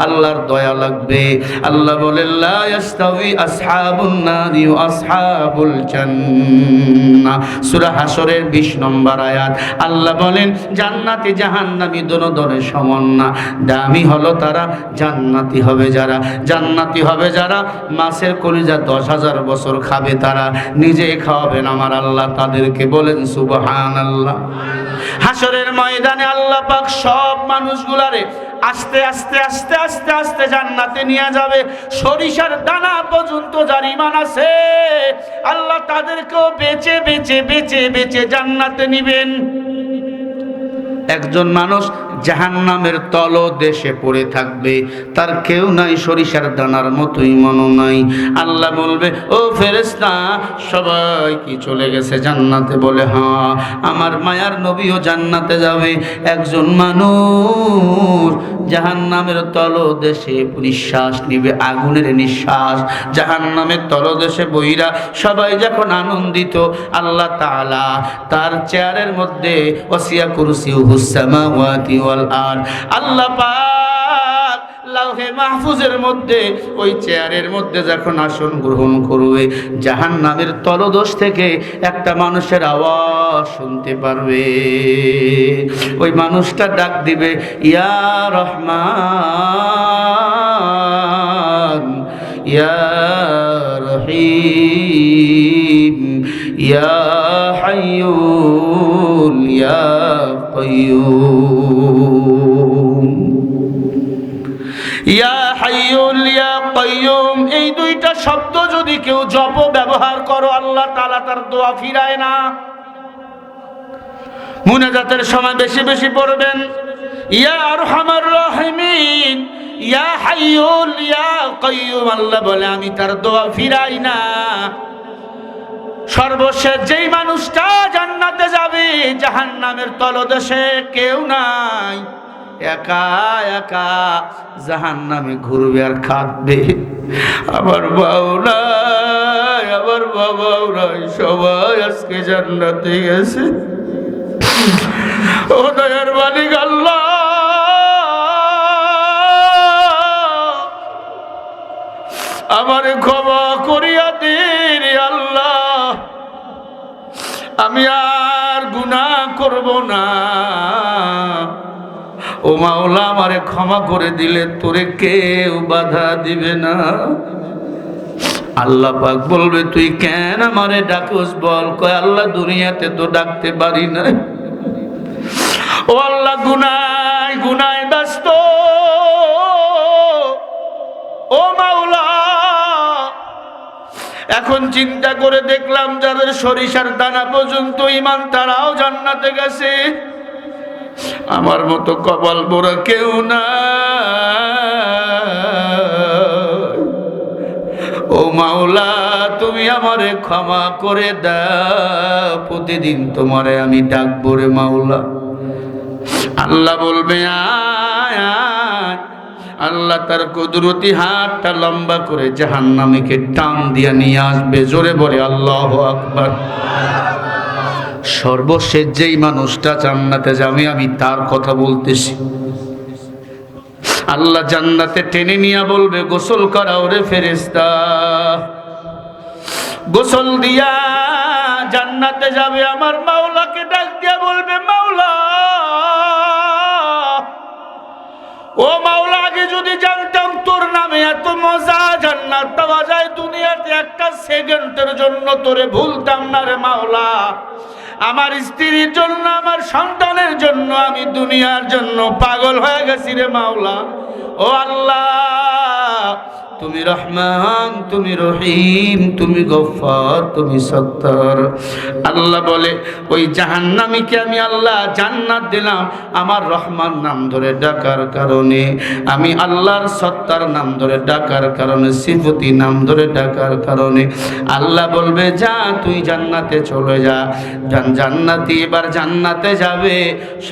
আল্লাহর দয়া লাগবে। আল্লাহ বলেন, লা ইয়াস্তাউই আসহাবুন নারি ওয়া আসহাবুল জান্নাহ, সূরা হাশরের 20 নম্বর আয়াত। আল্লাহ বলেন, জান্নাতি জাহান্নামী দোনোদনে সমান না। দামি হলো তারা, জান্নাতি হবে যারা। জান্নাতি হবে যারা মাছের কলিজা 10,000 বছর খাবে, তারা নিজে খাওয়াবেন আমার আল্লাহ তাদেরকে। বলেন সুবহানাল্লাহ। হাশরের ময়দানে আল্লাহ পাক সব মানুষগুলারে আস্তে আস্তে আস্তে আস্তে আস্তে জান্নাতে নিয়ে যাবে। সরিষার দানা পর্যন্ত যার ঈমান আছে, আল্লাহ তাদেরকেও বেচে বেচে বেচে বেচে জান্নাতে নিবেন। একজন মানুষ জাহান্নামের তলদেশে পড়ে থাকবে, তার কেউ নাই, সরিষার দানার মতোই মনও নাই। আল্লাহ বলবে, ও ফেরেশতা, সবাই কি চলে গেছে জান্নাতে? বলে হ্যাঁ, আমার মায়ার নবীও জান্নাতে যাবে। একজন মানুষ জাহান্নামের তলদেশে নিঃশ্বাস নিবে, আগুনের নিঃশ্বাস। জাহান্নামের তলদেশে বইরা সবাই যখন আনন্দিত, আল্লাহ তাআলা তার চেয়ারের মধ্যে ওয়াসিয়া কুরসিউহুস সামাওয়াতি ওয়াল আরদ, আল্লাহ পাক লাউহে মাহফুজের মধ্যে ওই চেয়ারের মধ্যে যখন আসন গ্রহণ করবে, জাহান্নামের তলদেশ থেকে একটা মানুষের আওয়াজ শুনতে পারবে। ওই মানুষটা ডাক দিবে, ইয়া রহমান, ইয়া রহিম, ইয়া হাইয়ুল ইয়া কাইয়ুম। ইয়া হাইয়ুল ইয়া কাইয়ুম, এই 2টা শব্দ যদি কেউ জপ ব্যবহার করো, আল্লাহ তাআলা তার দোয়া ফিরায় না। মুনাজাতের সময় বেশি বেশি পড়বেন, ইয়া আরহামার রাহিমিন, হাইয়ুল ইয়া কাইয়্যুম, আল্লাহ বলে আমি তার দোয়া ফিরাই না। সর্বশেষ যেই মানুষটা জান্নাতে যাবে, জাহান্নামের তলদেশে কেউ নাই, একা একা জাহান্নামে ঘুরবে আর কাঁদবে। আমার বাবা আমার বাবাও নাই, সবাই আজকে জান্নাতে গেছে। ও দয়ার মালিক আল্লাহ, আমারে ক্ষমা করিয়া দিন আল্লাহ, আমি আর গুনাহ করব না। ও মাওলা, আমারে ক্ষমা করে দিলে তোরে কেউ বাধা দিবে না। আল্লাহ পাক বলবে তুই কেন আমারে ডাকস বল? কয় আল্লাহ দুনিয়াতে তো ডাকতে পারি না। ও আল্লাহ, গুনায় গুনায় ব্যস্ত। ও মাওলা, এখন চিন্তা করে দেখলাম যাদের সরিষার দানা পর্যন্ত ঈমান, তারাও জান্নাতে গেছে। আমার মতো কপাল পোড়া কেউ না। ও মাওলা, তুমি আমারে ক্ষমা করে দাও, প্রতিদিন তোমারে আমি ডাকবো রে মাওলা। আল্লাহ বলবে আয় আয়। আল্লাহ তার কুদরতি হাতটা লম্বা করে জাহান্নামীকে টান দিয়া নিয়ে আসবে। জোরে বলে আল্লাহু আকবার। সর্বশেষ যেই মানুষটা জান্নাতে যাবে, আমি তার কথা বলতেছি। আল্লাহ জান্নাতে টেনে নিয়ে বলবে গোসল করাও রে ফেরেশতা। গোসল দিয়া জান্নাতে যাবে, আমার মাওলাকে ডাক দিয়া বলবে মাওলা, ও মাওলা, আগে যদি জানতাম তোর নামে এত মজা, জান্নাত পাওয়া যায় দুনিয়াতে, একটা সেকেন্ডের জন্য তোরে ভুলতাম না রে মাওলা। আমার স্ত্রীর জন্য, আমার সন্তানের জন্য, আমি দুনিয়ার জন্য পাগল হয়ে গেছি রে মাওলা। ও আল্লাহ, তুমি রহমান, তুমি রহিম, তুমি গফফার, তুমি সত্তার। আল্লাহ বলে ওই জাহান্নামীকে আমি আল্লাহ জান্নাত দিলাম আমার রহমান নাম ধরে ডাকার কারণে, আমি আল্লাহর সত্তার নাম ধরে ডাকার কারণে, সিফতি নাম ধরে ডাকার কারণে। আল্লাহ বলবে যা তুই জান্নাতে চলে যা। জান্নাতি এবার জান্নাতে যাবে।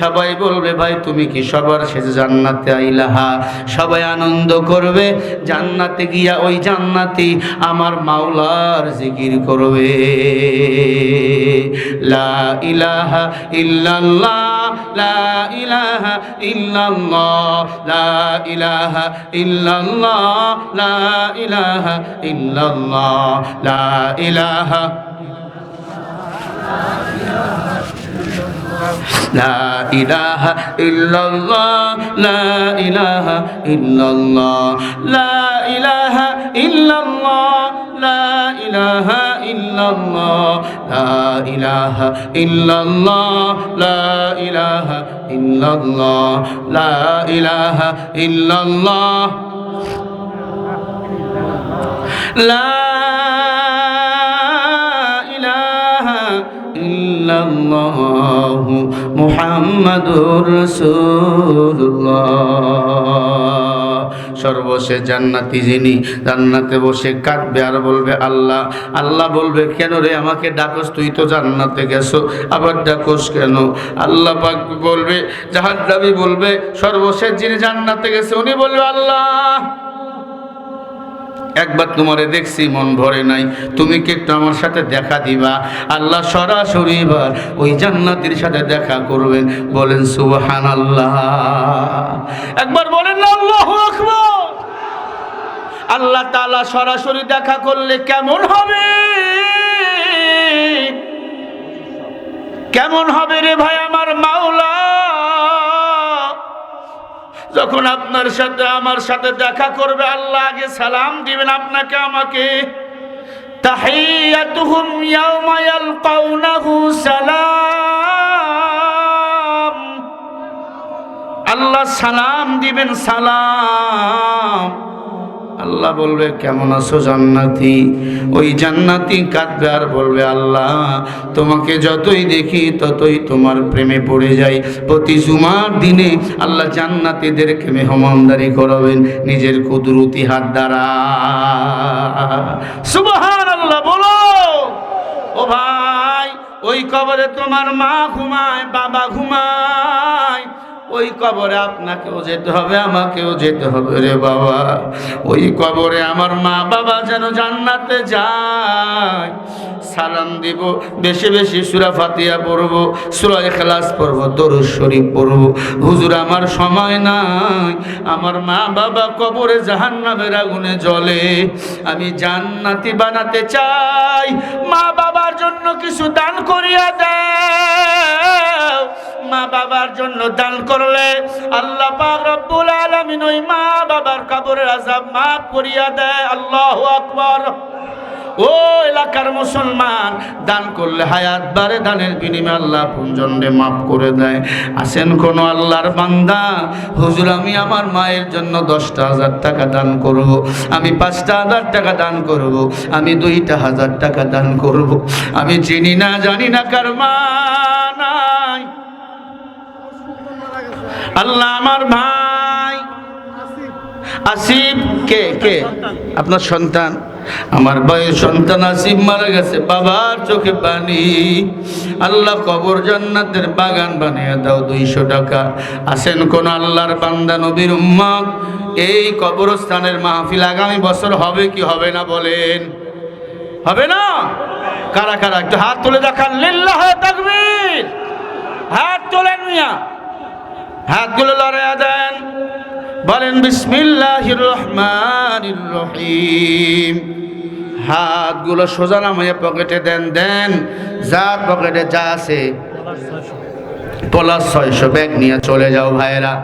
সবাই বলবে ভাই তুমি কি সবার শেষে জান্নাতে আইলাহা? সবাই আনন্দ করবে। জান্নাতে গিয়া ওই জান্নাতি আমার মাওলার জিকির করবে, লা ইলাহা ইল্লাল্লাহ, লা ইলাহা ইল্লাল্লাহ, লা ইলাহা ইল্লাল্লাহ, লা ইলাহা ইল্লাল্লাহ, লা ইলাহা লা ইলাহা ইল্লাল্লাহ, লা ইলাহা ইল্লাল্লাহ, লা ইলাহা ইল্লাল্লাহ, লা ইলাহা ইল্লাল্লাহ, লা ইলাহা ইল্লাল্লাহ, লা ইলাহা ইল্লাল্লাহ, লা ইলাহা ইল্লাল্লাহ, লা ইল্লাল্লাহু মুহাম্মাদুর রাসূলুল্লাহ। সর্বশেষ জান্নাতি যিনি জান্নাতে বসে কাঁদবে আর বলবে আল্লাহ। আল্লাহ বলবে কেন রে আমাকে ডাকস? তুই তো জান্নাতে গেছো, আবার ডাকস কেন? আল্লাহ পাক বলবে, জাহান্নামী বলবে, সর্বশেষ যিনি জান্নাতে গেছে উনি বলবে আল্লাহ একবার তোমারে দেখছি মন ভরে নাই, তুমি কি একটু আমার সাথে দেখা দিবা? আল্লাহ সরাসরি এবার ওই জান্নাতীর সাথে দেখা করবেন। বলেন সুবহানাল্লাহ, একবার বলেন না আল্লাহু আকবার। আল্লাহ তাআলা সরাসরি দেখা করলে কেমন হবে? কেমন হবে রে ভাই আমার মাওলা? যখন আপনার সাথে আমার সাথে দেখা করবে, আল্লাহ আগে সালাম দিবেন আপনাকে আমাকে। তাহিয়াতুহুম ইয়াওমা ইয়ালকাউনাহু সালাম। আল্লাহ সালাম দিবেন, সালাম। আল্লাহ বলবে কেমন আছো জান্নাতি? ওই জান্নাতি কাঁদবে আর বলবে আল্লাহ তোমাকে যতই দেখি ততই তোমার প্রেমে পড়ে যাই। প্রতি জুমার দিনে আল্লাহ জান্নাতীদেরকে মেহমানদারি করাবেন নিজের কুদরতি হাত দ্বারা। সুবহানাল্লাহ বলো। ও ভাই, ওই কবরে তোমার মা ঘুমায়, বাবা ঘুমায়, ওই কবরে আপনাকেও যেতে হবে, আমাকেও যেতে হবে রে বাবা। ওই কবরে আমার মা বাবা যেন জান্নাতে যায়, সালাম দিব, বেশি বেশি সূরা ফাতিহা পড়ব, সূরা ইখলাস পড়ব, দরুদ শরীফ পড়ব। হুজুর আমার সময় নাই, আমার মা বাবা কবরে জাহান্নামের আগুনে জ্বলে, আমি জান্নাতি বানাতে চাই, মা বাবার জন্য কিছু দান করিয়া দাও। মা বাবার জন্য দান করলে আল্লাহ পাক রব্বুল আলামিন ওই মা বাবার কবরের আযাব মাফ করিয়া দেয়। আল্লাহু আকবার। ও এলাকার মুসলমান, দান করলে হায়াত বাড়ে, দানের বিনিময়ে আল্লাহ পুঞ্জন্ডে মাফ করে দেয়। আসেন কোন আল্লাহর বান্দা, হুজুর আমি আমার মায়ের জন্য 10,000 টাকা দান করব, আমি 5,000 টাকা দান করব, আমি 2,000 টাকা দান করব। আমি চিনি না জানি না কার মা নাই। আল্লাহ আমার ভাই আসিফ, কে কে আপনার সন্তান? আমার ভাইয়ের সন্তান আসিফ মারা গেছে, বাবার চোখে পানি। আল্লাহ কবর জান্নাতের বাগান বানিয়ে দাও। 200 টাকা। আসেন কোন আল্লাহর বান্দা নবীর উম্মত, এই কবরস্থানের মাহফিল আগামী বছর হবে কি হবে না বলেন? হবে না? কারা কারা একটু হাত তুলে দেখান, লিল্লাহি তাকবীর। হাত তোলেন মিয়া, হাতগুলো লড়াইয়া দেন, বলেন বিসমিল্লাহির রহমানির রহিম। হাতগুলো সোজা নামিয়ে পকেটে দেন, দেন যার পকেটে যা আছে প্লাস 600 ব্যাগ নিয়ে চলে যাও ভাইয়েরা।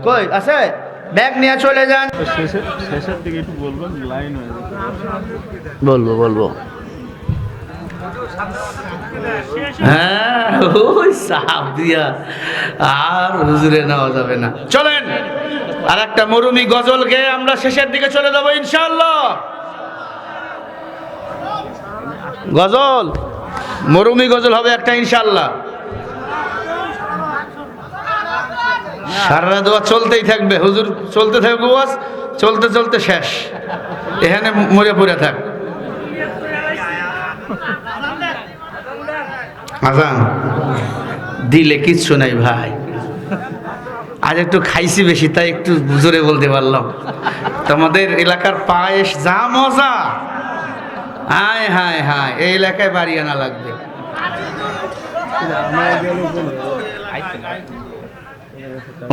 কই আছে? ব্যাগ নিয়ে চলে যান। শেষের দিকে একটু বলবেন, লাইন হয়ে যাবে। বলবো হ্যাঁ, ওই সাপ দিয়া আর হুজুরে নেওয়া যাবে না। চলেন আর একটা মরুমি গজল গেয়ে আমরা শেষের দিকে চলে যাবো ইনশাআল্লাহ। গজল, মরুমি গজল হবে একটা ইনশাআল্লাহ। সারা দোয়া চলতেই থাকবে, হুজুর চলতে থাকবে, ওয়াজ চলতে চলতে শেষ, এখানে মরে পড়ে থাক। আজান দিলে কিচ্ছু নাই ভাই, আজ একটু খাইছি বেশি তাই একটু জোরে বলতে পারলাম। তোমাদের এলাকার পায়েস যা মজা, হায় হায় হায়, এই এলাকায় বাড়ি আনা লাগবে।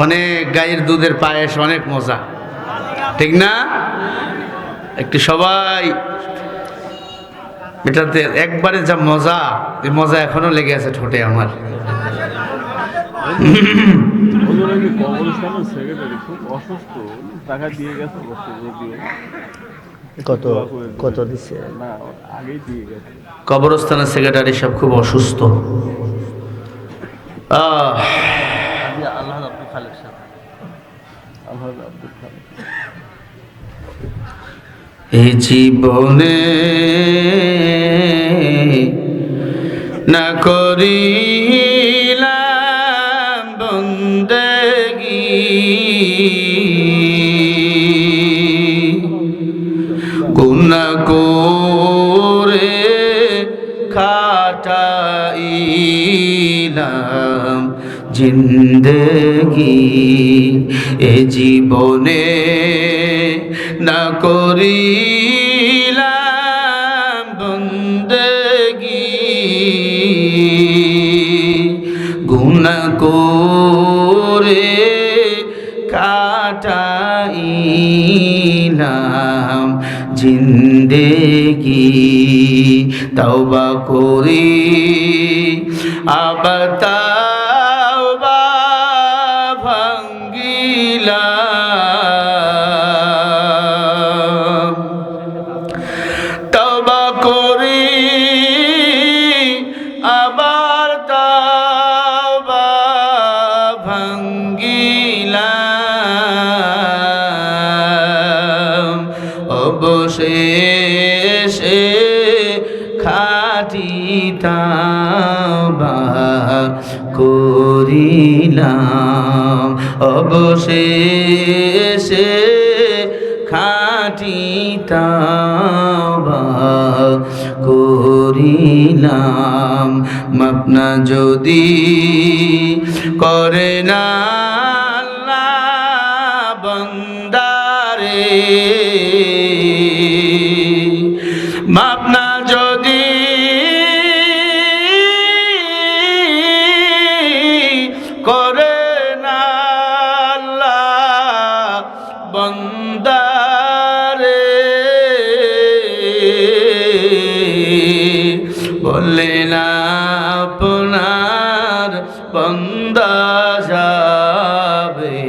অনেক গায়ের দুধের পায়েস, অনেক মজা, ঠিক না? একটু সবাই এটাতে একবারে যা মজা, এই মজা এখনো লেগে আছে ঠোঁটে আমার। কবরস্থানের সেক্রেটারি খুব অসুস্থ, টাকা দিয়ে গেছে কত কত দিচ্ছে না, আগেই দিয়ে গেছে। কবরস্থানের সেক্রেটারি সব খুব অসুস্থ। আল্লাহ আব্দুল খালেক সাহেব, আল্লাহ আব্দুল খালেক। এই জীবনে না করিলাম বন্দেগি, গুনাহ করে কাটাইলাম জিন্দেগি। এ জীবনে না করিলাম বন্দেগি, গুনাহ করে কাটাইলাম জিন্দেগি। তওবা করি আবার তওবা ভাঙ্গিলাম, তওবা করি আবার তওবা ভাঙ্গিলাম। ও অবশেষে খাঁটি তাওবা করিলাম, অবশেষে খাঁটি তাওবা করিলাম। মাফ না যদি করে না আল্লাহ বান্দারে, মাফ না যদি করে না আল্লাহ বান্দারে, বললেন আপনার বান্দা যাবে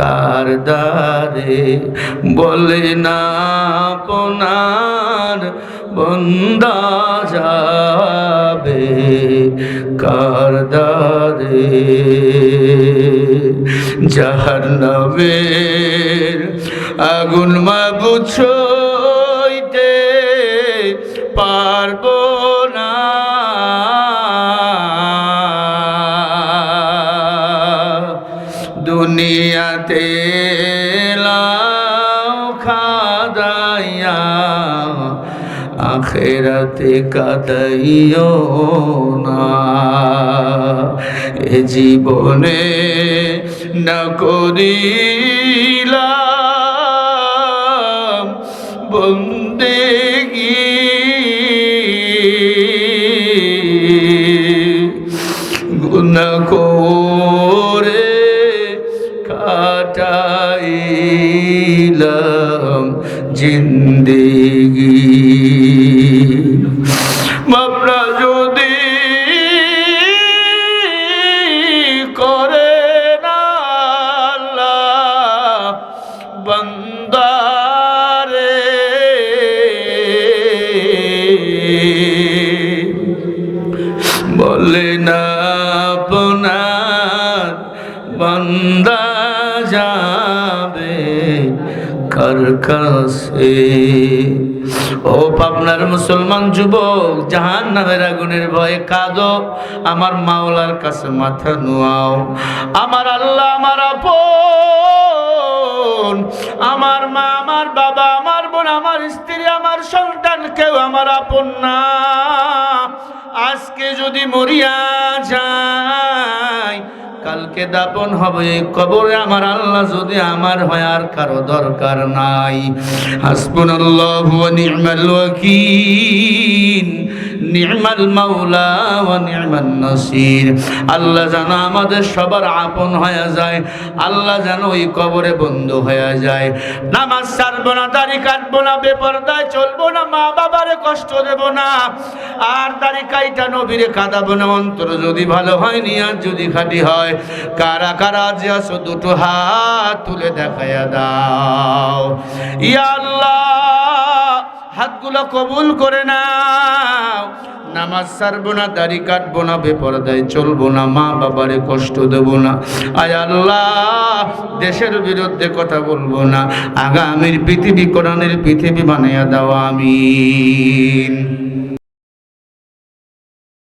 কার দ্বারে, বললেন আপনার বান্দা যাবে কার দ্বারে। জাহান্নামের আগুন মাবুদ সইতে পারবো না, দুনিয়াতে লাও খাদাইয়া আখেরাতে কাদাইও না, এ জীবনে না করিলাম বন্দেগী, গুনাহ করে কাটাইলাম জিন্দেগি। মাপনা যদি করে না আল্লাহ বান্দারে, বলে না আপনার বান্দা যাবে কার কাছে। ও পাবনার মুসলমান যুবক, জাহান্নামের আগুনের ভয়ে কাঁদো, আমার মাওলার কাছে মাথা নোয়াও। আমার আল্লাহ আমার আপন, আমার মা, আমার বাবা, আমার বোন, আমার স্ত্রী, আমার সন্তান কেউ আমার আপন না। আজকে যদি মরিয়া যায়, কালকে দাপন হবে এই কবরে। আমার আল্লাহ যদি আমার হয় আর কারো দরকার নাই। হাসবুনাল্লাহু ওয়া নি'মাল ওয়াকিল, নি'মাল মাওলা ওয়া নি'মান নাসির। আল্লাহ যেন আমাদের সবার আপন হয়ে যায়, আল্লাহ যেন ওই কবরে বন্ধু হয়ে যায়। নামাজ ছাড়বো না, দাড়ি কাটবো না, বেপরদায় চলবো না, মা বাবারে কষ্ট দেব না, আর দাড়ি কাইটা নবীরে কাঁদাবো না। অন্তর যদি ভালো হয়, নিয়ত যদি খাঁটি হয়, কারা কারা যে আছো দুটো হাত তুলে দেখাইয়া দাও। ইয়া আল্লাহ, হাতগুলো কবুল করে নাও। নামাজ ছাড়বো না, দাড়ি কাটবো না, বেপরদায় চলবো না, মা বাবারে কষ্ট দেব না। আয় আল্লাহ, দেশের বিরুদ্ধে কথা বলবো না। আগামীর পৃথিবী কোরআনের পৃথিবী বানাইয়া দাও, আমিন।